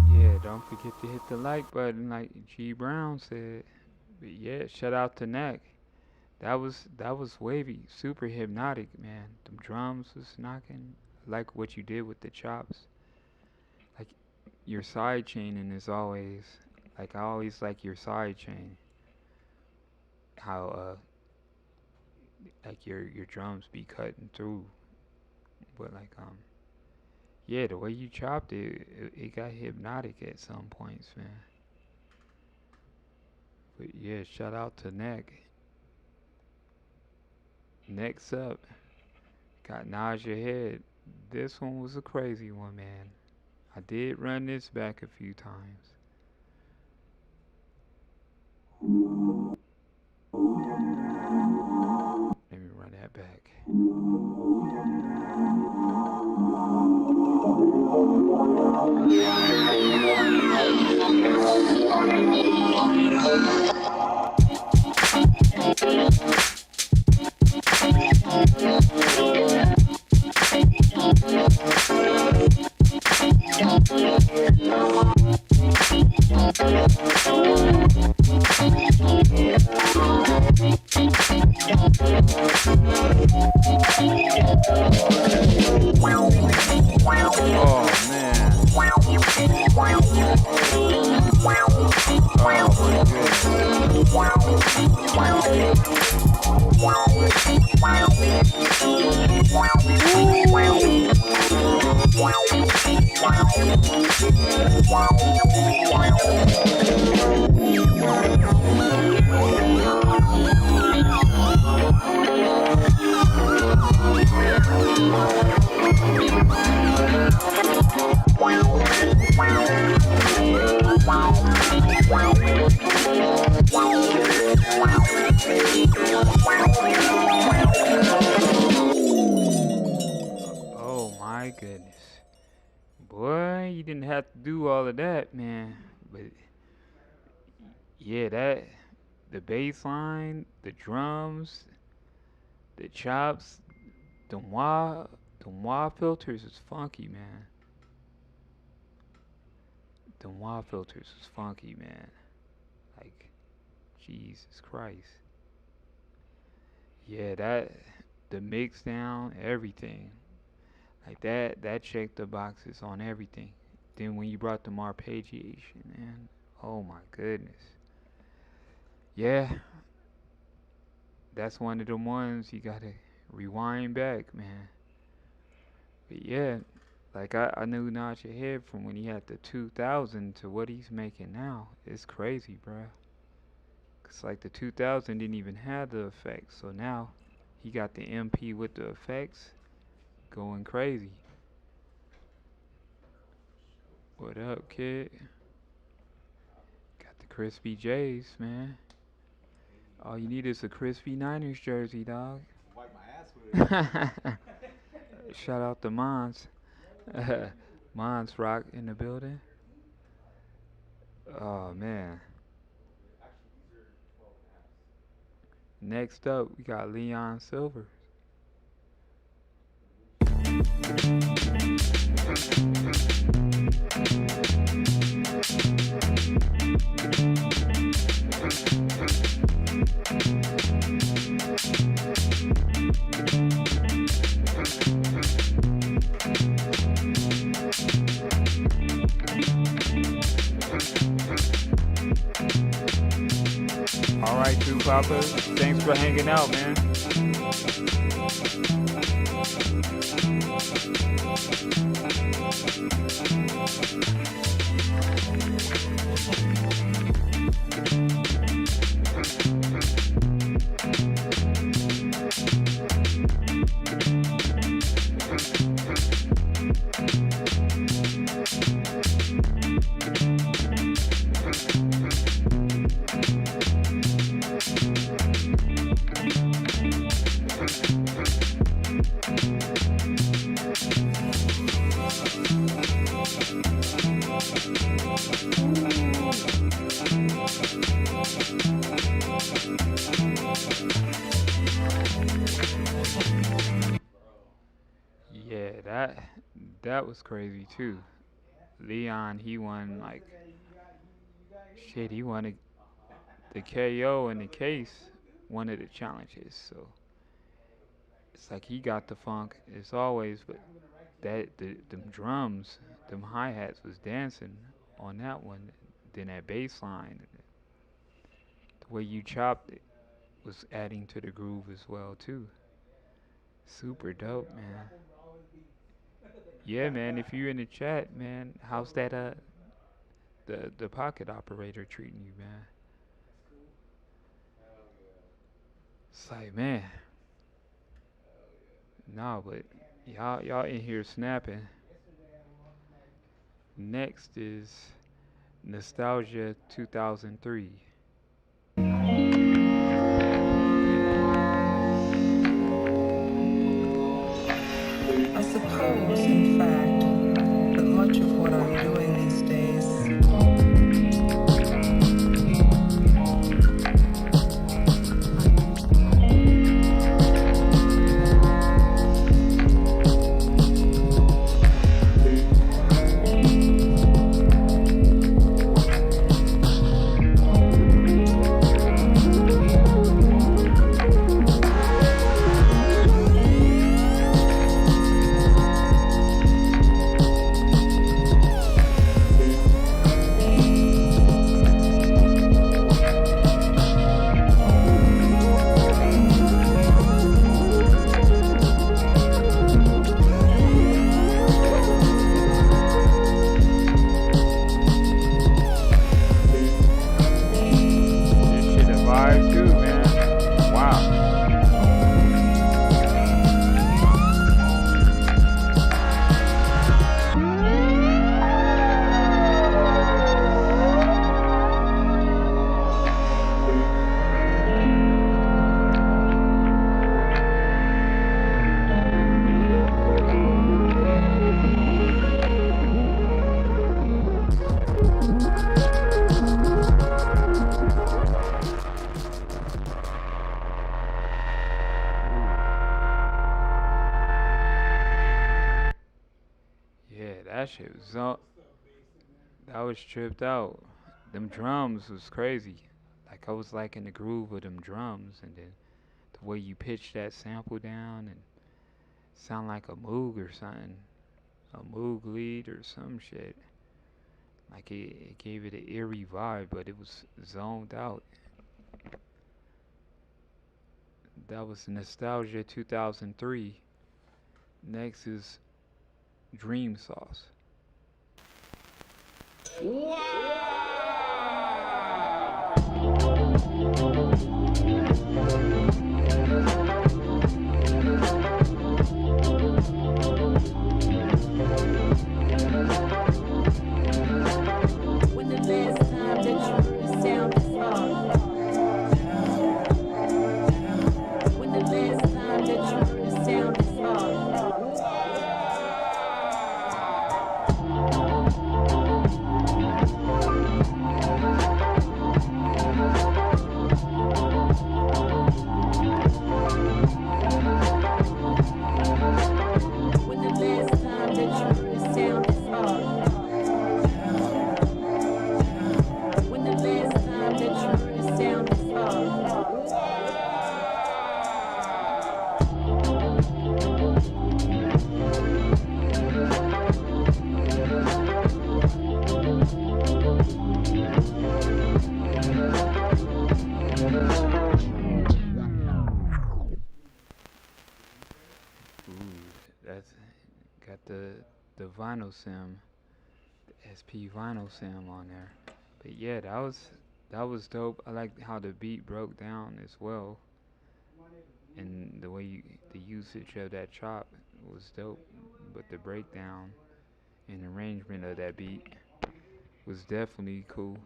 Yeah, don't forget to hit the like button like G Brown said. But yeah, shout out to Knack. That was wavy, super hypnotic, man. Them drums was knocking. Like what you did with the chops. Like your side chaining is always like I always like your side chain. How like your drums be cutting through. But like yeah, the way you chopped it got hypnotic at some points, man. But yeah, shout out to Neck. Next up, got Nausea Head. This one was a crazy one, man. I did run this back a few times. Let me run that back. Oh man. Oh my goodness. Boy, you didn't have to do all of that, man. But yeah, that the bass line, the drums, the chops, the wah filters is funky, man. them wall filters was funky, man. Like, Jesus Christ. Yeah, the mix down, everything. Like that checked the boxes on everything. Then when you brought the arpeggiation, man, oh my goodness. Yeah, that's one of the ones you gotta rewind back, man. But yeah, like I knew Notch ahead from when he had the 2000 to what he's making now. It's crazy, bruh. Cause like the 2000 didn't even have the effects, so now he got the MP with the effects going crazy. What up, kid? Got the crispy J's, man. All you need is a crispy Niners jersey, dog. Wipe my ass with it. Shout out to Mons. Mons Rock in the building. Oh man. Actually, these are 12 and a half. Next up, we got Leon Silver. All right, Two Papa. Thanks for hanging out, man. Yeah, that was crazy too. Leon, he won like shit. He won the KO in the case, one of the challenges. So it's like he got the funk as always, but them drums, them hi hats was dancing on that one. Then that bass line, the way you chopped it was adding to the groove as well too. Super dope, man. Yeah, man. If you're in the chat, man, how's that the pocket operator treating you, man? It's like, man. Nah, but y'all in here snapping. Next is Nostalgia 2003. I suppose, in fact, that much of what I'm doing these days I was tripped out. Them drums was crazy. Like I was like in the groove of them drums, and then the way you pitch that sample down and sound like a moog or something, a moog lead or some shit. Like it gave it an eerie vibe, but it was zoned out. That was Nostalgia 2003. Next is Dream Sauce. When the last time that you heard the sound of love? When the last time that you heard the sound of love? When the last time that you heard the sound of love? When the last time that you heard the sound of love? Ooh, that's got the vinyl sim, the SP vinyl sim on there. But yeah, that was dope. I like how the beat broke down as well, and the way the usage of that chop was dope. But the breakdown and arrangement of that beat was definitely cool.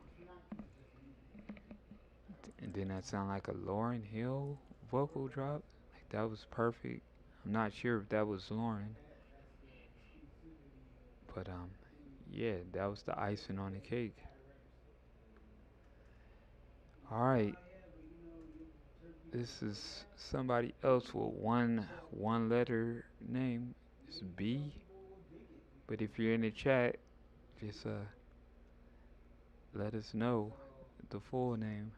And then that sound like a Lauryn Hill vocal drop. Like that was perfect. I'm not sure if that was Lauren, but yeah, that was the icing on the cake. All right, this is somebody else with one letter name. It's B. But if you're in the chat, just let us know the full name.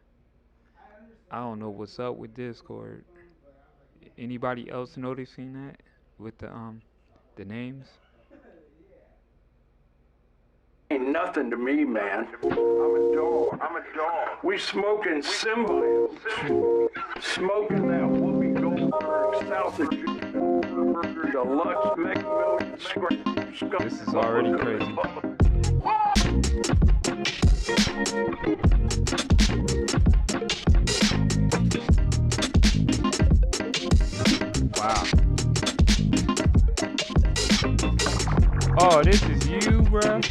I don't know what's up with Discord. Anybody else noticing that with the names? Ain't nothing to me, man. I'm a dog. I'm a dog. We smoking symbols. Smoking that Whoopi Goldberg, South of Burger Deluxe, McMillan, Scrap. This is already crazy. Wow. Oh, this is you, bruh.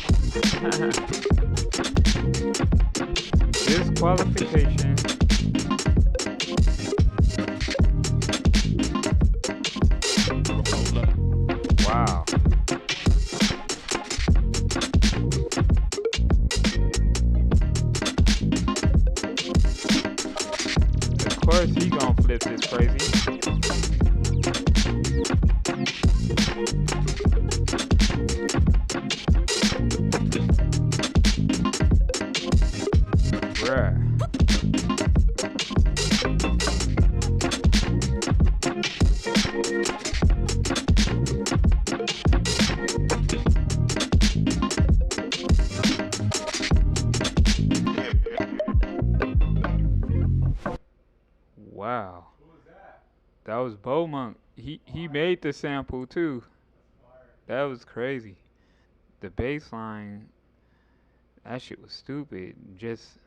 Disqualification. Wow. Of course he gonna flip this crazy. Bruh. Wow. That was Beaumont. He made the sample too. That was crazy. The bass line, that shit was stupid. Just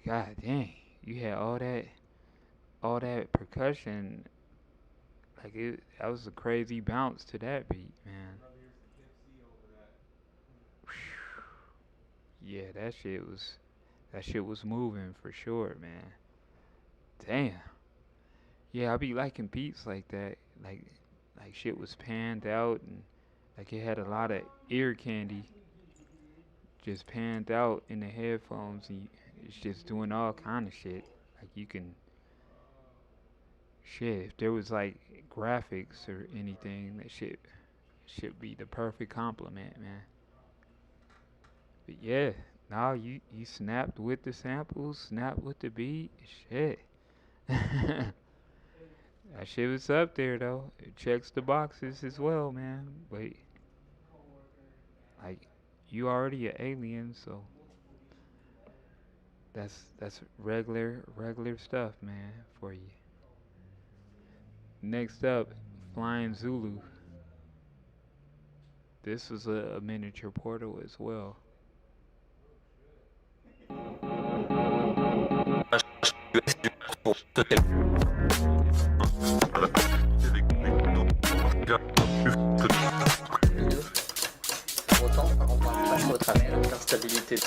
god dang. You had all that percussion. Like that was a crazy bounce to that beat, man. Yeah, that shit was moving for sure, man. Damn. Yeah, I be liking beats like that. Like shit was panned out and like it had a lot of ear candy just panned out in the headphones and it's just doing all kind of shit. Like you can shit, if there was like graphics or anything, that shit should be the perfect compliment, man. But yeah, now you snapped with the samples, snapped with the beat. Shit. That shit was up there though. It checks the boxes as well, man. But like, you already an alien, so that's regular stuff, man, for you. Next up, Flying Zulu. This was a miniature portal as well. Autant, on va passer au travers l'instabilité.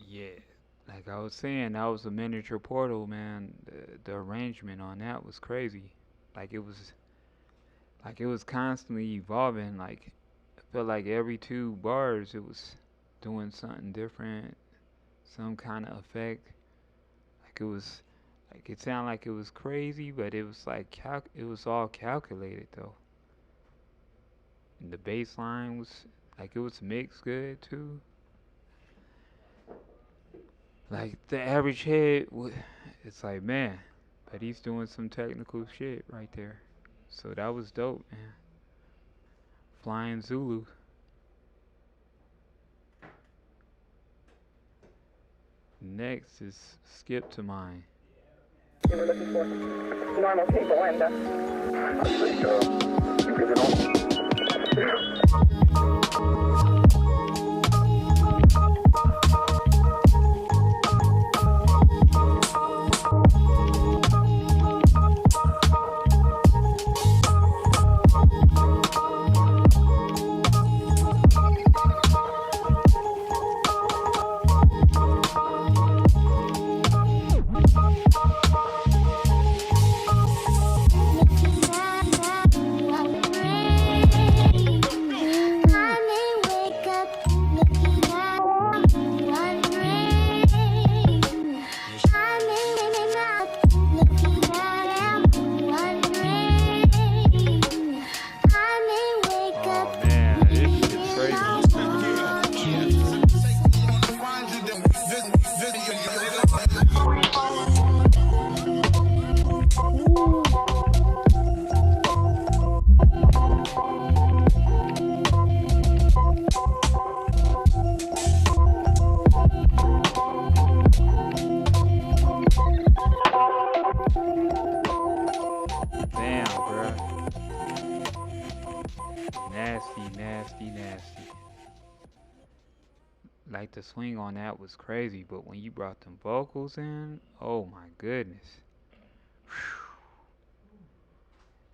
Yeah, like I was saying, that was a miniature portal, man. The arrangement on that was crazy. Like it was constantly evolving. Like I felt like every 2 bars it was doing something different, some kind of effect. Like it was, like it sounded like it was crazy, but it was like it was all calculated though. And the bass line was like it was mixed good too. Like the average head, it's like, man, but he's doing some technical shit right there. So that was dope, man. Flying Zulu. Next is Skip to Mine. You were looking for normal people and I think you really Nasty. Like the swing on that was crazy, but when you brought them vocals in, oh my goodness.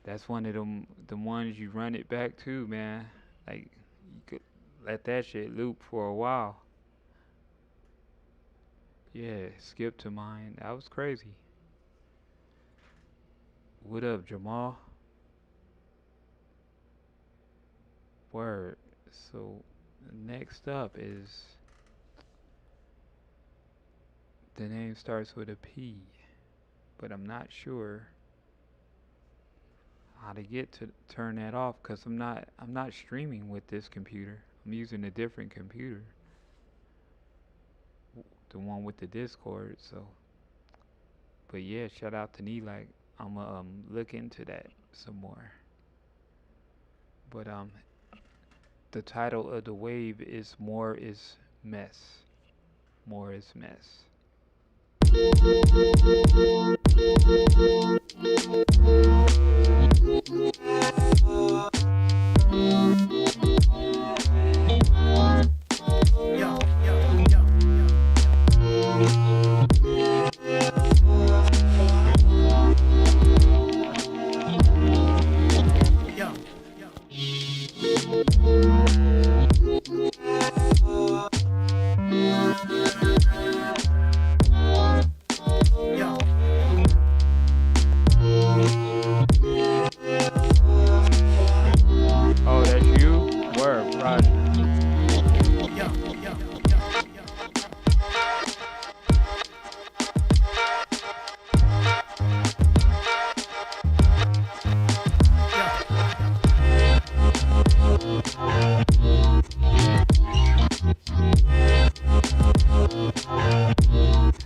That's one of them ones you run it back to, man. Like you could let that shit loop for a while. Yeah, Skip to Mine. That was crazy. What up, Jamal? Word. So next up is, the name starts with a P, but I'm not sure. how to get to turn that off, because I'm not streaming with this computer. I'm using a different computer, the one with the Discord. So, but yeah, shout out to Like I'm gonna look into that some more. But the title of the wave is More is Mess. More is Mess. Oh, that's you? Word, Roger.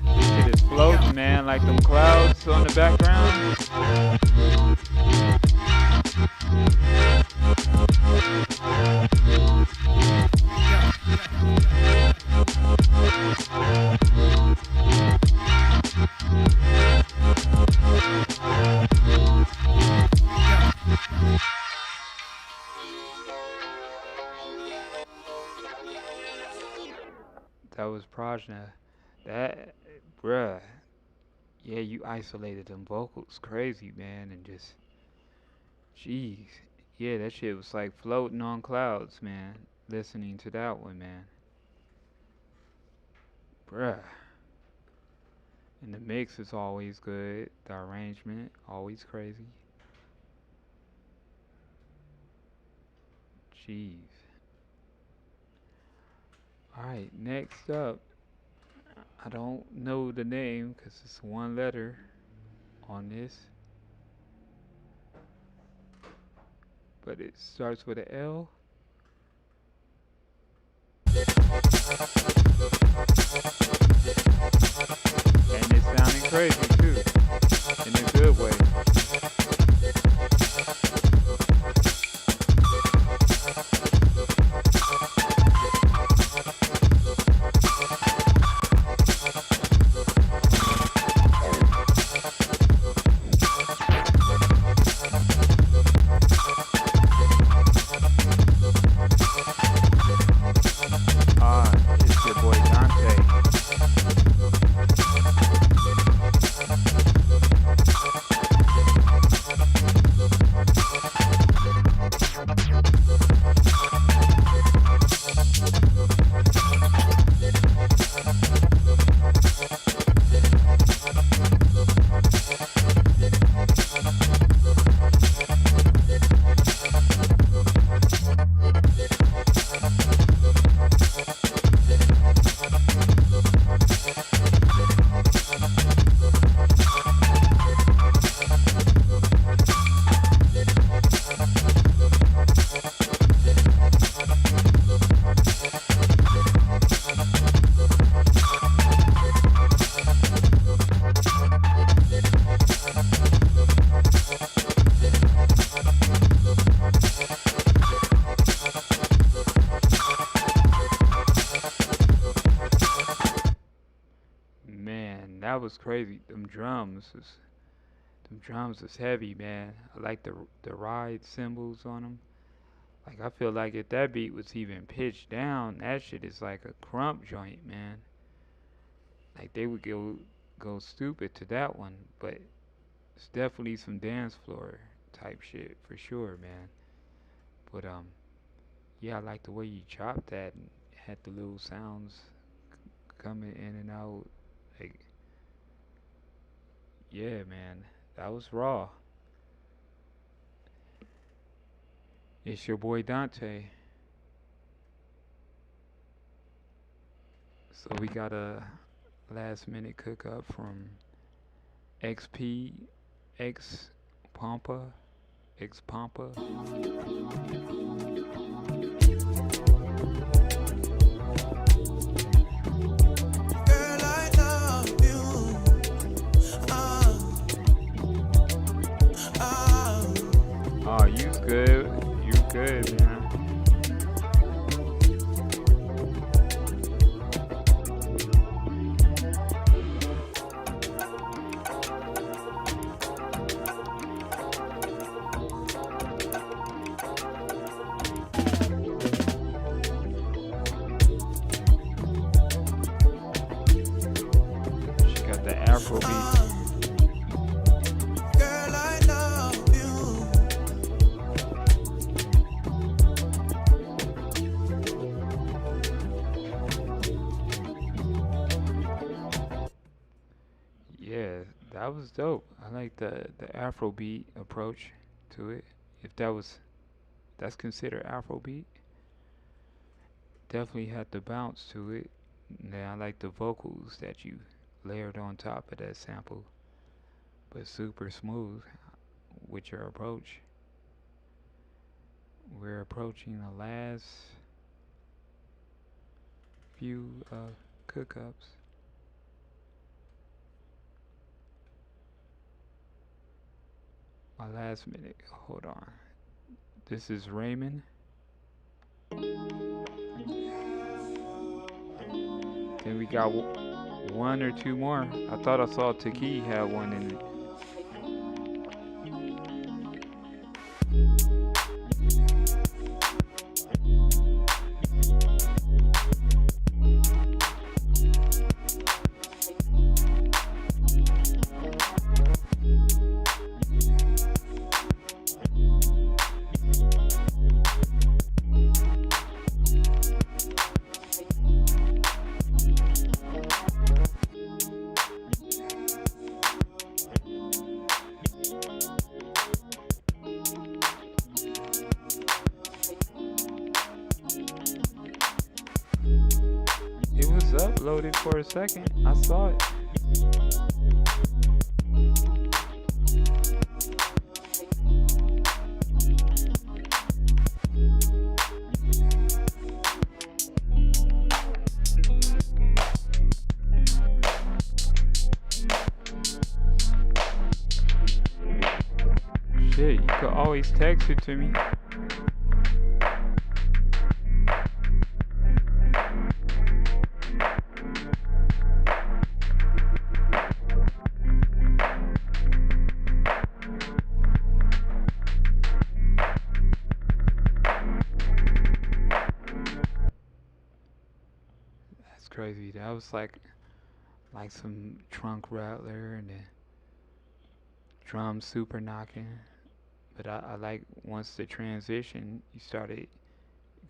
This shit is floating, man, like them clouds on the background. That was Prajna. That, bruh. Yeah, you isolated them vocals crazy, man, and just, jeez. Yeah, that shit was like floating on clouds, man. Listening to that one, man. Bruh. And the mix is always good. The arrangement, always crazy. Jeez. Alright, next up. I don't know the name because it's one letter on this. But it starts with an L. And it's sounding crazy too. In a good way. It's your boy Dante. Man, that was crazy. Them drums was heavy, man. I like the ride cymbals on them. Like I feel like if that beat was even pitched down, that shit is like a crump joint, man. Like they would go stupid to that one, but it's definitely some dance floor type shit for sure, man. But yeah, I like the way you chopped that and had the little sounds coming in and out. Like, yeah, man, that was raw. It's your boy Dante. So we got a last minute cook up from XP X Pampa X Pampa. Girl, I love you. Oh, you's good. You good, man. She got the Afro beat. Girl, I love you. Yeah, that was dope. I like the Afrobeat approach to it. If that's considered Afrobeat. Definitely had the bounce to it. And I like the vocals that you layered on top of that sample. But super smooth with your approach. We're approaching the last few cook-ups. My last minute. Hold on. This is Raymond. Then we got one or two more. I thought I saw Taki had one in it. Uploaded for a second. I saw it. Shit, you could always text it to me. Crazy. That was like some trunk rattler and the drums super knocking. But I like once the transition, you started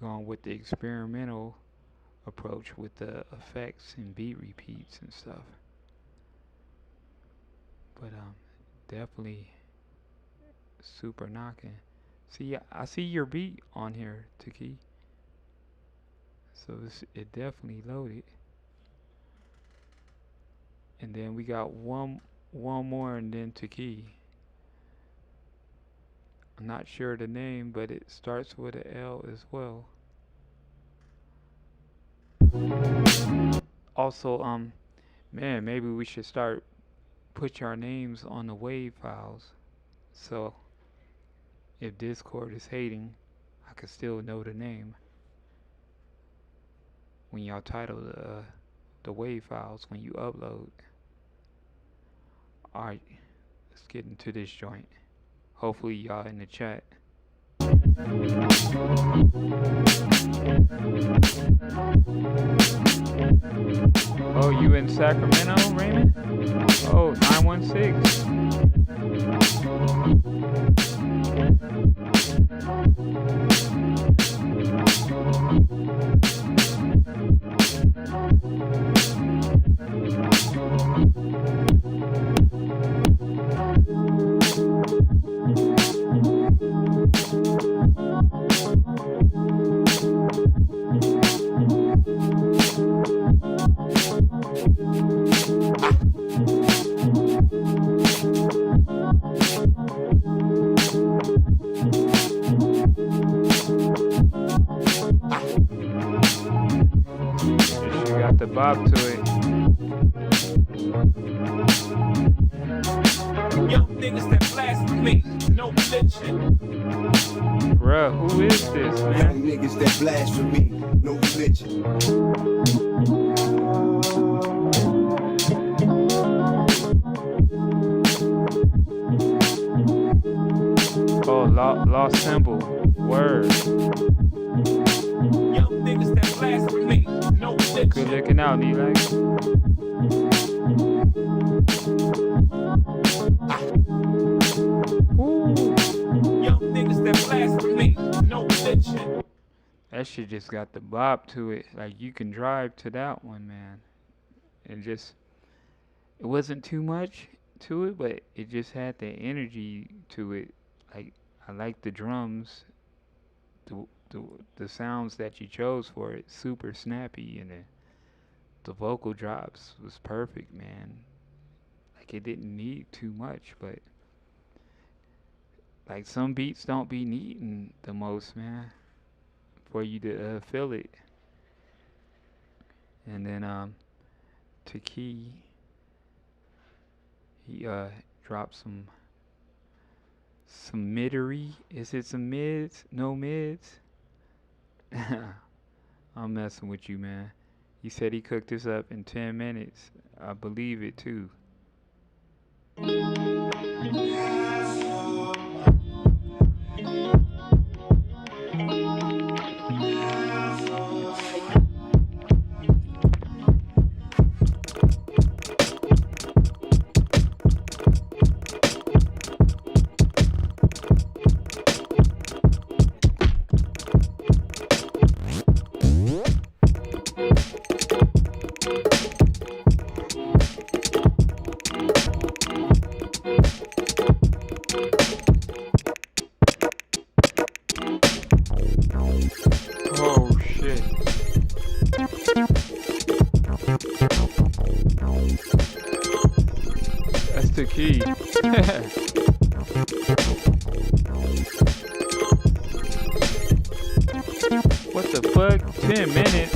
going with the experimental approach with the effects and beat repeats and stuff. But definitely super knocking. See, I see your beat on here, Taki. So it definitely loaded. And then we got one more and then Taki. I'm not sure the name, but it starts with an L as well. Also, man, maybe we should start put our names on the WAV files. So if Discord is hating, I could still know the name. When y'all title the WAV files when you upload. Alright, let's get into this joint. Hopefully y'all in the chat. Oh, you in Sacramento, Raymond? Oh, 916. Yo, niggas that blasphemy, no religion. Bruh, who is this, man? Niggas that blasphemy, no religion. Oh, lost symbol. Word. Yo, niggas that blasphemy, no religion. Good looking out, Neelak. Yo, niggas that blasphemy, no religion. That shit just got the bop to it. Like, you can drive to that one, man. And just, it wasn't too much to it, but it just had the energy to it. Like, I like the drums, the sounds that you chose for it, super snappy, and the vocal drops was perfect, man. Like, it didn't need too much, but like some beats don't be needing the most, man, for you to feel it. And then to Key, he dropped some middery. Is it some mids? No mids? I'm messing with you, man. He said he cooked this up in 10 minutes. I believe it too. What the fuck? 10 minutes?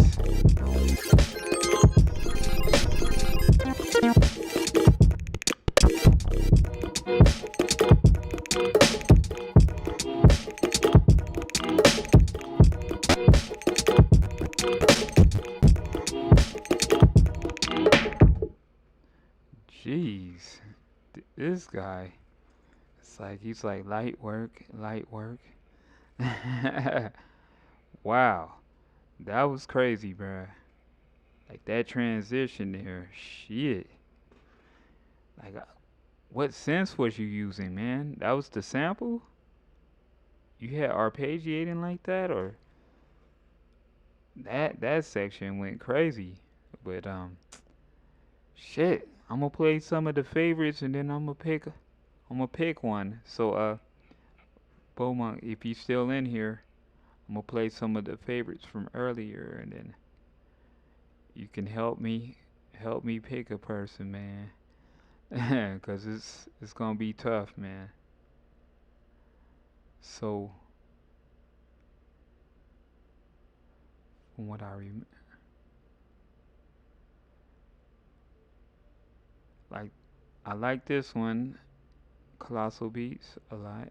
Jeez. This guy. It's like, he's like, light work, light work. Wow, that was crazy, bruh. Like that transition there, shit. Like, what sense was you using, man? That was the sample? You had arpeggiating like that, or that section went crazy. But shit, I'm gonna play some of the favorites and then I'm gonna pick one. So Beaumont, if you still in here, I'm gonna play some of the favorites from earlier, and then you can help me pick a person, man. Cause it's gonna be tough, man. So from what I remember, like, I like this one, Colossal Beats, a lot.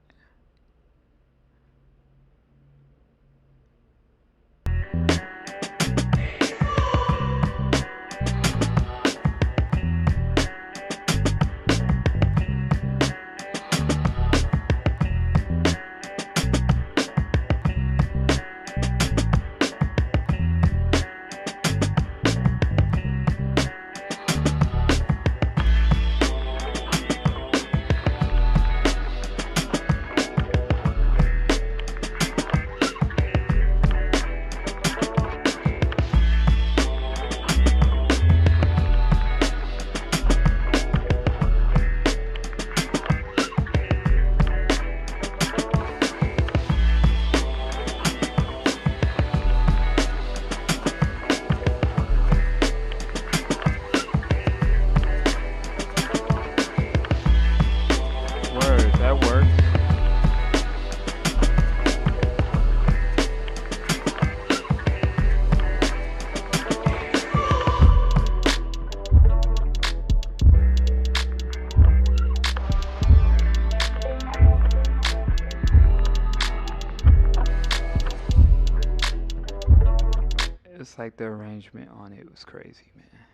like the arrangement on it was crazy, man.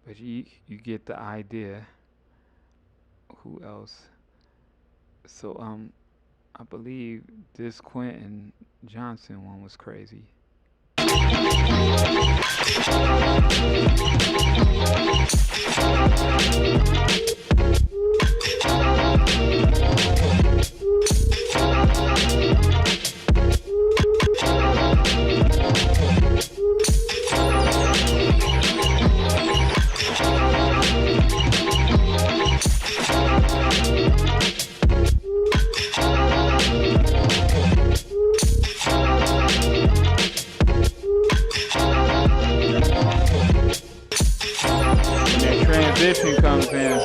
But you get the idea. Who else? So I believe this Quentin Johnson one was crazy. Transition comes in.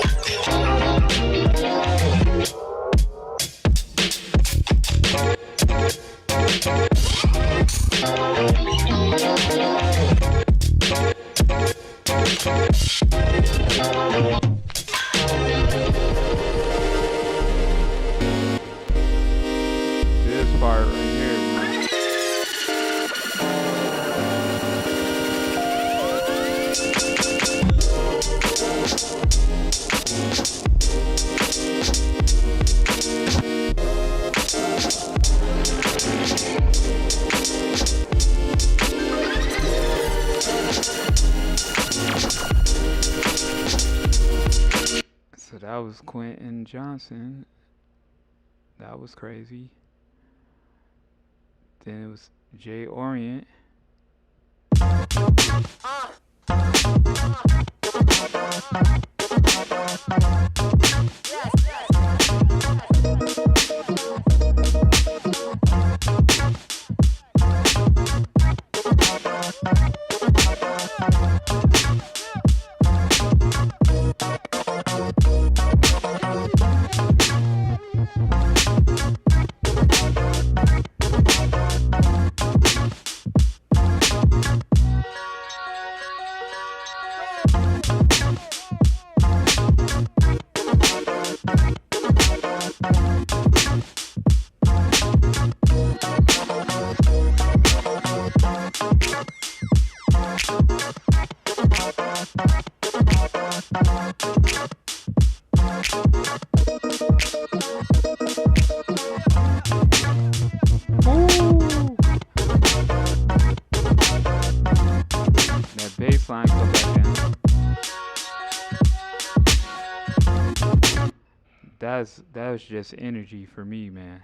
This part right here, man. So that was Quentin Johnson. That was crazy. Then it was Jay Orient. That bass line come back in. That was just energy for me, man.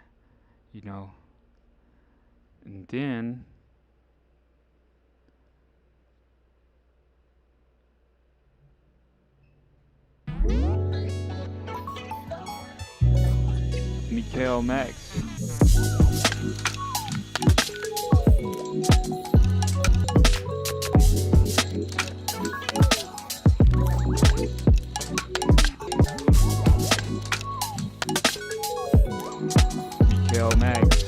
You know. And then Mikael Max. Mikael Max.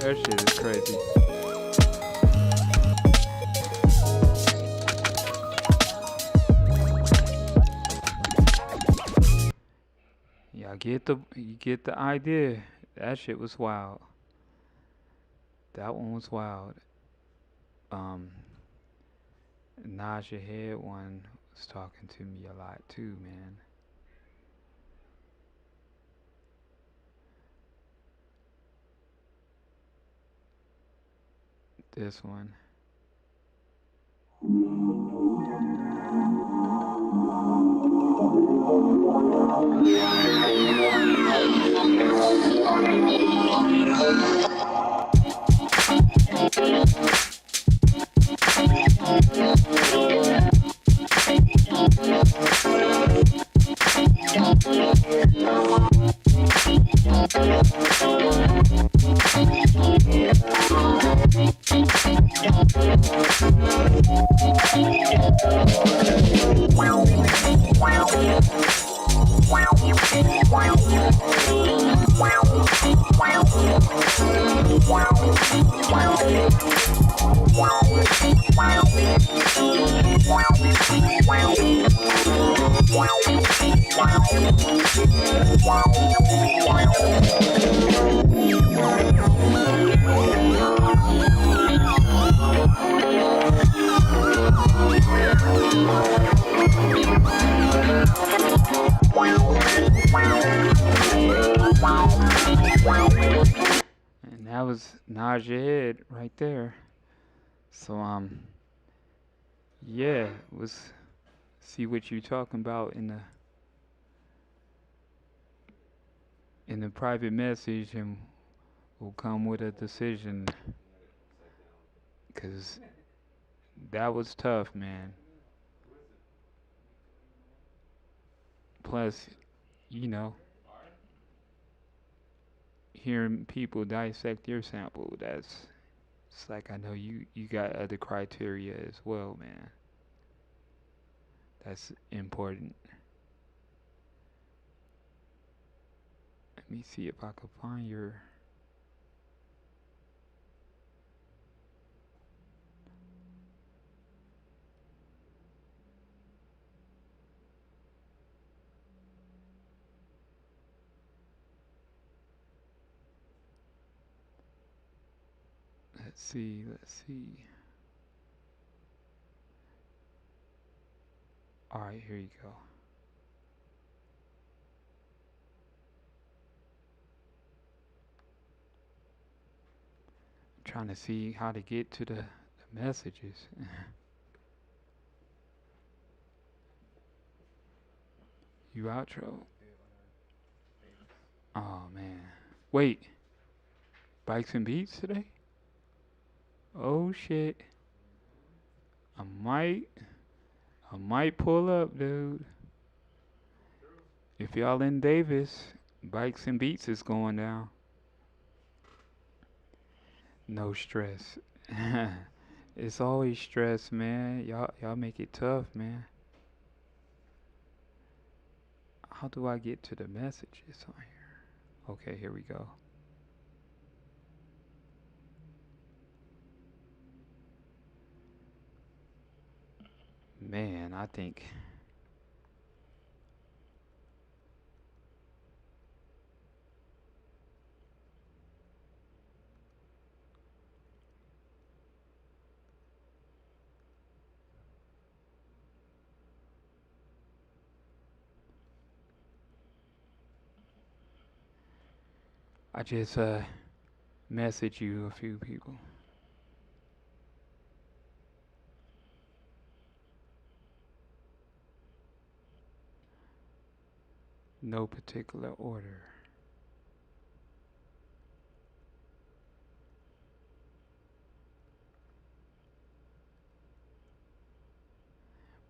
That shit is crazy. You get the idea. That shit was wild. That one was wild. Nod Your Head one was talking to me a lot too, man. This one. And that was nod your head right there. So yeah, let's see what you're talking about in the private message, and we'll come with a decision. Cause that was tough, man. Plus, you know, hearing people dissect your sample, it's like I know you got other criteria as well, man. That's important. Let me see if I can find your. Let's see. All right, here you go. I'm trying to see how to get to the messages. You outro? Oh man. Wait. Bikes and Beats today? Oh shit. I might pull up, dude. If y'all in Davis, Bikes and Beats is going down. No stress. It's always stress, man. Y'all make it tough, man. How do I get to the messages on here? Okay, here we go. Man, I think I just message you a few people. No particular order.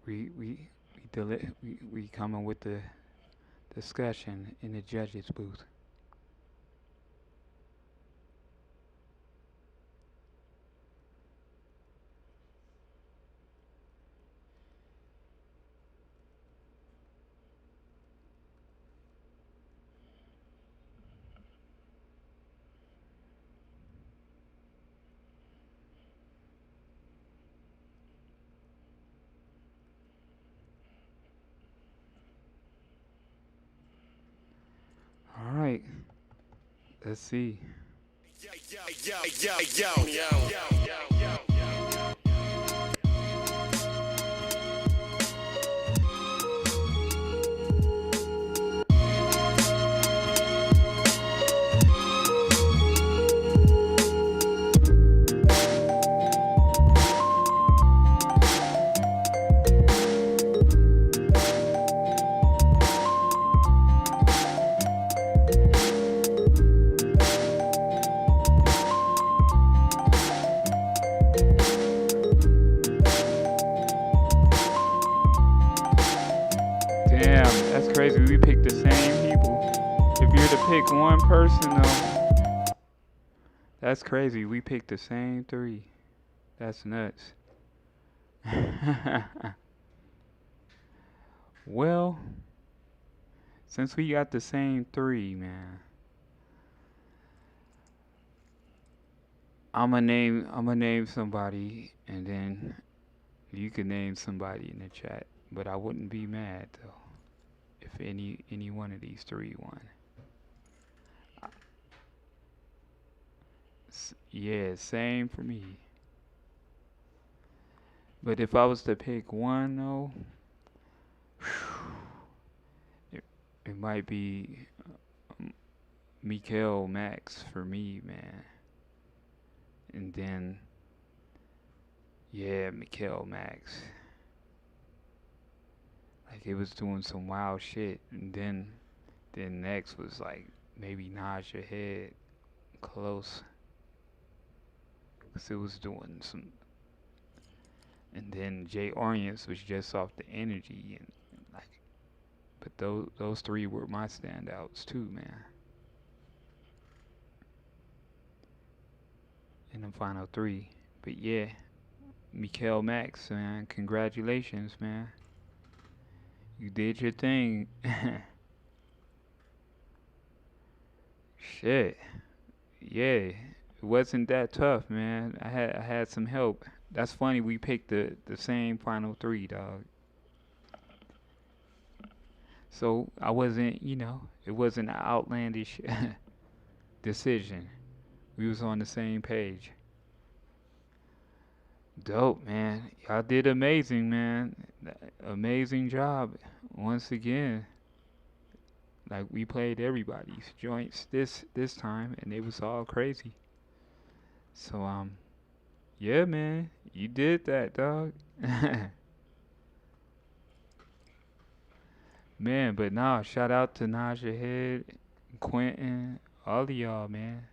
We coming with the discussion in the judge's booth. All right. Let's see. Crazy, we picked the same people. If you're to pick one person though, That's crazy. We picked the same three. That's nuts. Well, since we got the same three, man, I'm gonna name somebody, and then you can name somebody in the chat. But I wouldn't be mad though if any one of these three won. Yeah, same for me. But if I was to pick one though, it might be Mikael Max for me, man. And then, yeah, Mikael Max. Like, it was doing some wild shit. And then next was like maybe nod your head close. Cause it was doing some. And then Jay Orients was just off the energy. And like, but those three were my standouts too, man. In the final three. But yeah, Mikael Max, man, congratulations, man. You did your thing. Shit. Yeah, it wasn't that tough, man. I had some help. That's funny, we picked the same final three, dog. So I wasn't, it wasn't an outlandish decision. We was on the same page. Dope, man. Y'all did amazing, man. Amazing job. Once again. Like, we played everybody's joints this time, and it was all crazy. So yeah, man, you did that, dog. Man, but nah, shout out to Naja Head, Quentin, all of y'all, man.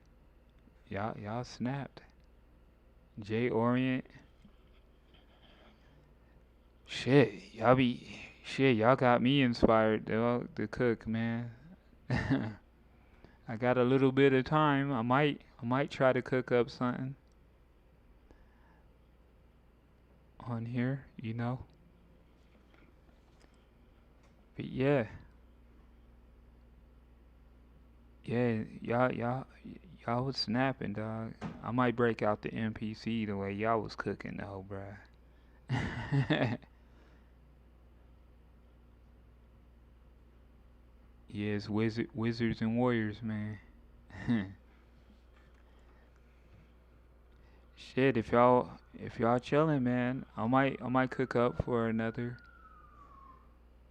Y'all snapped. Jay Orient. Y'all got me inspired, dog, to cook, man. I got a little bit of time. I might try to cook up something on here, But yeah, y'all was snapping, dog. I might break out the MPC the way y'all was cooking, though, bruh. Yes, wizards and warriors, man. Shit, if y'all chilling, man, I might cook up for another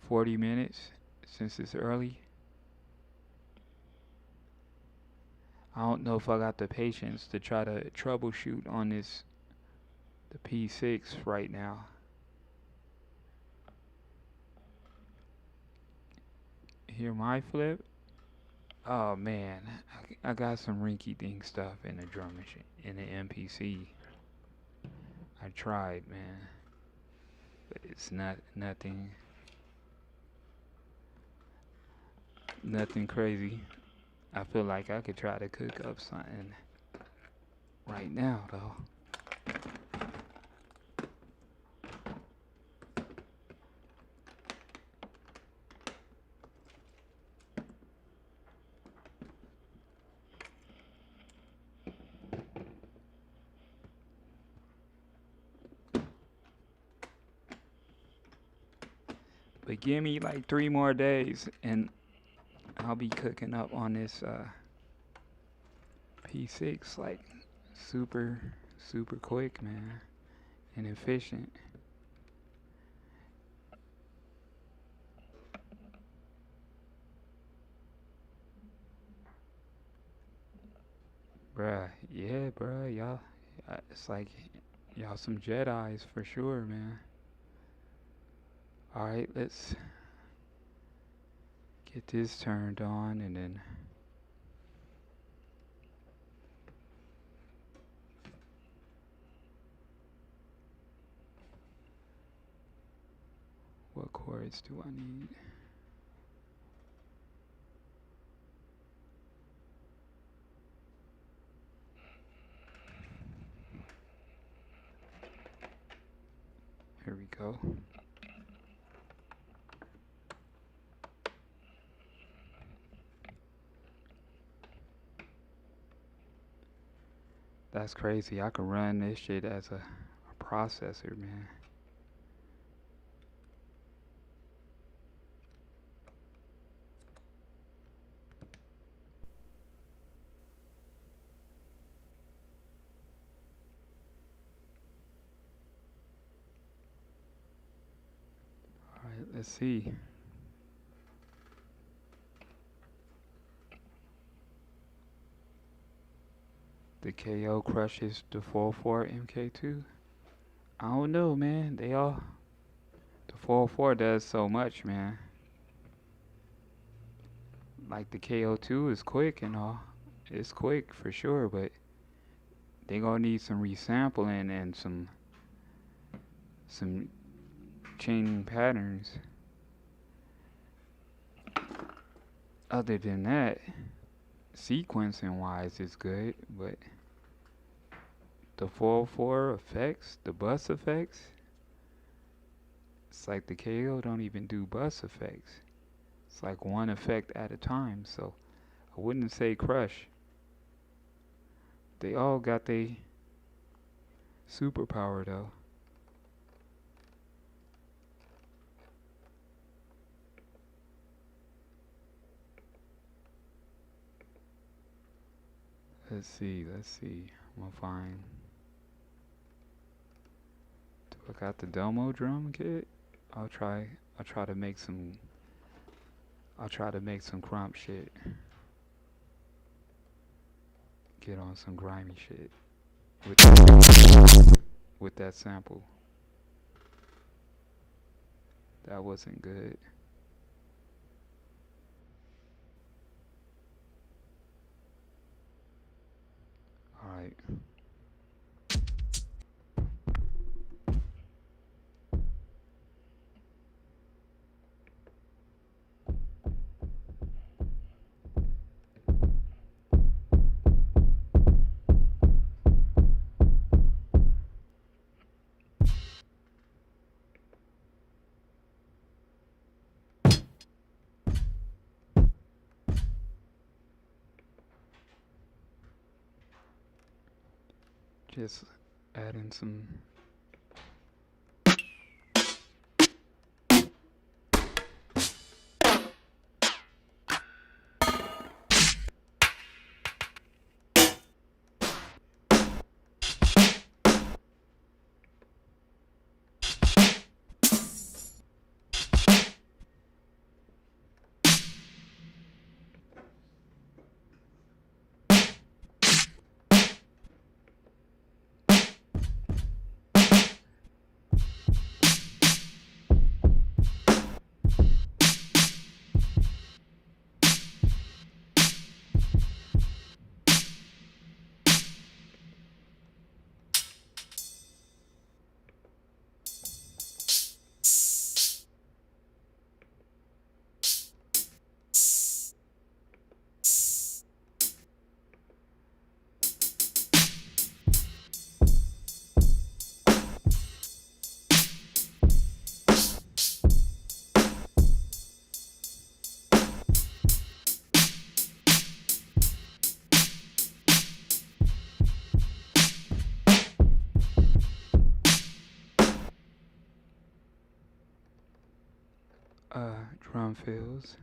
40 minutes since it's early. I don't know if I got the patience to try to troubleshoot on the P-6 right now. Hear my flip? Oh man, I got some rinky-dink stuff in the drum machine, in the MPC. I tried, man, but it's nothing crazy. I feel like I could try to cook up something right now, though. But give me like 3 more days and I'll be cooking up on this P-6 like super quick, man, and efficient. Bruh, yeah, bruh, y'all, it's like y'all some Jedis for sure, man. Alright, let's get this turned on and then what chords do I need? go. That's crazy. I can run this shit as a processor, man. Alright, let's see. The KO crushes the 404 MK2. I don't know, man. The 404 does so much, man. Like the KO2 is quick and all. It's quick for sure, but they gonna need some resampling and some chaining patterns. Other than that, sequencing wise is good, but the 404 effects, the bus effects, it's like the KO don't even do bus effects. It's like one effect at a time, so I wouldn't say crush. They all got their superpower though. Let's see. I'm gonna find. Do I got the Domo drum kit? I'll try to make some. I'll try to make some crump shit. Get on some grimy shit with that sample. That wasn't good. All right. Just adding some. Drum fills.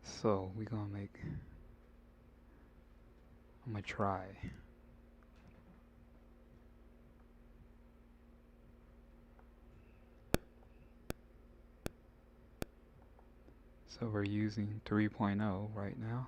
So I'm gonna try. So we're using 3.0 right now.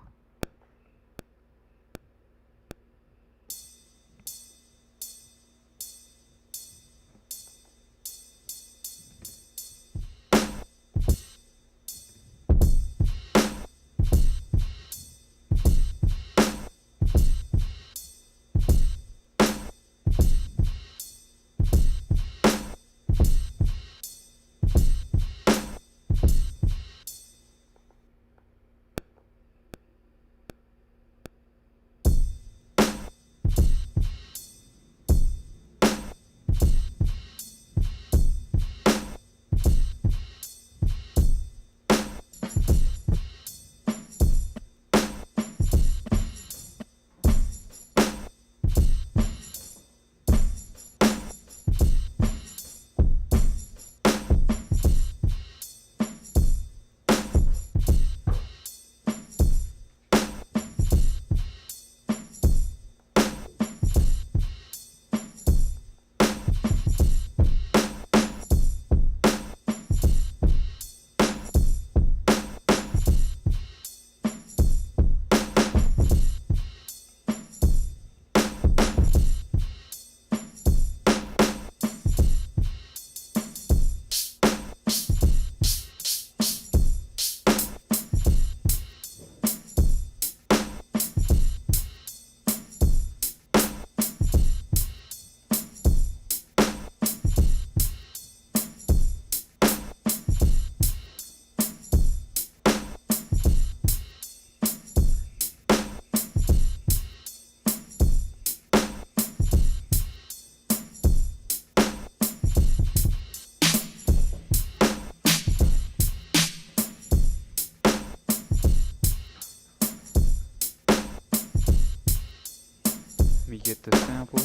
the sample.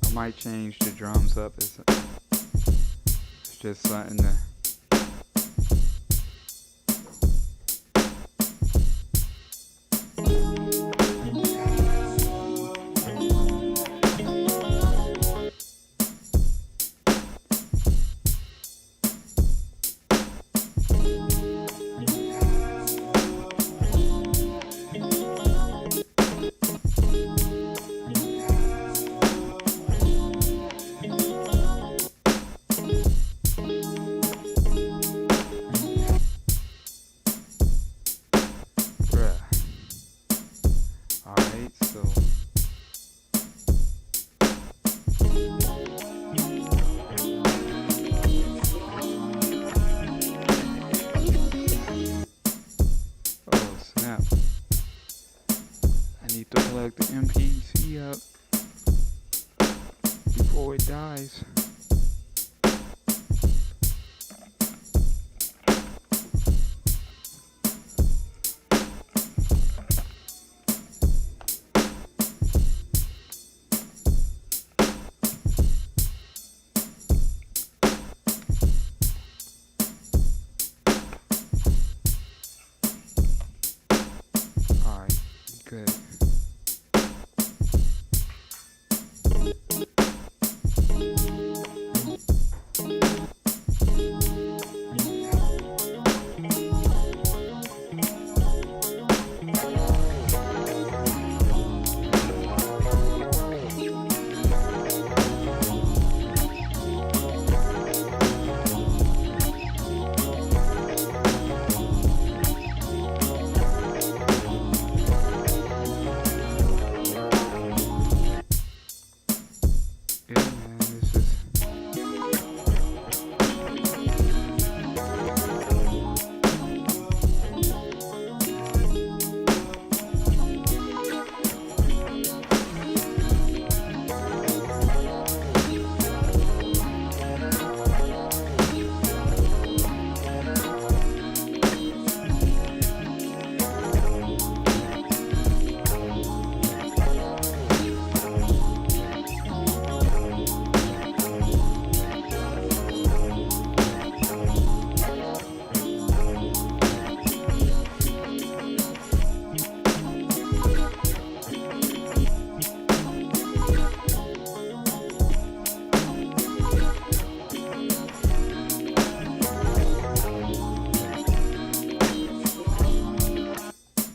I might change the drums up. It's just something to plug the MPC up before it dies. Alright, good.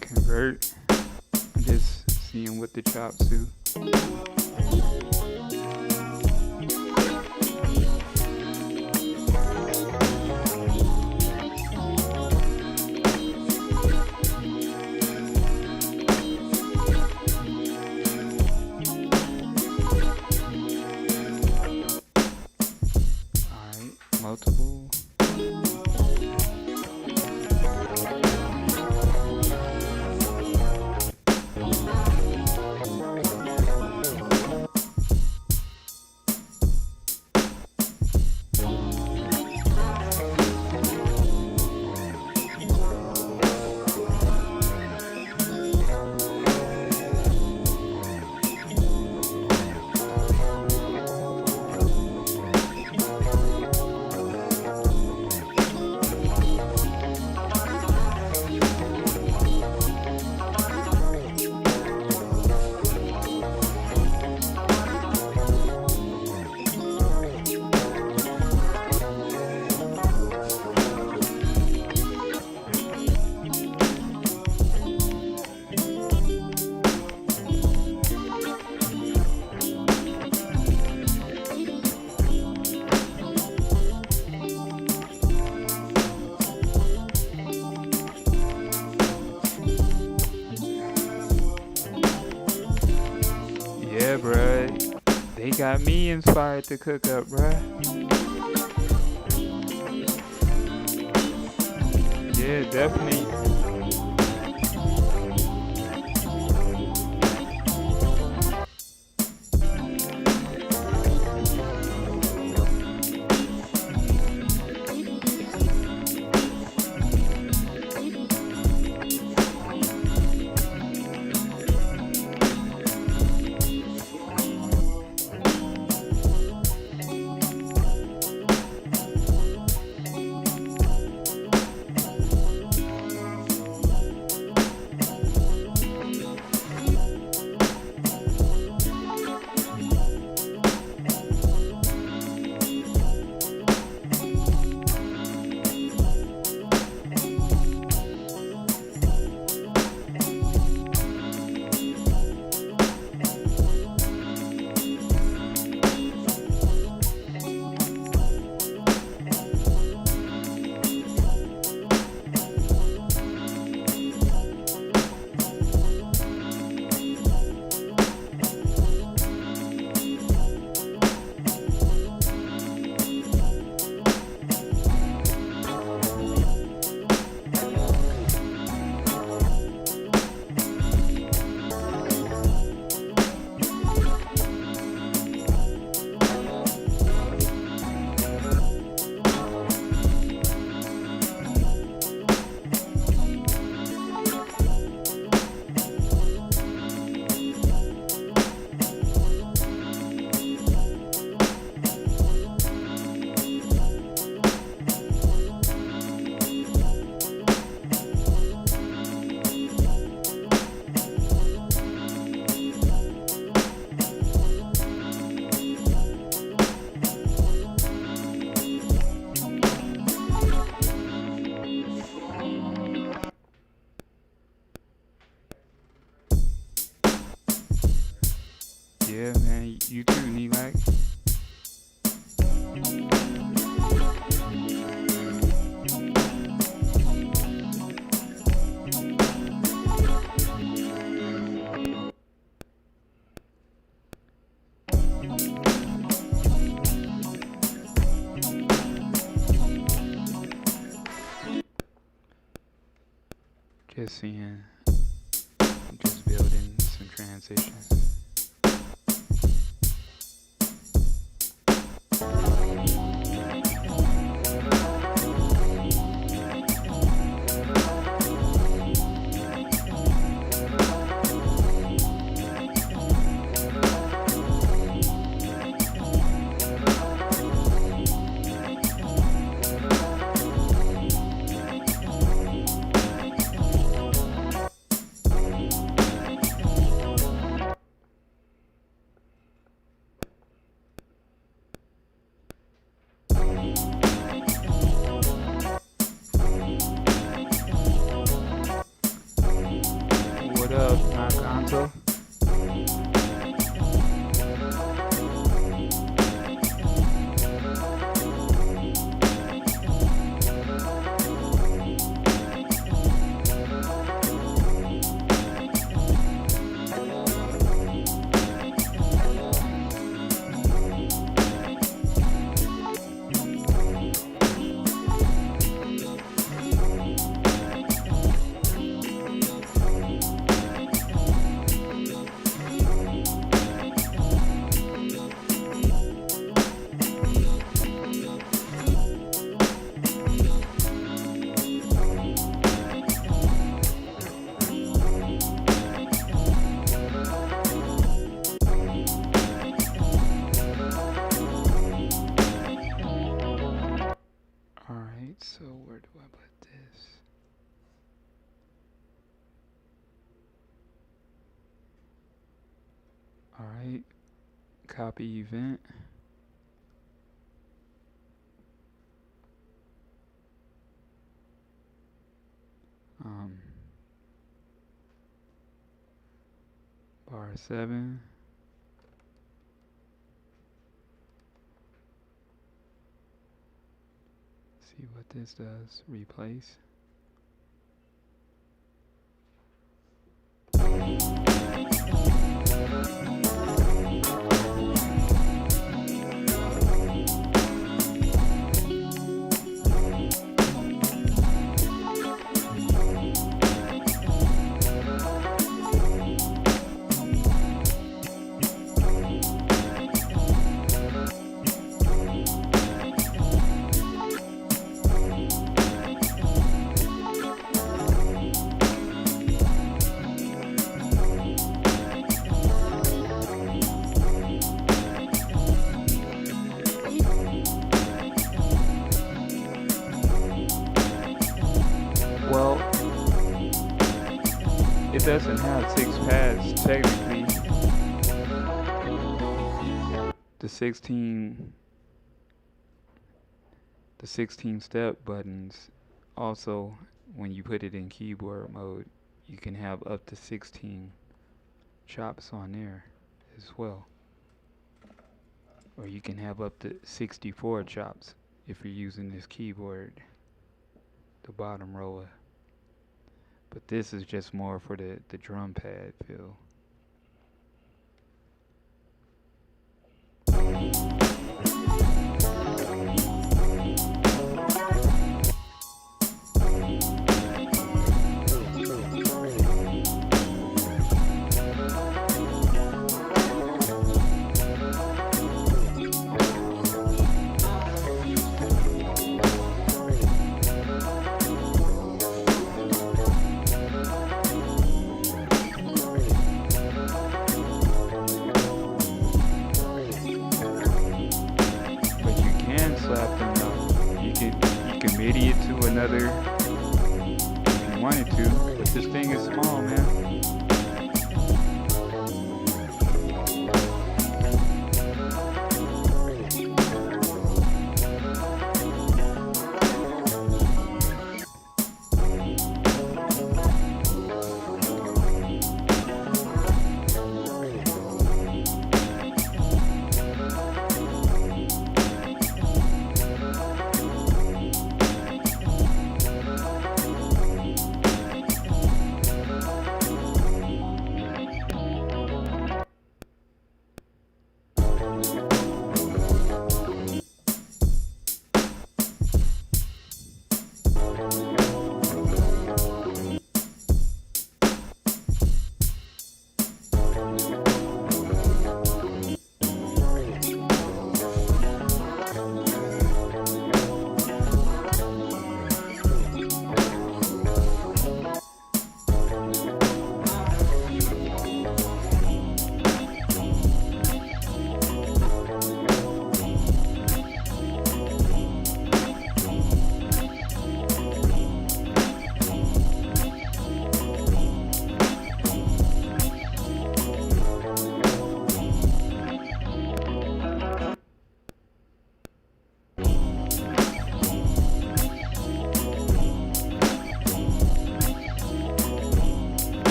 Convert. I'm just seeing what the chops do. Alright, multiple. Yeah, bruh. They got me inspired to cook up, bruh. Yeah, definitely. Yeah, man. You too, Nelac. Just seeing, just building some transitions. What up, my console? Alright, so where do I put this? Alright, copy event. Bar 7. See what this does. Replace. Well, it doesn't have 6 pads technically. The 16 step buttons also, when you put it in keyboard mode, you can have up to 16 chops on there as well. Or you can have up to 64 chops if you're using this keyboard, the bottom rower. But this is just more for the drum pad feel. MIDI it to another if you wanted to, but this thing is small, man.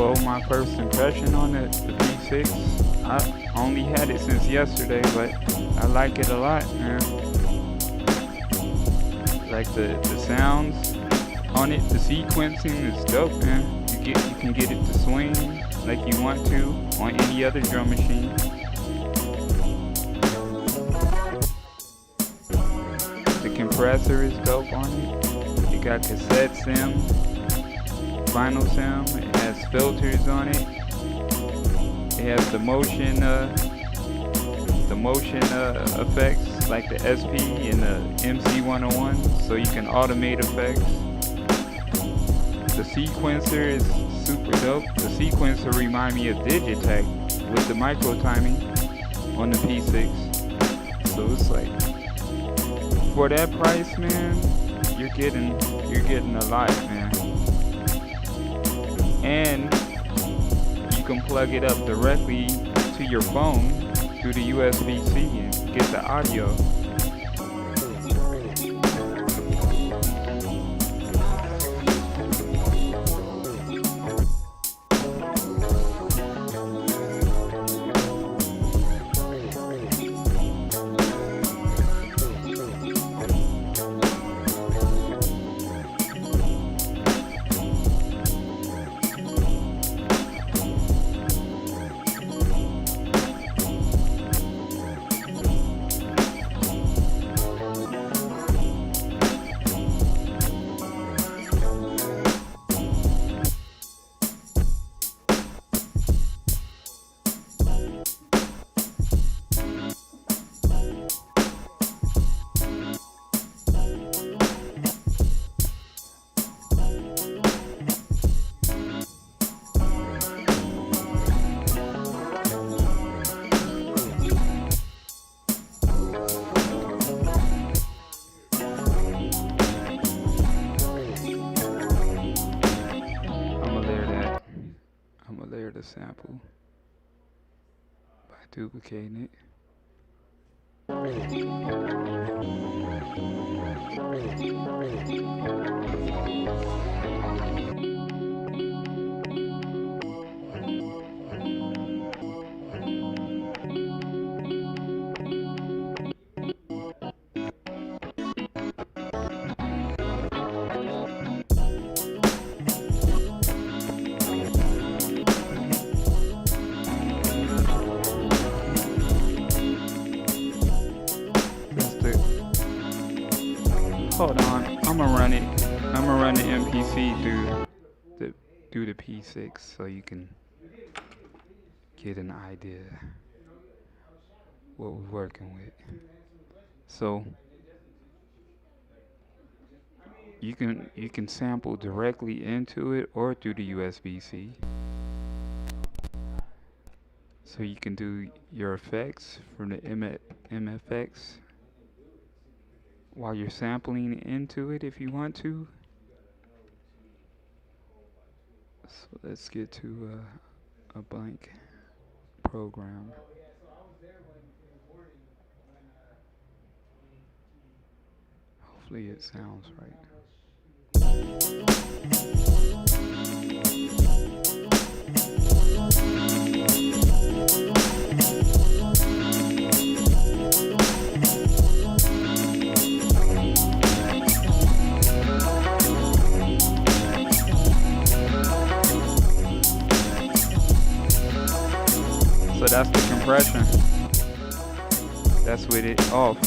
Well, my first impression on the P-6, I only had it since yesterday, but I like it a lot, man. Like the sounds on it, the sequencing is dope, man. You can get it to swing like you want to on any other drum machine. The compressor is dope on it. You got cassette sim, vinyl sim. It has filters on it. It has the motion effects like the SP and the MC101, so you can automate effects. The sequencer is super dope. The sequencer remind me of Digitech with the micro timing on the P-6. So it's like, for that price, man, you're getting a lot, man. And you can plug it up directly to your phone through the USB-C and get the audio. Sample by duplicating it. Hold on, I'm gonna run the MPC through the P-6 so you can get an idea what we're working with. So you can sample directly into it or through the USB-C. So you can do your effects from the MFX while you're sampling into it if you want to. So let's get to a blank program. Hopefully it sounds right. So that's the compression. That's with it off.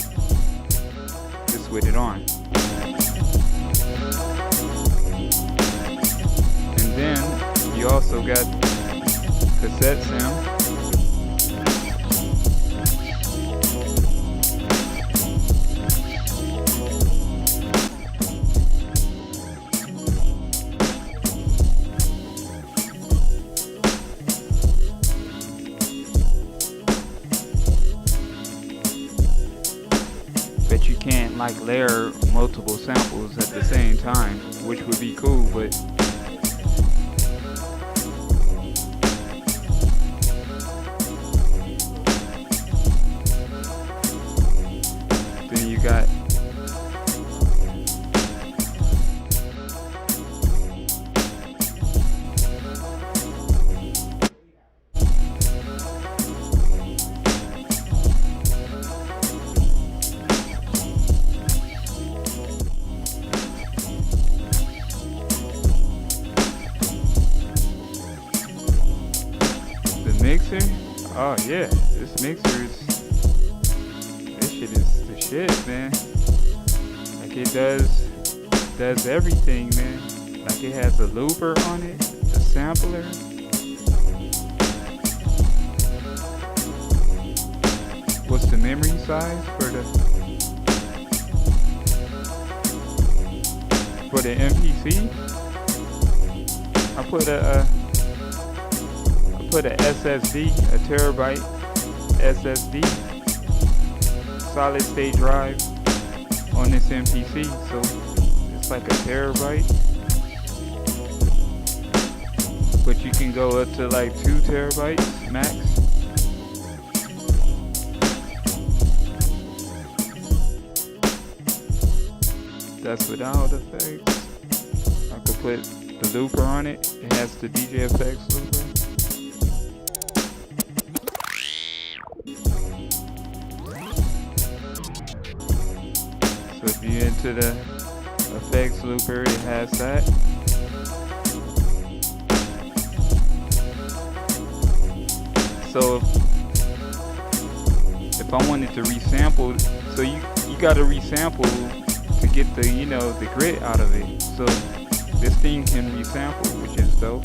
Just with it on. And then you also got cassette sim. But you can't like layer multiple samples at the same time, which would be cool, but then you got mixer? Oh yeah, this mixer this shit is the shit, man. Like it does everything, man. Like it has a looper on it, a sampler. What's the memory size for the MPC? I put a SSD, a terabyte SSD, solid state drive on this MPC, so it's like a terabyte. But you can go up to like 2 terabytes max. That's without effects. I could put the looper on it. It has the DJ effects looper. So if you're into the effects looper, it has that. So if I wanted to resample, so you gotta resample to get the, you know, the grit out of it. So this thing can resample, which is dope.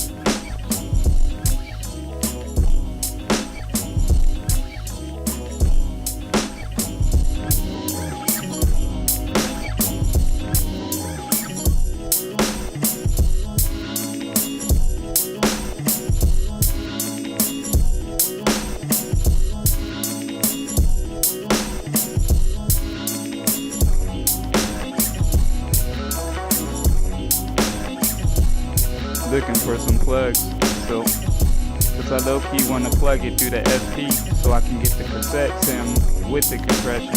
Looking for some plugs, so because I low-key want to plug it through the SP so I can get the cassette sim with the compression.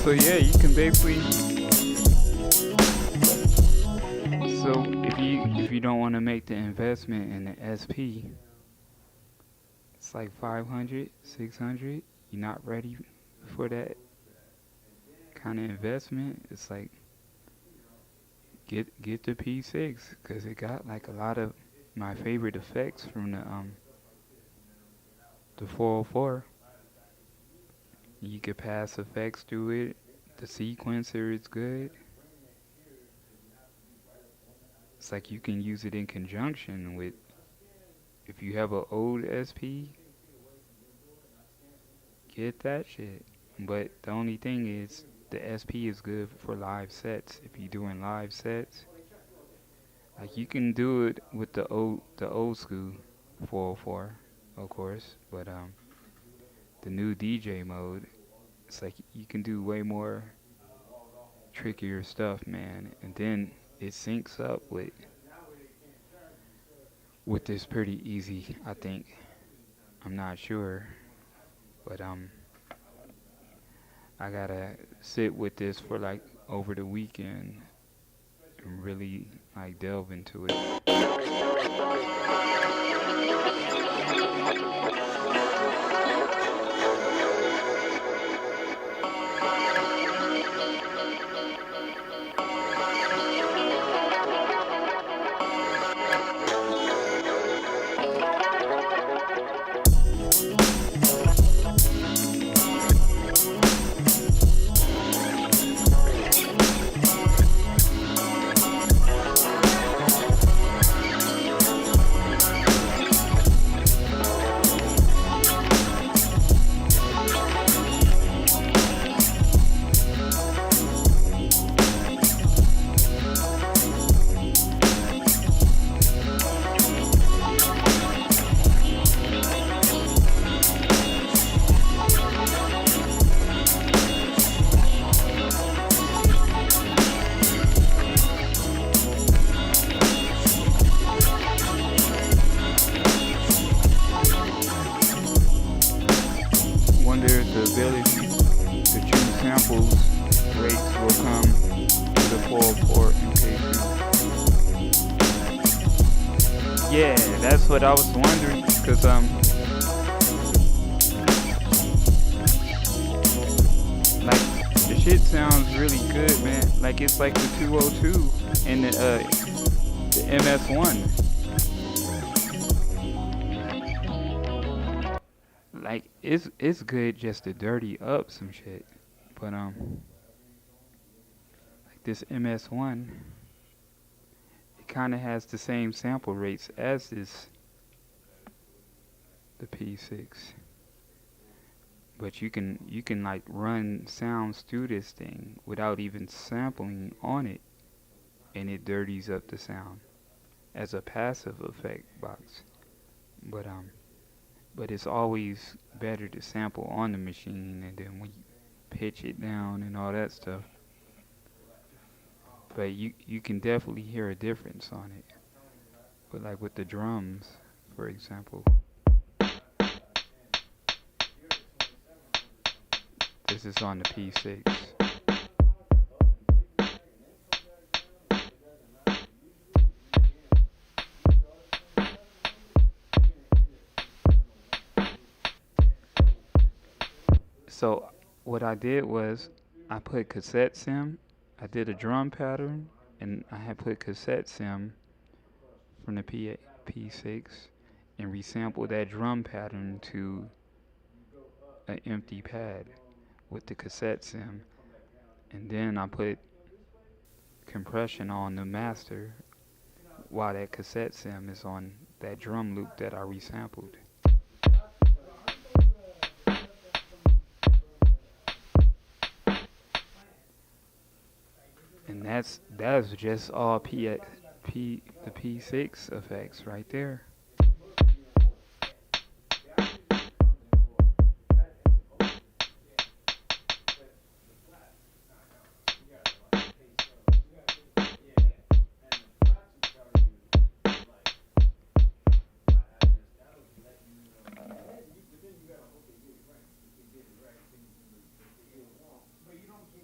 So yeah, you can basically. So if you don't want to make the investment in the SP, it's like 500, 600. You're not ready for that kind of investment. It's like get the P-6 because it got like a lot of my favorite effects from the 404. You could pass effects through it. The sequencer is good. It's like you can use it in conjunction with, if you have an old SP, get that shit. But the only thing is, the SP is good for live sets. If you're doing live sets, like you can do it with the old school 404, of course. But the new DJ mode, it's like you can do way more trickier stuff, man. And then it syncs up with this pretty easy, I think. I'm not sure, but I gotta sit with this for like over the weekend and really like delve into it. Wonder if the ability to choose samples rates will come to the 404 MK2. Yeah, that's what I was wondering, cause like the shit sounds really good, man. Like it's like the 202 and the MS1. Like it's good just to dirty up some shit, but like this MS1, it kind of has the same sample rates as the P-6, but you can like run sounds through this thing without even sampling on it, and it dirties up the sound as a passive effect box, but it's always better to sample on the machine, and then when you pitch it down and all that stuff. But you can definitely hear a difference on it. But like with the drums, for example, this is on the P-6. So what I did was I put cassette sim. I did a drum pattern, and I had put cassette sim from the P6 and resampled that drum pattern to an empty pad with the cassette sim. And then I put compression on the master while that cassette sim is on that drum loop that I resampled. And that's just all the P6 effects right there.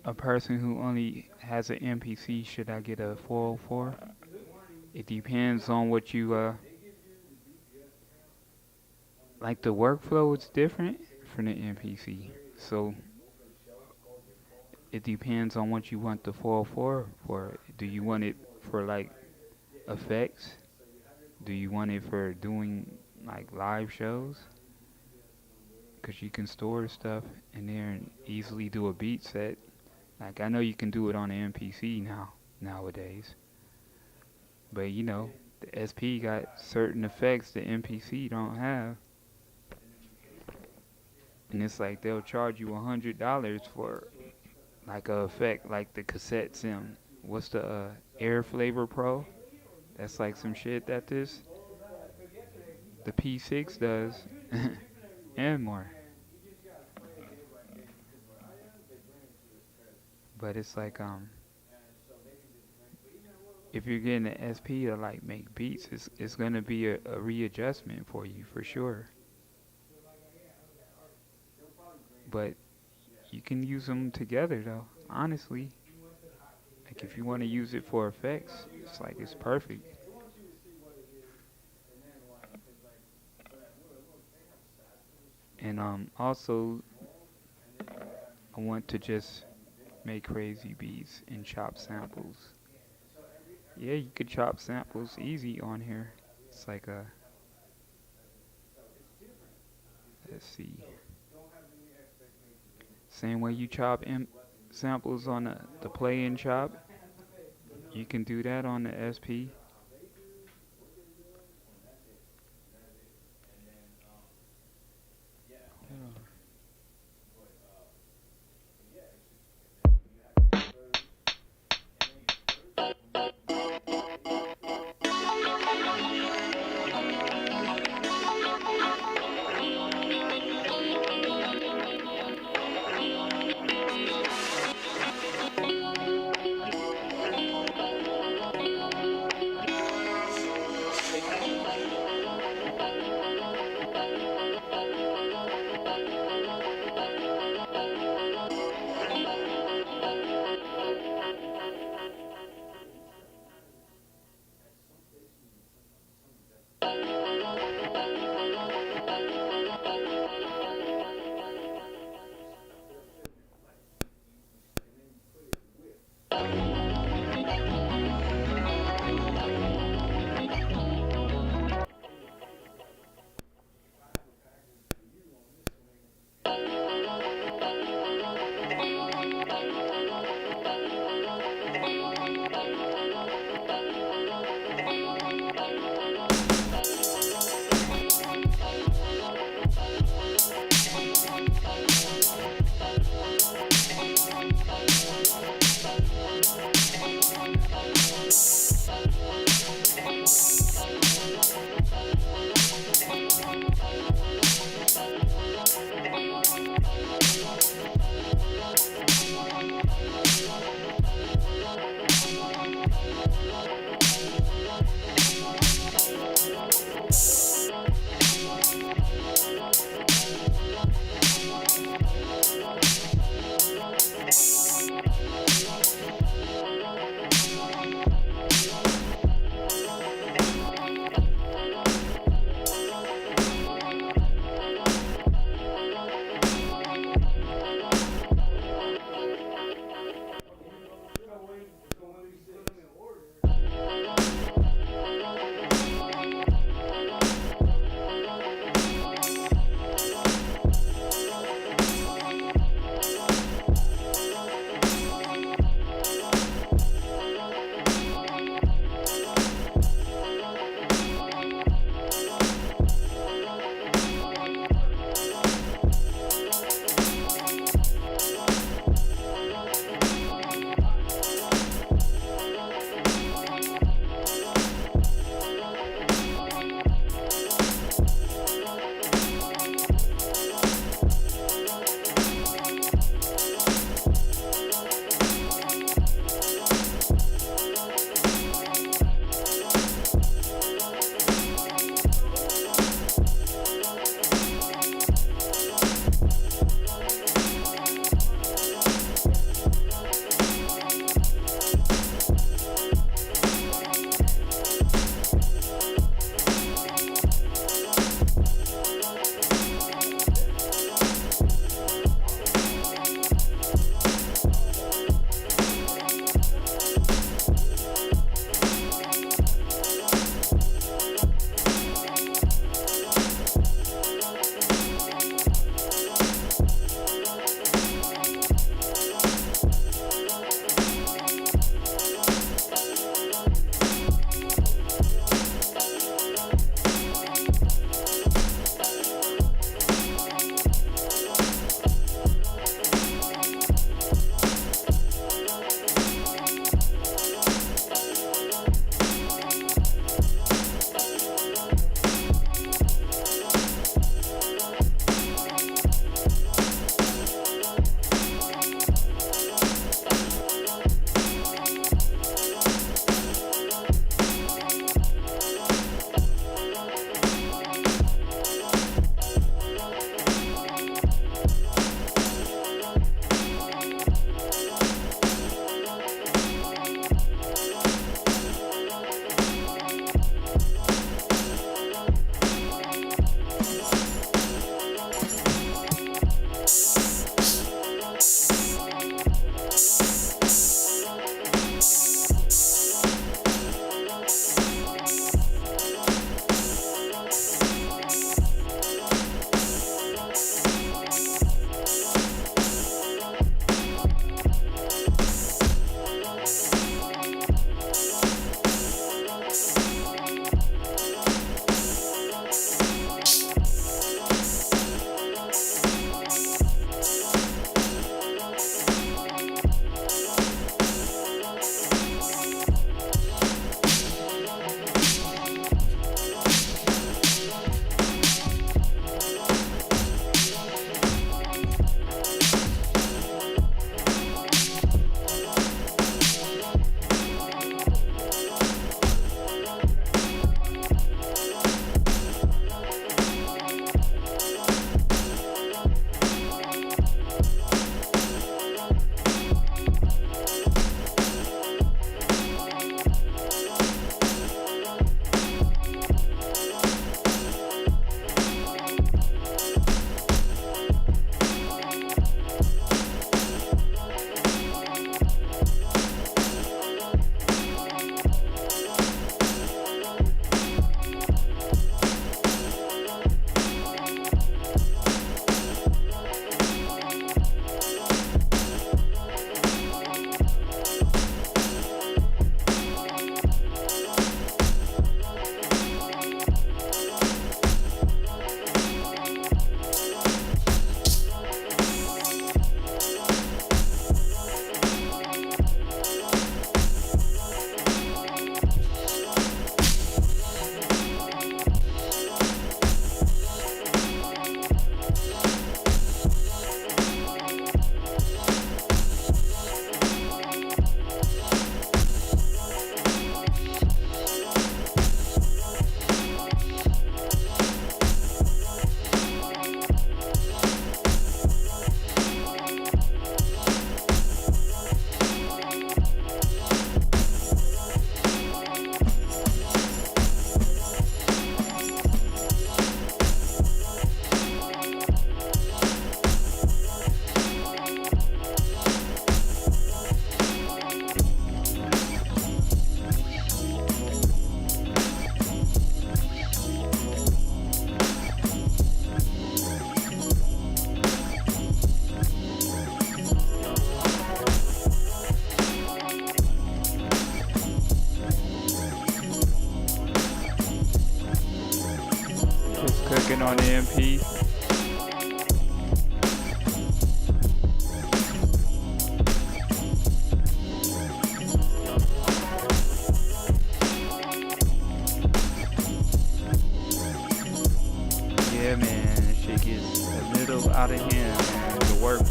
a person who only has an MPC, should I get a 404? It depends on what you like. The workflow is different from the MPC, so it depends on what you want the 404 for. Do you want it for like effects? Do you want it for doing like live shows? Because you can store stuff in there and easily do a beat set. Like I know you can do it on the MPC nowadays, but you know the SP got certain effects the MPC don't have, and it's like they'll charge you $100 for like a effect like the cassette sim. What's the Air Flavor Pro? That's like some shit that the P-6 does, and more. But it's like if you're getting an SP to like make beats, it's gonna be a readjustment for you for sure. But you can use them together though, honestly. Like if you want to use it for effects, it's like it's perfect. And also I want to just make crazy beats and chop samples. Yeah, you could chop samples easy on here. It's like a, let's see, same way you chop samples on the play and chop, you can do that on the SP.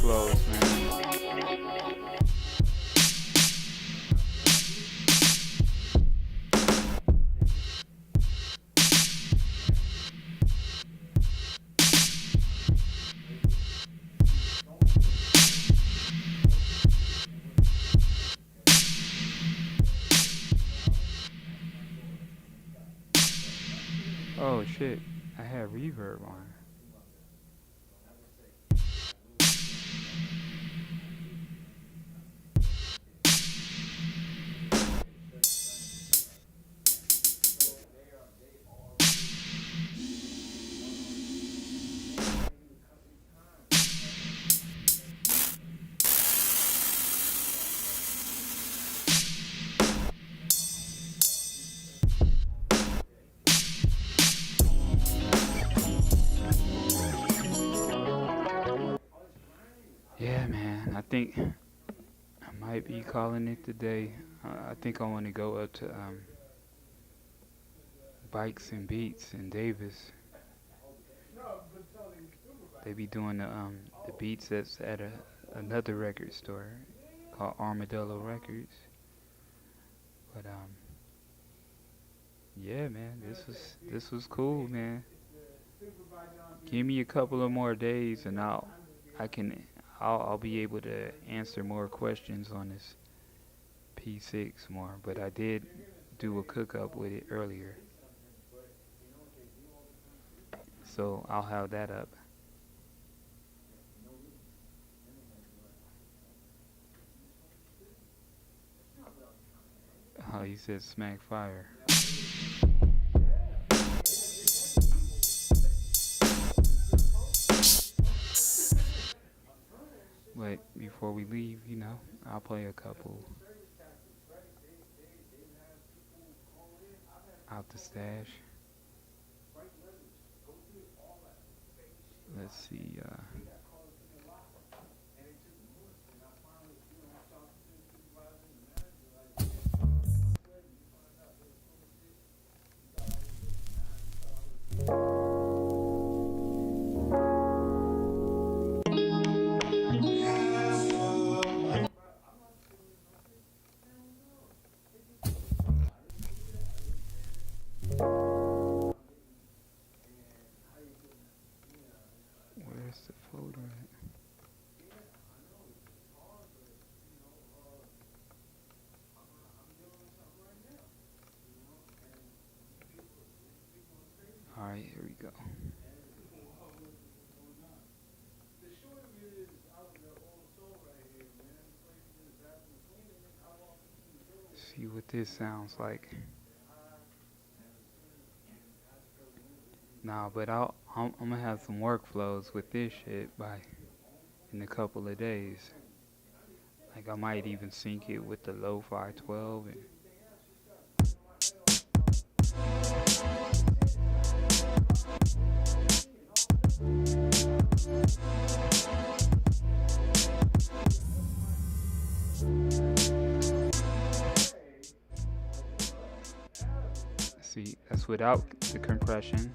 workflows, man. Oh shit, I have reverb on. Yeah, man, I think I might be calling it today. I think I want to go up to Bikes and Beats in Davis. They be doing the beats that's at another record store called Armadillo Records. But yeah, man, this was cool, man. Give me a couple of more days and I'll be able to answer more questions on this P-6 more. But I did do a cook up with it earlier, so I'll have that up. Oh, you said smack fire. But before we leave, you know, I'll play a couple out the stash. Let's see. Where's the folder at? Alright, here we go. See what this sounds like. Nah, but I'm gonna have some workflows with this shit in a couple of days. Like I might even sync it with the Lo-Fi 12 and see, that's without the compression.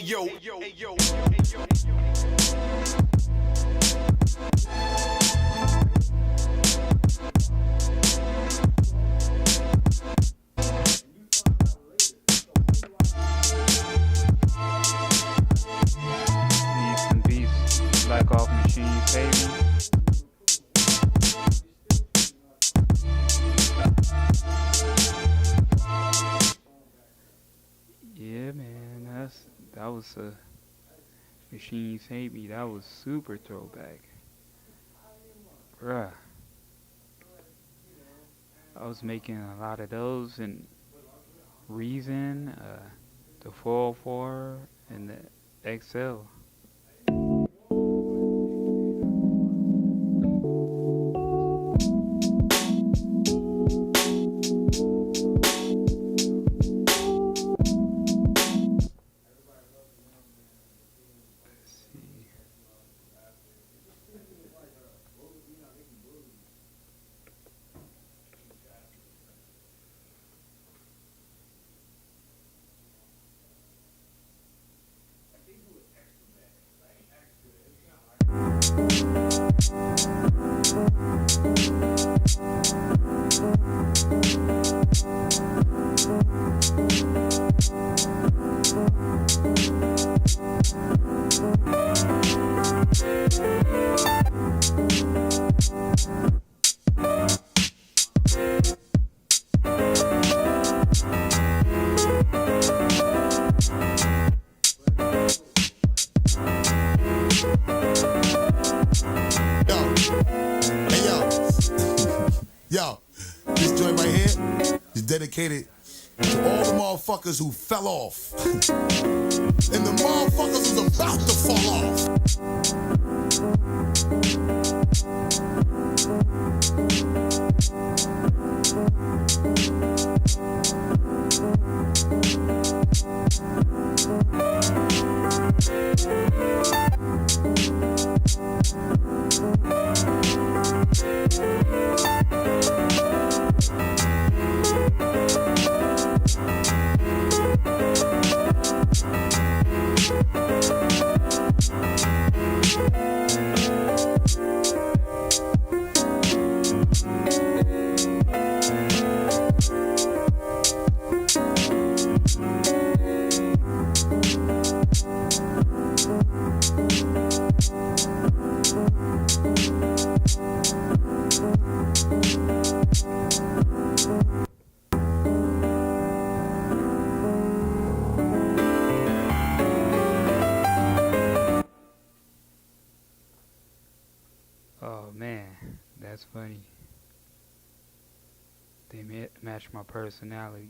yo. Need some beats like off Machines Baby. Yeah, man, that was a Machines Hate Me. That was super throwback, bruh. I was making a lot of those and Reason, the 404, and the XL. Yo, this joint right here is dedicated to all the motherfuckers who fell off. And the motherfuckers who's about to fall off. Oh man, that's funny. They match my personality.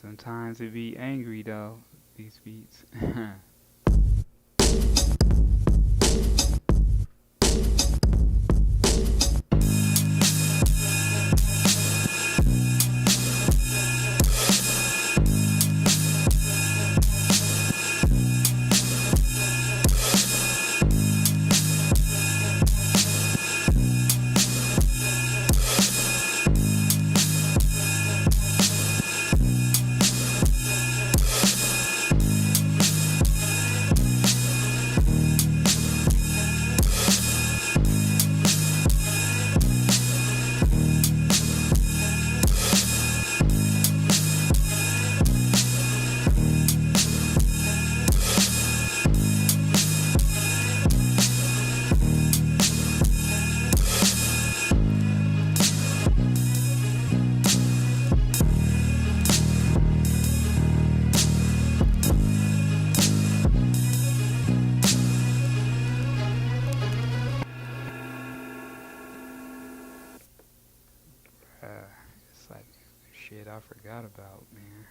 Sometimes it be angry though, these beats. It's like shit I forgot about, man.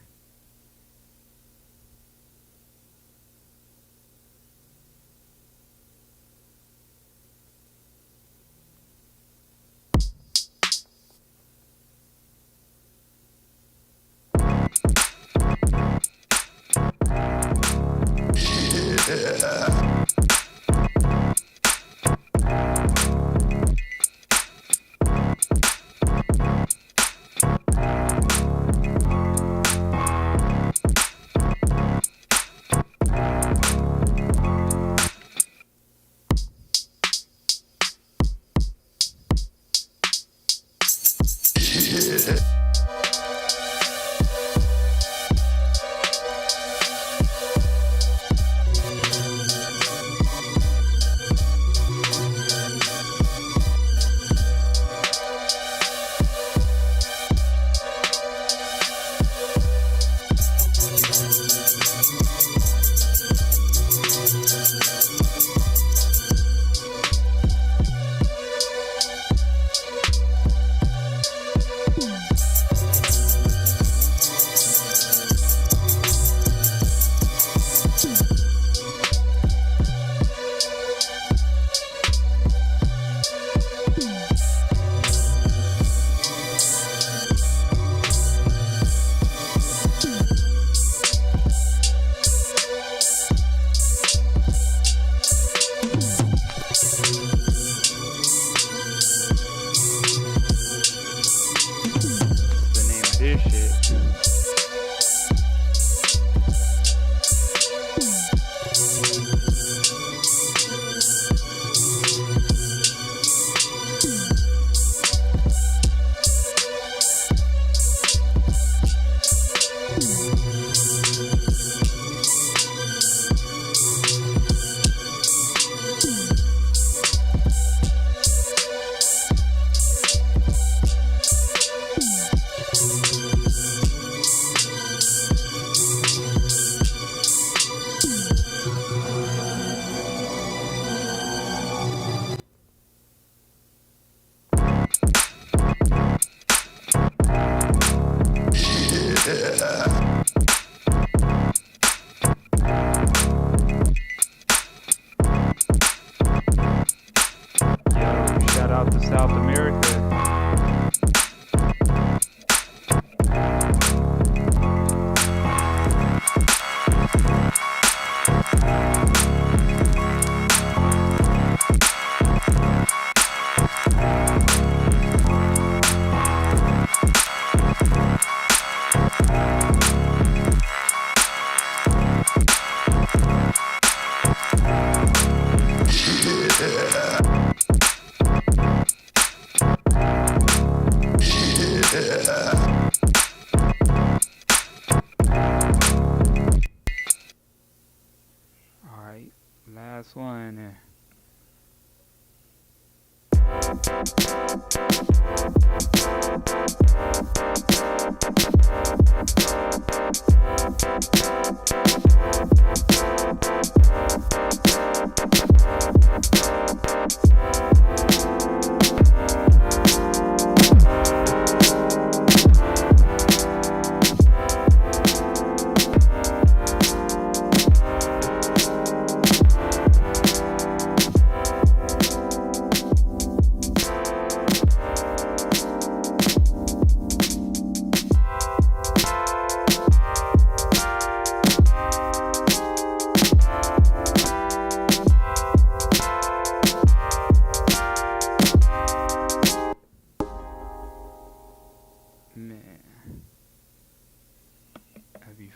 in there.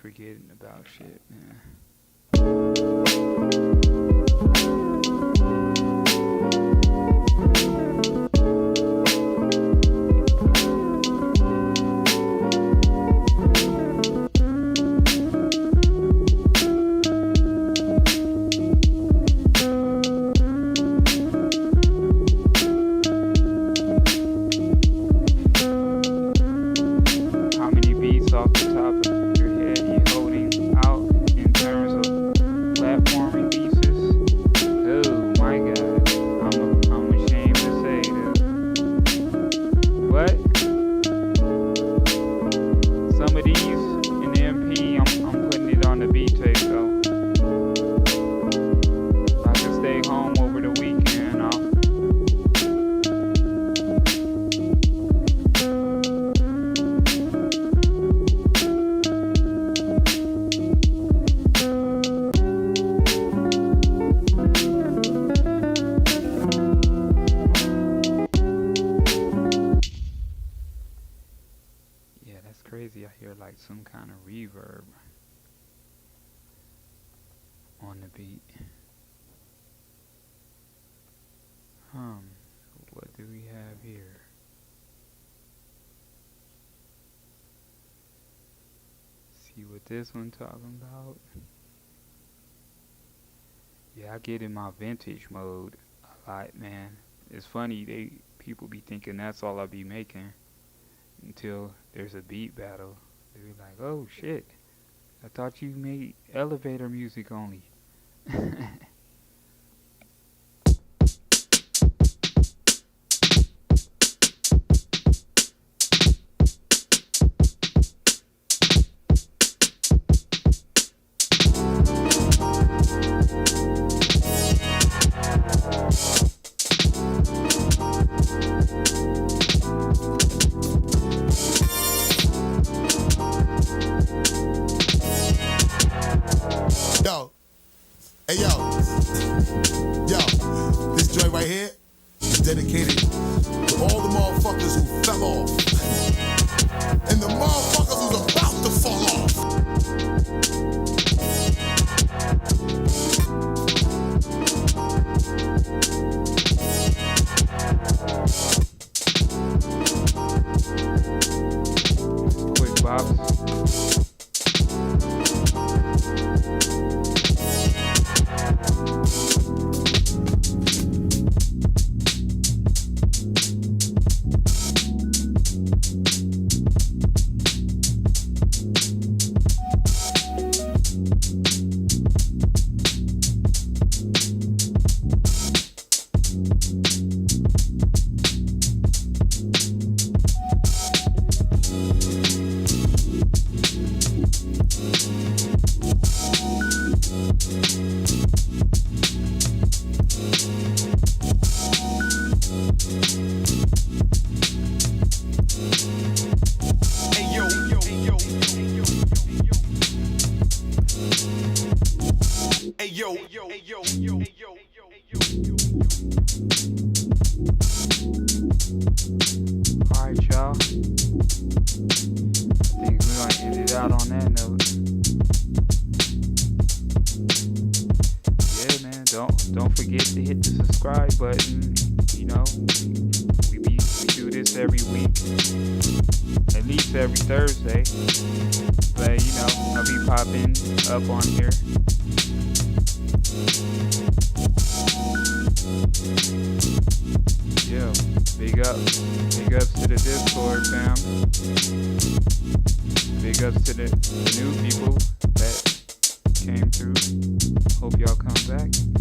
Forgetting about shit, man. How many beats off the top of your head you holding out in terms of platform releases? Oh my god, I'm ashamed to say that. What? Some of these in the MP, I'm putting it on the beat tape though. If I can stay home over the weekend, crazy. I hear like some kind of reverb on the beat. What do we have here? See what this one talking about? Yeah, I get in my vintage mode a lot, man. It's funny, people be thinking that's all I be making until there's a beat battle. They be like, oh shit, I thought you made elevator music only. Yo, hey yo, this joint right here is dedicated to all the motherfuckers who fell off and the motherfuckers who's about to fall off. Quick box. Alright, y'all. I think we're gonna end it out on that note. Yeah, man. Don't forget to hit the subscribe button. You know, we do this every week, at least every Thursday. But you know, I'll be popping up on here. the Discord, fam. Big ups to the new people that came through. Hope y'all come back.